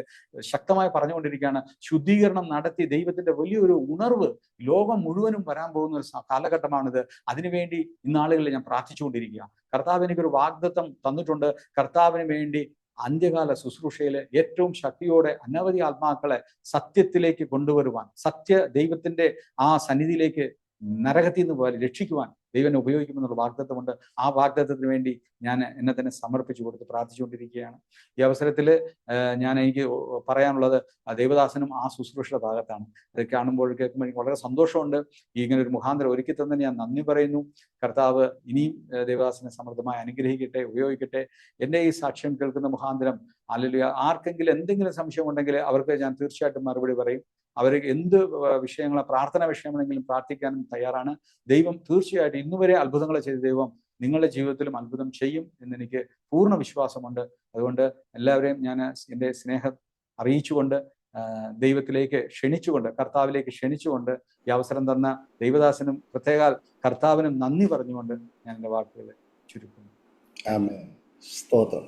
ശക്തമായി പറഞ്ഞുകൊണ്ടിരിക്കുകയാണ്. ശുദ്ധീകരണം നടത്തി ദൈവത്തിന്റെ വലിയൊരു ഉണർവ് ലോകം മുഴുവനും വരാൻ പോകുന്ന ഒരു കാലഘട്ടമാണിത്. അതിനുവേണ്ടി ഇന്നാളുകളിൽ ഞാൻ പ്രാർത്ഥിച്ചുകൊണ്ടിരിക്കുക. കർത്താവ് എനിക്കൊരു വാഗ്ദത്തം തന്നിട്ടുണ്ട്. കർത്താവിന് വേണ്ടി അന്ത്യകാല ശുശ്രൂഷയിലെ ഏറ്റവും ശക്തിയോടെ അനവധി ആത്മാക്കളെ സത്യത്തിലേക്ക് കൊണ്ടുവരുവാൻ, ദൈവത്തിന്റെ ആ സന്നിധിയിലേക്ക് നരകത്തിൽ നിന്ന് രക്ഷിക്കുവാൻ ദൈവനെ ഉപയോഗിക്കുമെന്നുള്ള വാഗ്ദത്തമുണ്ട്. ആ വാഗ്ദത്തത്തിന് വേണ്ടി ഞാൻ എന്നെ തന്നെ സമർപ്പിച്ചു കൊടുത്ത് പ്രാർത്ഥിച്ചുകൊണ്ടിരിക്കുകയാണ്. ഈ അവസരത്തിൽ എനിക്ക് പറയാനുള്ളത് ദൈവദാസനും ആ ശുശ്രൂഷയുടെ ഭാഗത്താണ്. അത് കാണുമ്പോൾ കേൾക്കുമ്പോൾ എനിക്ക് വളരെ സന്തോഷമുണ്ട്. ഇങ്ങനെ ഒരു മുഖാന്തരം ഒരുക്കി തന്നെ ഞാൻ നന്ദി പറയുന്നു. കർത്താവ് ഇനിയും ദേവദാസനെ സമൃദ്ധമായി അനുഗ്രഹിക്കട്ടെ, ഉപയോഗിക്കട്ടെ. എൻ്റെ ഈ സാക്ഷ്യം കേൾക്കുന്ന മുഖാന്തരം അല്ലെങ്കിൽ ആർക്കെങ്കിലും എന്തെങ്കിലും സംശയം ഉണ്ടെങ്കിൽ അവർക്ക് ഞാൻ തീർച്ചയായിട്ടും മറുപടി പറയും. അവർ എന്ത് വിഷയങ്ങളെ പ്രാർത്ഥന വിഷയമാണെങ്കിലും പ്രാർത്ഥിക്കാനും തയ്യാറാണ്. ദൈവം തീർച്ചയായിട്ടും ഇന്നുവരെ അത്ഭുതങ്ങളെ ചെയ്ത ദൈവം നിങ്ങളുടെ ജീവിതത്തിലും അത്ഭുതം ചെയ്യും എന്നെനിക്ക് പൂർണ്ണ വിശ്വാസമുണ്ട്. അതുകൊണ്ട് എല്ലാവരെയും ഞാൻ എൻ്റെ സ്നേഹം അറിയിച്ചുകൊണ്ട് ദൈവത്തിലേക്ക് ക്ഷണിച്ചുകൊണ്ട്, കർത്താവിലേക്ക് ക്ഷണിച്ചുകൊണ്ട് ഈ അവസരം തന്ന ദൈവദാസനും പ്രത്യേക കർത്താവിനും നന്ദി പറഞ്ഞുകൊണ്ട് ഞാൻ എൻ്റെ വാക്കുകൾ ചുരുക്കുന്നു. ആമേൻ. സ്തോത്രം.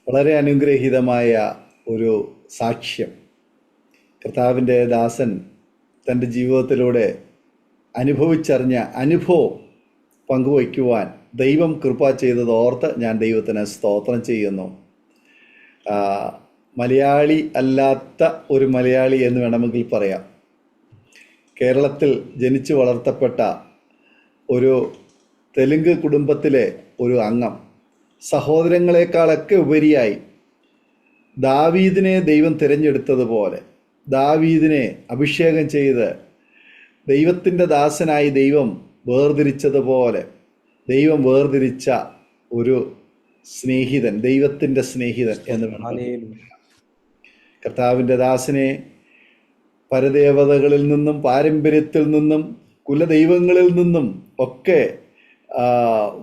വളരെ അനുഗ്രഹീതമായ ഒരു സാക്ഷ്യം കർത്താവിൻ്റെ ദാസൻ തൻ്റെ ജീവിതത്തിലൂടെ അനുഭവിച്ചറിഞ്ഞ അനുഭവം പങ്കുവയ്ക്കുവാൻ ദൈവം കൃപ ചെയ്തത് ഓർത്ത് ഞാൻ ദൈവത്തിന് സ്തോത്രം ചെയ്യുന്നു. മലയാളി അല്ലാത്ത ഒരു മലയാളി എന്ന് വേണമെങ്കിൽ പറയാം. കേരളത്തിൽ ജനിച്ചു വളർത്തപ്പെട്ട ഒരു തെലുങ്ക് കുടുംബത്തിലെ ഒരു അംഗം, സഹോദരങ്ങളെക്കാളൊക്കെ ഉപരിയായി ദാവീദിനെ ദൈവം തിരഞ്ഞെടുത്തതുപോലെ, ദാവീദിനെ അഭിഷേകം ചെയ്ത് ദൈവത്തിൻ്റെ ദാസനായി ദൈവം വേർതിരിച്ചതുപോലെ ദൈവം വേർതിരിച്ച ഒരു സ്നേഹിതൻ, ദൈവത്തിൻ്റെ സ്നേഹിതൻ എന്ന് വേണം. കർത്താവിൻ്റെ ദാസനെ പരദേവതകളിൽ നിന്നും പാരമ്പര്യത്തിൽ നിന്നും കുലദൈവങ്ങളിൽ നിന്നും ഒക്കെ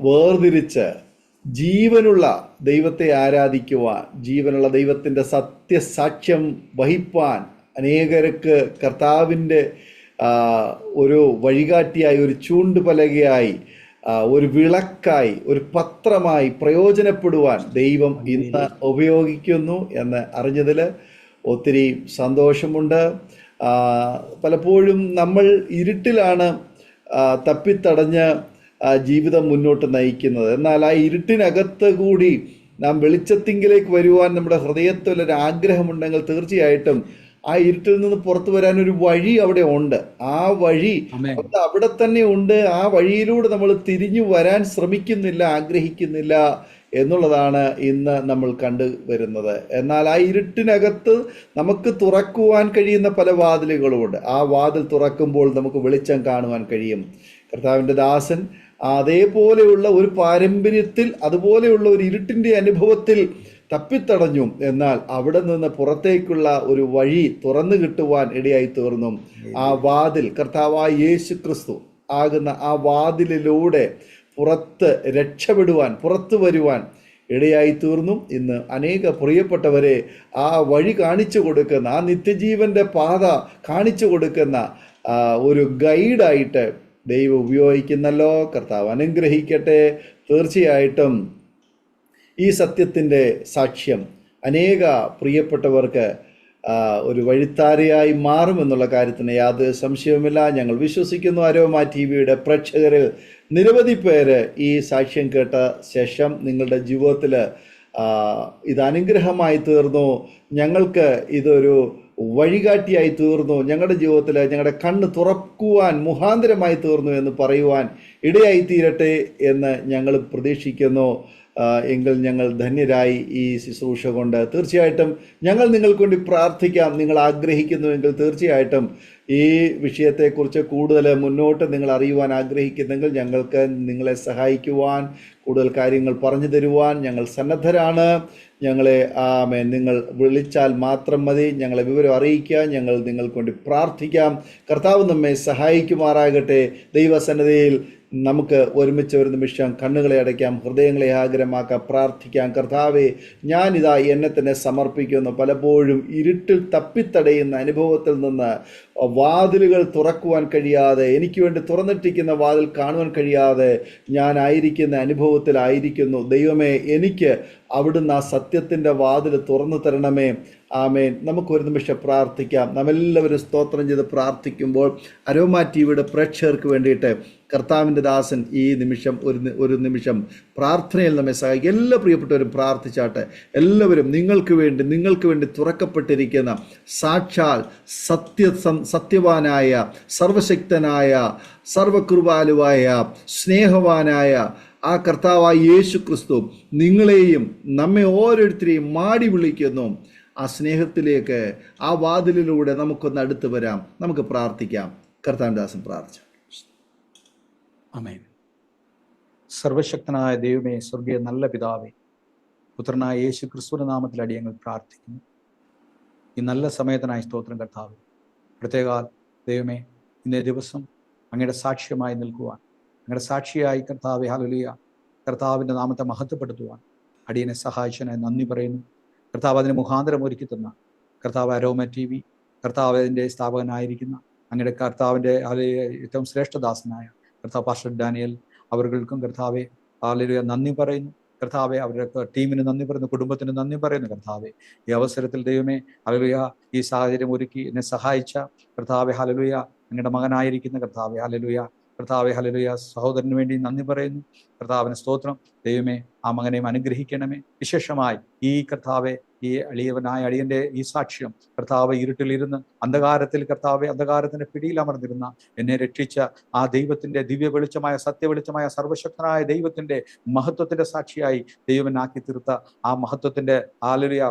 വേർതിരിച്ച് ജീവനുള്ള ദൈവത്തെ ആരാധിക്കുവാൻ, ജീവനുള്ള ദൈവത്തിൻ്റെ സത്യസാക്ഷ്യം വഹിപ്പാൻ, അനേകർക്ക് കർത്താവിൻ്റെ ഒരു വഴികാട്ടിയായി, ഒരു ചൂണ്ടുപലകയായി, ഒരു വിളക്കായി, ഒരു പത്രമായി പ്രയോജനപ്പെടുവാൻ ദൈവം ഇന്ന് ഉപയോഗിക്കുന്നു എന്ന് അറിഞ്ഞതിൽ ഒത്തിരി സന്തോഷമുണ്ട്. പലപ്പോഴും നമ്മൾ ഇരുട്ടിലാണ് തപ്പിത്തടഞ്ഞ് ജീവിതം മുന്നോട്ട് നയിക്കുന്നത്. എന്നാൽ ആ ഇരുട്ടിനകത്ത് കൂടി നാം വെളിച്ചത്തിങ്കിലേക്ക് വരുവാൻ നമ്മുടെ ഹൃദയത്തിലൊരു ആഗ്രഹമുണ്ടെങ്കിൽ തീർച്ചയായിട്ടും ആ ഇരുട്ടിൽ നിന്ന് പുറത്തു വരാൻ ഒരു വഴി അവിടെ ഉണ്ട്. ആ വഴി അവിടെ തന്നെ ഉണ്ട്. ആ വഴിയിലൂടെ നമ്മൾ തിരിഞ്ഞു വരാൻ ശ്രമിക്കുന്നില്ല, ആഗ്രഹിക്കുന്നില്ല എന്നുള്ളതാണ് ഇന്ന് നമ്മൾ കണ്ടുവരുന്നത്. എന്നാൽ ആ ഇരുട്ടിനകത്ത് നമുക്ക് തുറക്കുവാൻ കഴിയുന്ന പല വാതിലുകളുമുണ്ട്. ആ വാതിൽ തുറക്കുമ്പോൾ നമുക്ക് വെളിച്ചം കാണുവാൻ കഴിയും. കർത്താവിൻ്റെ ദാസൻ അതേപോലെയുള്ള ഒരു പാരമ്പര്യത്തിൽ, അതുപോലെയുള്ള ഒരു ഇരുട്ടിൻ്റെ അനുഭവത്തിൽ തപ്പിത്തടഞ്ഞു. എന്നാൽ അവിടെ നിന്ന് പുറത്തേക്കുള്ള ഒരു വഴി തുറന്നു കിട്ടുവാൻ ഇടയായി തീർന്നു. ആ വാതിൽ കർത്താവായ യേശു ക്രിസ്തു ആകുന്ന ആ വാതിലിലൂടെ പുറത്ത് രക്ഷപ്പെടുവാൻ, പുറത്തു വരുവാൻ ഇടയായി തീർന്നു. ഇന്ന് അനേക പ്രിയപ്പെട്ടവരെ ആ വഴി കാണിച്ചു കൊടുക്കുന്ന, ആ നിത്യജീവന്റെ പാത കാണിച്ചു കൊടുക്കുന്ന ഒരു ഗൈഡായിട്ട് ദൈവം ഉപയോഗിക്കുന്നല്ലോ. കർത്താവ് അനുഗ്രഹിക്കട്ടെ. തീർച്ചയായിട്ടും ഈ സത്യത്തിൻ്റെ സാക്ഷ്യം അനേക പ്രിയപ്പെട്ടവർക്ക് ഒരു വഴിത്താരയായി മാറുമെന്നുള്ള കാര്യത്തിന് യാതൊരു സംശയവുമില്ല. ഞങ്ങൾ വിശ്വസിക്കുന്നു. അരോമ TV-യുടെ പ്രേക്ഷകരിൽ നിരവധി പേര് ഈ സാക്ഷ്യം കേട്ട ശേഷം നിങ്ങളുടെ ജീവിതത്തിൽ ഇത് അനുഗ്രഹമായി തീർന്നു, ഞങ്ങൾക്ക് ഇതൊരു വഴികാട്ടിയായി തീർന്നു, ഞങ്ങളുടെ ജീവിതത്തിൽ ഞങ്ങളുടെ കണ്ണ് തുറക്കുവാൻ മുഖാന്തരമായി തീർന്നു എന്ന് പറയുവാൻ ഇടയായി തീരട്ടെ എന്ന് ഞങ്ങൾ പ്രതീക്ഷിക്കുന്നു. എങ്കിൽ ഞങ്ങൾ ധന്യരായി ഈ ശുശ്രൂഷ കൊണ്ട്. തീർച്ചയായിട്ടും ഞങ്ങൾ നിങ്ങൾക്ക് വേണ്ടി പ്രാർത്ഥിക്കാം. നിങ്ങൾ ആഗ്രഹിക്കുന്നുവെങ്കിൽ തീർച്ചയായിട്ടും ഈ വിഷയത്തെക്കുറിച്ച് കൂടുതൽ മുന്നോട്ട് നിങ്ങൾ അറിയുവാൻ ആഗ്രഹിക്കുന്നെങ്കിൽ ഞങ്ങൾക്ക് നിങ്ങളെ സഹായിക്കുവാൻ, കൂടുതൽ കാര്യങ്ങൾ പറഞ്ഞു തരുവാൻ ഞങ്ങൾ സന്നദ്ധരാണ്. ഞങ്ങളെ നിങ്ങൾ വിളിച്ചാൽ മാത്രം മതി. ഞങ്ങളെ വിവരം അറിയിക്കുക. ഞങ്ങൾ നിങ്ങൾക്ക് വേണ്ടി പ്രാർത്ഥിക്കാം. കർത്താവ് നമ്മെ സഹായിക്കുമാറാകട്ടെ. ദൈവസന്നിധിയിൽ നമുക്ക് ഒരുമിച്ച് ഒരു നിമിഷം കണ്ണുകളെ അടയ്ക്കാം, ഹൃദയങ്ങളെ ആഗ്രഹമാക്കാം, പ്രാർത്ഥിക്കാം. കർത്താവെ, ഞാനിതാ എന്നെ തന്നെ സമർപ്പിക്കുന്നു. പലപ്പോഴും ഇരുട്ടിൽ തപ്പിത്തടയുന്ന അനുഭവത്തിൽ നിന്ന് വാതിലുകൾ തുറക്കുവാൻ കഴിയാതെ, എനിക്ക് വേണ്ടി തുറന്നിട്ടിരിക്കുന്ന വാതിൽ കാണുവാൻ കഴിയാതെ ഞാനായിരിക്കുന്ന അനുഭവത്തിലായിരിക്കുന്നു. ദൈവമേ, എനിക്ക് അവിടുന്ന് ആ സത്യത്തിൻ്റെ വാതിൽ തുറന്നു തരണമേ. ആമേൻ. നമുക്കൊരു നിമിഷം പ്രാർത്ഥിക്കാം. നമ്മെല്ലാവരും സ്തോത്രം ചെയ്ത് പ്രാർത്ഥിക്കുമ്പോൾ അരോമ ടിവിയുടെ പ്രേക്ഷകർക്ക് വേണ്ടിയിട്ട് കർത്താവിൻ്റെ ദാസൻ ഈ നിമിഷം ഒരു നിമിഷം പ്രാർത്ഥനയിൽ നമ്മെ സഹായിക്കും. എല്ലാ പ്രിയപ്പെട്ടവരും പ്രാർത്ഥിച്ചാട്ടെ. എല്ലാവരും നിങ്ങൾക്ക് വേണ്ടി തുറക്കപ്പെട്ടിരിക്കുന്ന സാക്ഷാൽ സത്യവാനായ, സർവശക്തനായ, സർവകൃപാലുവായ, സ്നേഹവാനായ ആ കർത്താവായ യേശു ക്രിസ്തു നിങ്ങളെയും നമ്മെ ഓരോരുത്തരെയും മാടി വിളിക്കുന്നു. ആ സ്നേഹത്തിലേക്ക്, ആ വാതിലിലൂടെ നമുക്കൊന്ന് അടുത്ത് വരാം. നമുക്ക് പ്രാർത്ഥിക്കാം. കർത്താവിൻ്റെ ദാസൻ പ്രാർത്ഥിച്ചു. ആമേൻ. സർവശക്തനായ ദൈവമേ, സ്വർഗീയ നല്ല പിതാവേ, പുത്രനായ യേശു ക്രിസ്തുവിന്റെ നാമത്തിൽ അടിയങ്ങൾ പ്രാർത്ഥിക്കുന്നു. ഈ നല്ല സമയത്തിനായി സ്തോത്രം കർത്താവേ. പ്രത്യേകാൽ ദൈവമേ, ഇന്നേ ദിവസം അങ്ങയുടെ സാക്ഷ്യമായി നിൽക്കുവാൻ, അങ്ങയുടെ സാക്ഷിയായി കർത്താവേ, ഹല്ലേലൂയ, കർത്താവിൻ്റെ നാമത്തെ മഹത്വപ്പെടുത്തുവാൻ അടിയനെ സഹായിച്ചതിനായി നന്ദി പറയുന്നു. കർത്താവ് അതിന് മുഖാന്തരം ഒരുക്കി തന്ന കർത്താവ് അരോമ ടി വി, കർത്താവ് അതിൻ്റെ സ്ഥാപകനായിരിക്കുന്ന അങ്ങയുടെ കർത്താവിൻ്റെ ഏറ്റവും ശ്രേഷ്ഠദാസനായ കർത്താവ് പാസ്റ്റർ ഡാനിയൽ അവർക്കും കർത്താവെ ഹല്ലേലൂയ നന്ദി പറയുന്നു. കർത്താവെ, അവരുടെ ടീമിന് നന്ദി പറയുന്നു, കുടുംബത്തിന് നന്ദി പറയുന്നു. കർത്താവെ, ഈ അവസരത്തിൽ ദൈവമേ ഹല്ലേലൂയ ഈ സാഹചര്യം ഒരുക്കി എന്നെ സഹായിച്ച കർത്താവെ, ഹല്ലേലൂയ അങ്ങയുടെ മകനായിരിക്കുന്ന കർത്താവെ, ഹല്ലേലൂയ കർത്താവെ, ഹല്ലേലൂയ സഹോദരന് വേണ്ടി നന്ദി പറയുന്നു. കർത്താവിന് സ്തോത്രം. ദൈവമേ, ആ മകനെയും അനുഗ്രഹിക്കണമേ. വിശേഷമായി ഈ കർത്താവെ, ഈ അടിയന്റെ ഈ സാക്ഷ്യം കർത്താവ് ഇരുട്ടിലിരുന്ന് അന്ധകാരത്തിൽ കർത്താവെ, അന്ധകാരത്തിന്റെ പിടിയിൽ അമർന്നിരുന്ന എന്നെ രക്ഷിച്ച ആ ദൈവത്തിന്റെ ദിവ്യ വെളിച്ചമായ, സത്യ വെളിച്ചമായ, സർവശക്തനായ ദൈവത്തിന്റെ മഹത്വത്തിന്റെ സാക്ഷിയായി ദൈവനാക്കി തീർത്ത ആ മഹത്വത്തിന്റെ ഹല്ലേലൂയ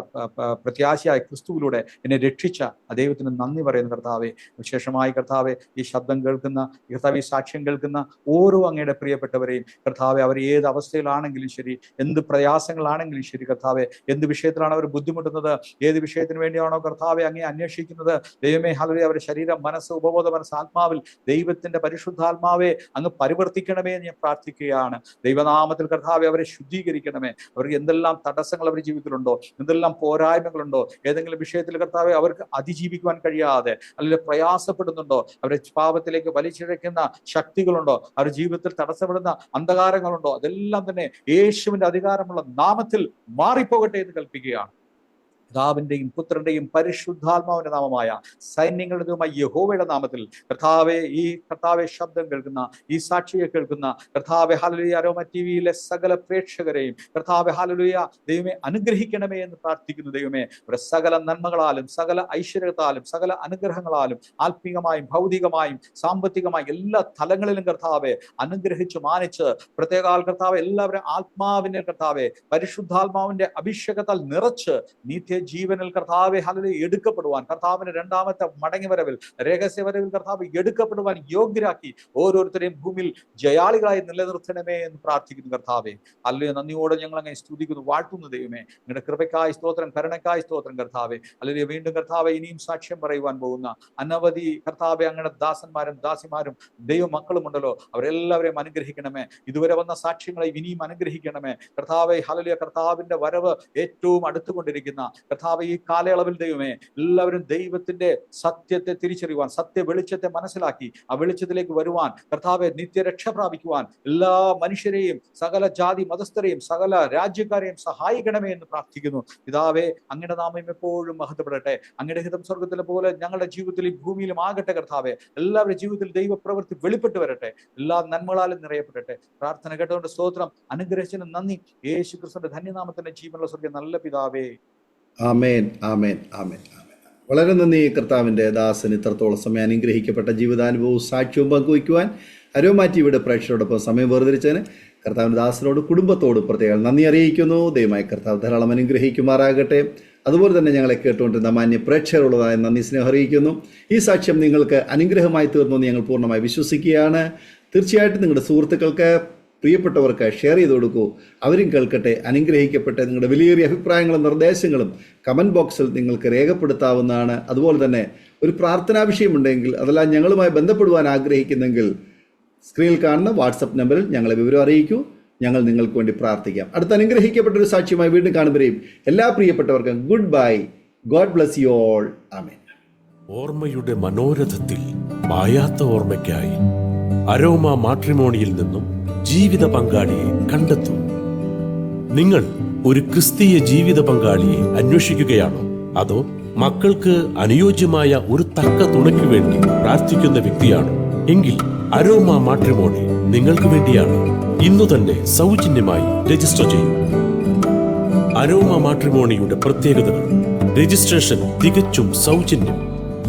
പ്രത്യാശയായ ക്രിസ്തുവിലൂടെ എന്നെ രക്ഷിച്ച ആ ദൈവത്തിന് നന്ദി പറയുന്നു. കർത്താവെ, വിശേഷമായി കർത്താവെ, ഈ ശബ്ദം കേൾക്കുന്ന, കർത്താവ് ഈ സാക്ഷ്യം കേൾക്കുന്ന ഓരോ അങ്ങയുടെ പ്രിയപ്പെട്ടവരെയും കർത്താവെ, അവർ ഏത് അവസ്ഥയിലാണെങ്കിലും ശരി, എന്ത് പ്രയാസങ്ങളാണെങ്കിലും ശരി കർത്താവെ, എന്ത് വിഷയത്തിലാണ് അവർ ബുദ്ധിമുട്ടുന്നത്, ഏത് വിഷയത്തിന് വേണ്ടിയാണോ കർത്താവെ അങ്ങേ അന്വേഷിക്കുന്നത്, ദൈവമേ ഹല്ലേലൂയ, അവരുടെ ശരീരം, മനസ്സ്, ഉപബോധ മനസ്സ്, ആത്മാവിൽ ദൈവത്തിന്റെ പരിശുദ്ധാത്മാവെ അങ്ങ് പരിവർത്തിക്കണമേ എന്ന് ഞാൻ പ്രാർത്ഥിക്കുകയാണ്. ദൈവനാമത്തിൽ കർത്താവെ, അവരെ ശുദ്ധീകരിക്കണമേ. അവർക്ക് എന്തെല്ലാം തടസ്സങ്ങൾ അവരുടെ ജീവിതത്തിലുണ്ടോ, എന്തെല്ലാം പോരായ്മകളുണ്ടോ, ഏതെങ്കിലും വിഷയത്തിൽ കർത്താവെ അവർക്ക് അതിജീവിക്കുവാൻ കഴിയാതെ അല്ലെങ്കിൽ പ്രയാസപ്പെടുന്നുണ്ടോ, അവരെ പാപത്തിലേക്ക് വലിച്ചിഴയ്ക്കുന്ന ശക്തികളുണ്ടോ, അവരുടെ ജീവിതത്തിൽ തടസ്സപ്പെടുന്ന അന്ധകാരങ്ങളുണ്ടോ, അതെല്ലാം തന്നെ യേശുവിന്റെ അധികാരമുള്ള നാമത്തിൽ മാറിപ്പോകട്ടെ എന്ന് കൽപ്പിക്കുകയാണ്. പിതാവിന്റെയും പുത്രന്റെയും പരിശുദ്ധാത്മാവിന്റെ നാമമായ സൈന്യങ്ങളുടെ ദൈവമായ യഹോവയുടെ നാമത്തിൽ കർത്താവെ, ഈ കർത്താവെ ശബ്ദം കേൾക്കുന്ന, ഈ സാക്ഷിയെ കേൾക്കുന്ന കർത്താവെ ഹല്ലേലൂയ അരോമ ടിവിയിലെ സകല പ്രേക്ഷകരെയും കർത്താവെ ഹല്ലേലൂയ ദൈവമേ അനുഗ്രഹിക്കണമേ എന്ന് പ്രാർത്ഥിക്കുന്നു. ദൈവമേ, അവരുടെ സകല നന്മകളാലും, സകല ഐശ്വര്യത്താലും, സകല അനുഗ്രഹങ്ങളാലും, ആത്മീകമായും ഭൗതികമായും സാമ്പത്തികമായും എല്ലാ തലങ്ങളിലും കർത്താവെ അനുഗ്രഹിച്ച് മാനിച്ച്, പ്രത്യേകാൽ കർത്താവെ എല്ലാവരും ആത്മാവിന്റെ കർത്താവെ പരിശുദ്ധാത്മാവിന്റെ അഭിഷേകത്താൽ നിറച്ച് ജീവനിൽ കർത്താവെ ഹല്ലേലൂയ എടുക്കപ്പെടുവാൻ, കർത്താവിന്റെ രണ്ടാമത്തെ മടങ്ങിവരവിൽ, രഹസ്യവരവിൽ കർത്താവ് എടുക്കപ്പെടുവാൻ യോഗ്യരാക്കി ഓരോരുത്തരെയും ഭൂമിയിൽ ജയാളികളായി നിലനിർത്തണമേ എന്ന് പ്രാർത്ഥിക്കുന്നു. കർത്താവെ ഹല്ലേലൂയ നന്ദിയോടെ ഞങ്ങൾ അങ്ങനെ സ്തുതിക്കുന്നു, വാഴ്ത്തുന്നു. ദൈവമേ, നിങ്ങളുടെ കൃപയ്ക്കായി സ്തോത്രം, കരുണയ്ക്കായി സ്തോത്രം. കർത്താവെ ഹല്ലേലൂയ വീണ്ടും കർത്താവെ ഇനിയും സാക്ഷ്യം പറയുവാൻ പോകുന്ന അനവധി കർത്താവെ അങ്ങയുടെ ദാസന്മാരും ദാസിമാരും ദൈവമക്കളും ഉണ്ടല്ലോ, അവരെല്ലാവരെയും അനുഗ്രഹിക്കണമേ. ഇതുവരെ വന്ന സാക്ഷ്യങ്ങളെ ഇനിയും അനുഗ്രഹിക്കണമേ. കർത്താവെ ഹല്ലേലൂയ കർത്താവിന്റെ വരവ് ഏറ്റവും അടുത്തുകൊണ്ടിരിക്കുന്ന കർത്താവ് ഈ കാലയളവിൽ ദൈവമേ എല്ലാവരും ദൈവത്തിന്റെ സത്യത്തെ തിരിച്ചറിയുവാൻ, സത്യ വെളിച്ചത്തെ മനസ്സിലാക്കി ആ വെളിച്ചത്തിലേക്ക് വരുവാൻ, കർത്താവെ നിത്യരക്ഷ പ്രാപിക്കുവാൻ എല്ലാ മനുഷ്യരെയും, സകല ജാതി മതസ്ഥരെയും, സകല രാജ്യക്കാരെയും സഹായിക്കണമേ എന്ന് പ്രാർത്ഥിക്കുന്നു. പിതാവേ, അങ്ങയുടെ നാമം എപ്പോഴും മഹത്വപ്പെടട്ടെ. അങ്ങയുടെ ഹിതം സ്വർഗത്തിലെ പോലെ ഞങ്ങളുടെ ജീവിതത്തിൽ ഈ ഭൂമിയിലും ആകട്ടെ. കർത്താവെ, എല്ലാവരുടെ ജീവിതത്തിൽ ദൈവപ്രവൃത്തി വെളിപ്പെട്ട് വരട്ടെ, എല്ലാ നന്മകളാലും നിറയപ്പെടട്ടെ. പ്രാർത്ഥന കേട്ടുകൊണ്ട് സ്തോത്രം, അനുഗ്രഹിച്ചതിന് നന്ദി. യേശു ക്രിസ്തുവിന്റെ ധന്യനാമത്തിന്റെ ജീവനുള്ള സ്വർഗ്ഗ നല്ല പിതാവേ. ആമേൻ, ആമേൻ, ആമേൻ, ആമേൻ. വളരെ നന്ദി. കർത്താവിൻ്റെ ദാസൻ ഇത്രത്തോളം സമയം അനുഗ്രഹിക്കപ്പെട്ട ജീവിതാനുഭവവും സാക്ഷ്യവും പങ്കുവയ്ക്കുവാൻ അരോമ ടിവിയുടെ പ്രേക്ഷകരോടൊപ്പം സമയം വേർതിരിച്ചതിന് കർത്താവിൻ്റെ ദാസനോട് കുടുംബത്തോട് പ്രത്യേകം നന്ദി അറിയിക്കുന്നു. ദൈവമായി കർത്താവ് ധാരാളം അനുഗ്രഹിക്കുമാറാകട്ടെ. അതുപോലെ തന്നെ ഞങ്ങളെ കേട്ടുകൊണ്ടിരുന്ന മാന്യ പ്രേക്ഷകരുള്ളതായ നന്ദി സ്നേഹം അറിയിക്കുന്നു. ഈ സാക്ഷ്യം നിങ്ങൾക്ക് അനുഗ്രഹമായി തീർന്നു എന്ന് ഞങ്ങൾ പൂർണ്ണമായി വിശ്വസിക്കുകയാണ്. തീർച്ചയായിട്ടും നിങ്ങളുടെ സുഹൃത്തുക്കൾക്ക് പ്രിയപ്പെട്ടവർക്ക് ഷെയർ ചെയ്ത് കൊടുക്കൂ. അവരും കേൾക്കട്ടെ, അനുഗ്രഹിക്കട്ടെ. നിങ്ങളുടെ വിലയേറിയ അഭിപ്രായങ്ങളും നിർദ്ദേശങ്ങളും കമൻറ്റ് ബോക്സിൽ നിങ്ങൾക്ക് രേഖപ്പെടുത്താവുന്നതാണ്. അതുപോലെ തന്നെ ഒരു പ്രാർത്ഥനാ വിഷയമുണ്ടെങ്കിൽ, അതെല്ലാം ഞങ്ങളുമായി ബന്ധപ്പെടുവാൻ ആഗ്രഹിക്കുന്നെങ്കിൽ സ്ക്രീനിൽ കാണുന്ന വാട്സപ്പ് നമ്പറിൽ ഞങ്ങളെ വിവരം അറിയിക്കൂ. ഞങ്ങൾ നിങ്ങൾക്ക് വേണ്ടി പ്രാർത്ഥിക്കാം. അടുത്ത അനുഗ്രഹിക്കപ്പെട്ടൊരു സാക്ഷ്യമായി വീണ്ടും കാണുമ്പോഴേയും എല്ലാ പ്രിയപ്പെട്ടവർക്കും good bye. God bless you all. Amen. ഓർമ്മയുടെ മനോരഥത്തിൽ മായാത്ത ഓർമ്മയ്ക്കായി അരോമ മാട്രിമോണിയിൽ നിന്നും ജീവിത പങ്കാളിയെ കണ്ടെത്തൂ. നിങ്ങൾ ഒരു ക്രിസ്തീയ ജീവിത പങ്കാളിയെ അന്വേഷിക്കുകയാണോ? അതോ മക്കൾക്ക് അനുയോജ്യമായ ഒരു തക്ക തുണയ്ക്ക് വേണ്ടി പ്രാർത്ഥിക്കുന്ന വ്യക്തിയാണോ? എങ്കിൽ അരോമ മാട്രിമോണി നിങ്ങൾക്ക് വേണ്ടിയാണ്. ഇന്നു തന്നെ സൗജന്യമായി രജിസ്റ്റർ ചെയ്യൂ. അരോമ മാട്രിമോണിയുടെ പ്രത്യേകതകൾ: രജിസ്ട്രേഷൻ തികച്ചും സൗജന്യം.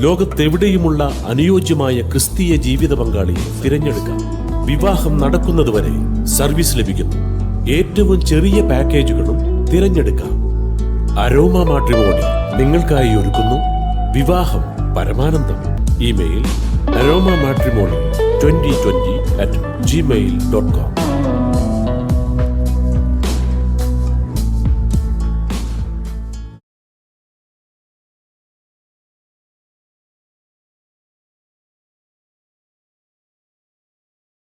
ലോകത്തെവിടെയുമുള്ള അനുയോജ്യമായ ക്രിസ്തീയ ജീവിത പങ്കാളിയെ തിരഞ്ഞെടുക്കാം. വിവാഹം നടക്കുന്നതുവരെ സർവീസ് ലഭിക്കുന്നു. ഏറ്റവും ചെറിയ പാക്കേജുകളും തിരഞ്ഞെടുക്കാം. അരോമ മാട്രിമോണി നിങ്ങൾക്കായി ഒരുക്കുന്നു വിവാഹം പരമാനന്ദം. Email aroma matrimony2020@gmail.com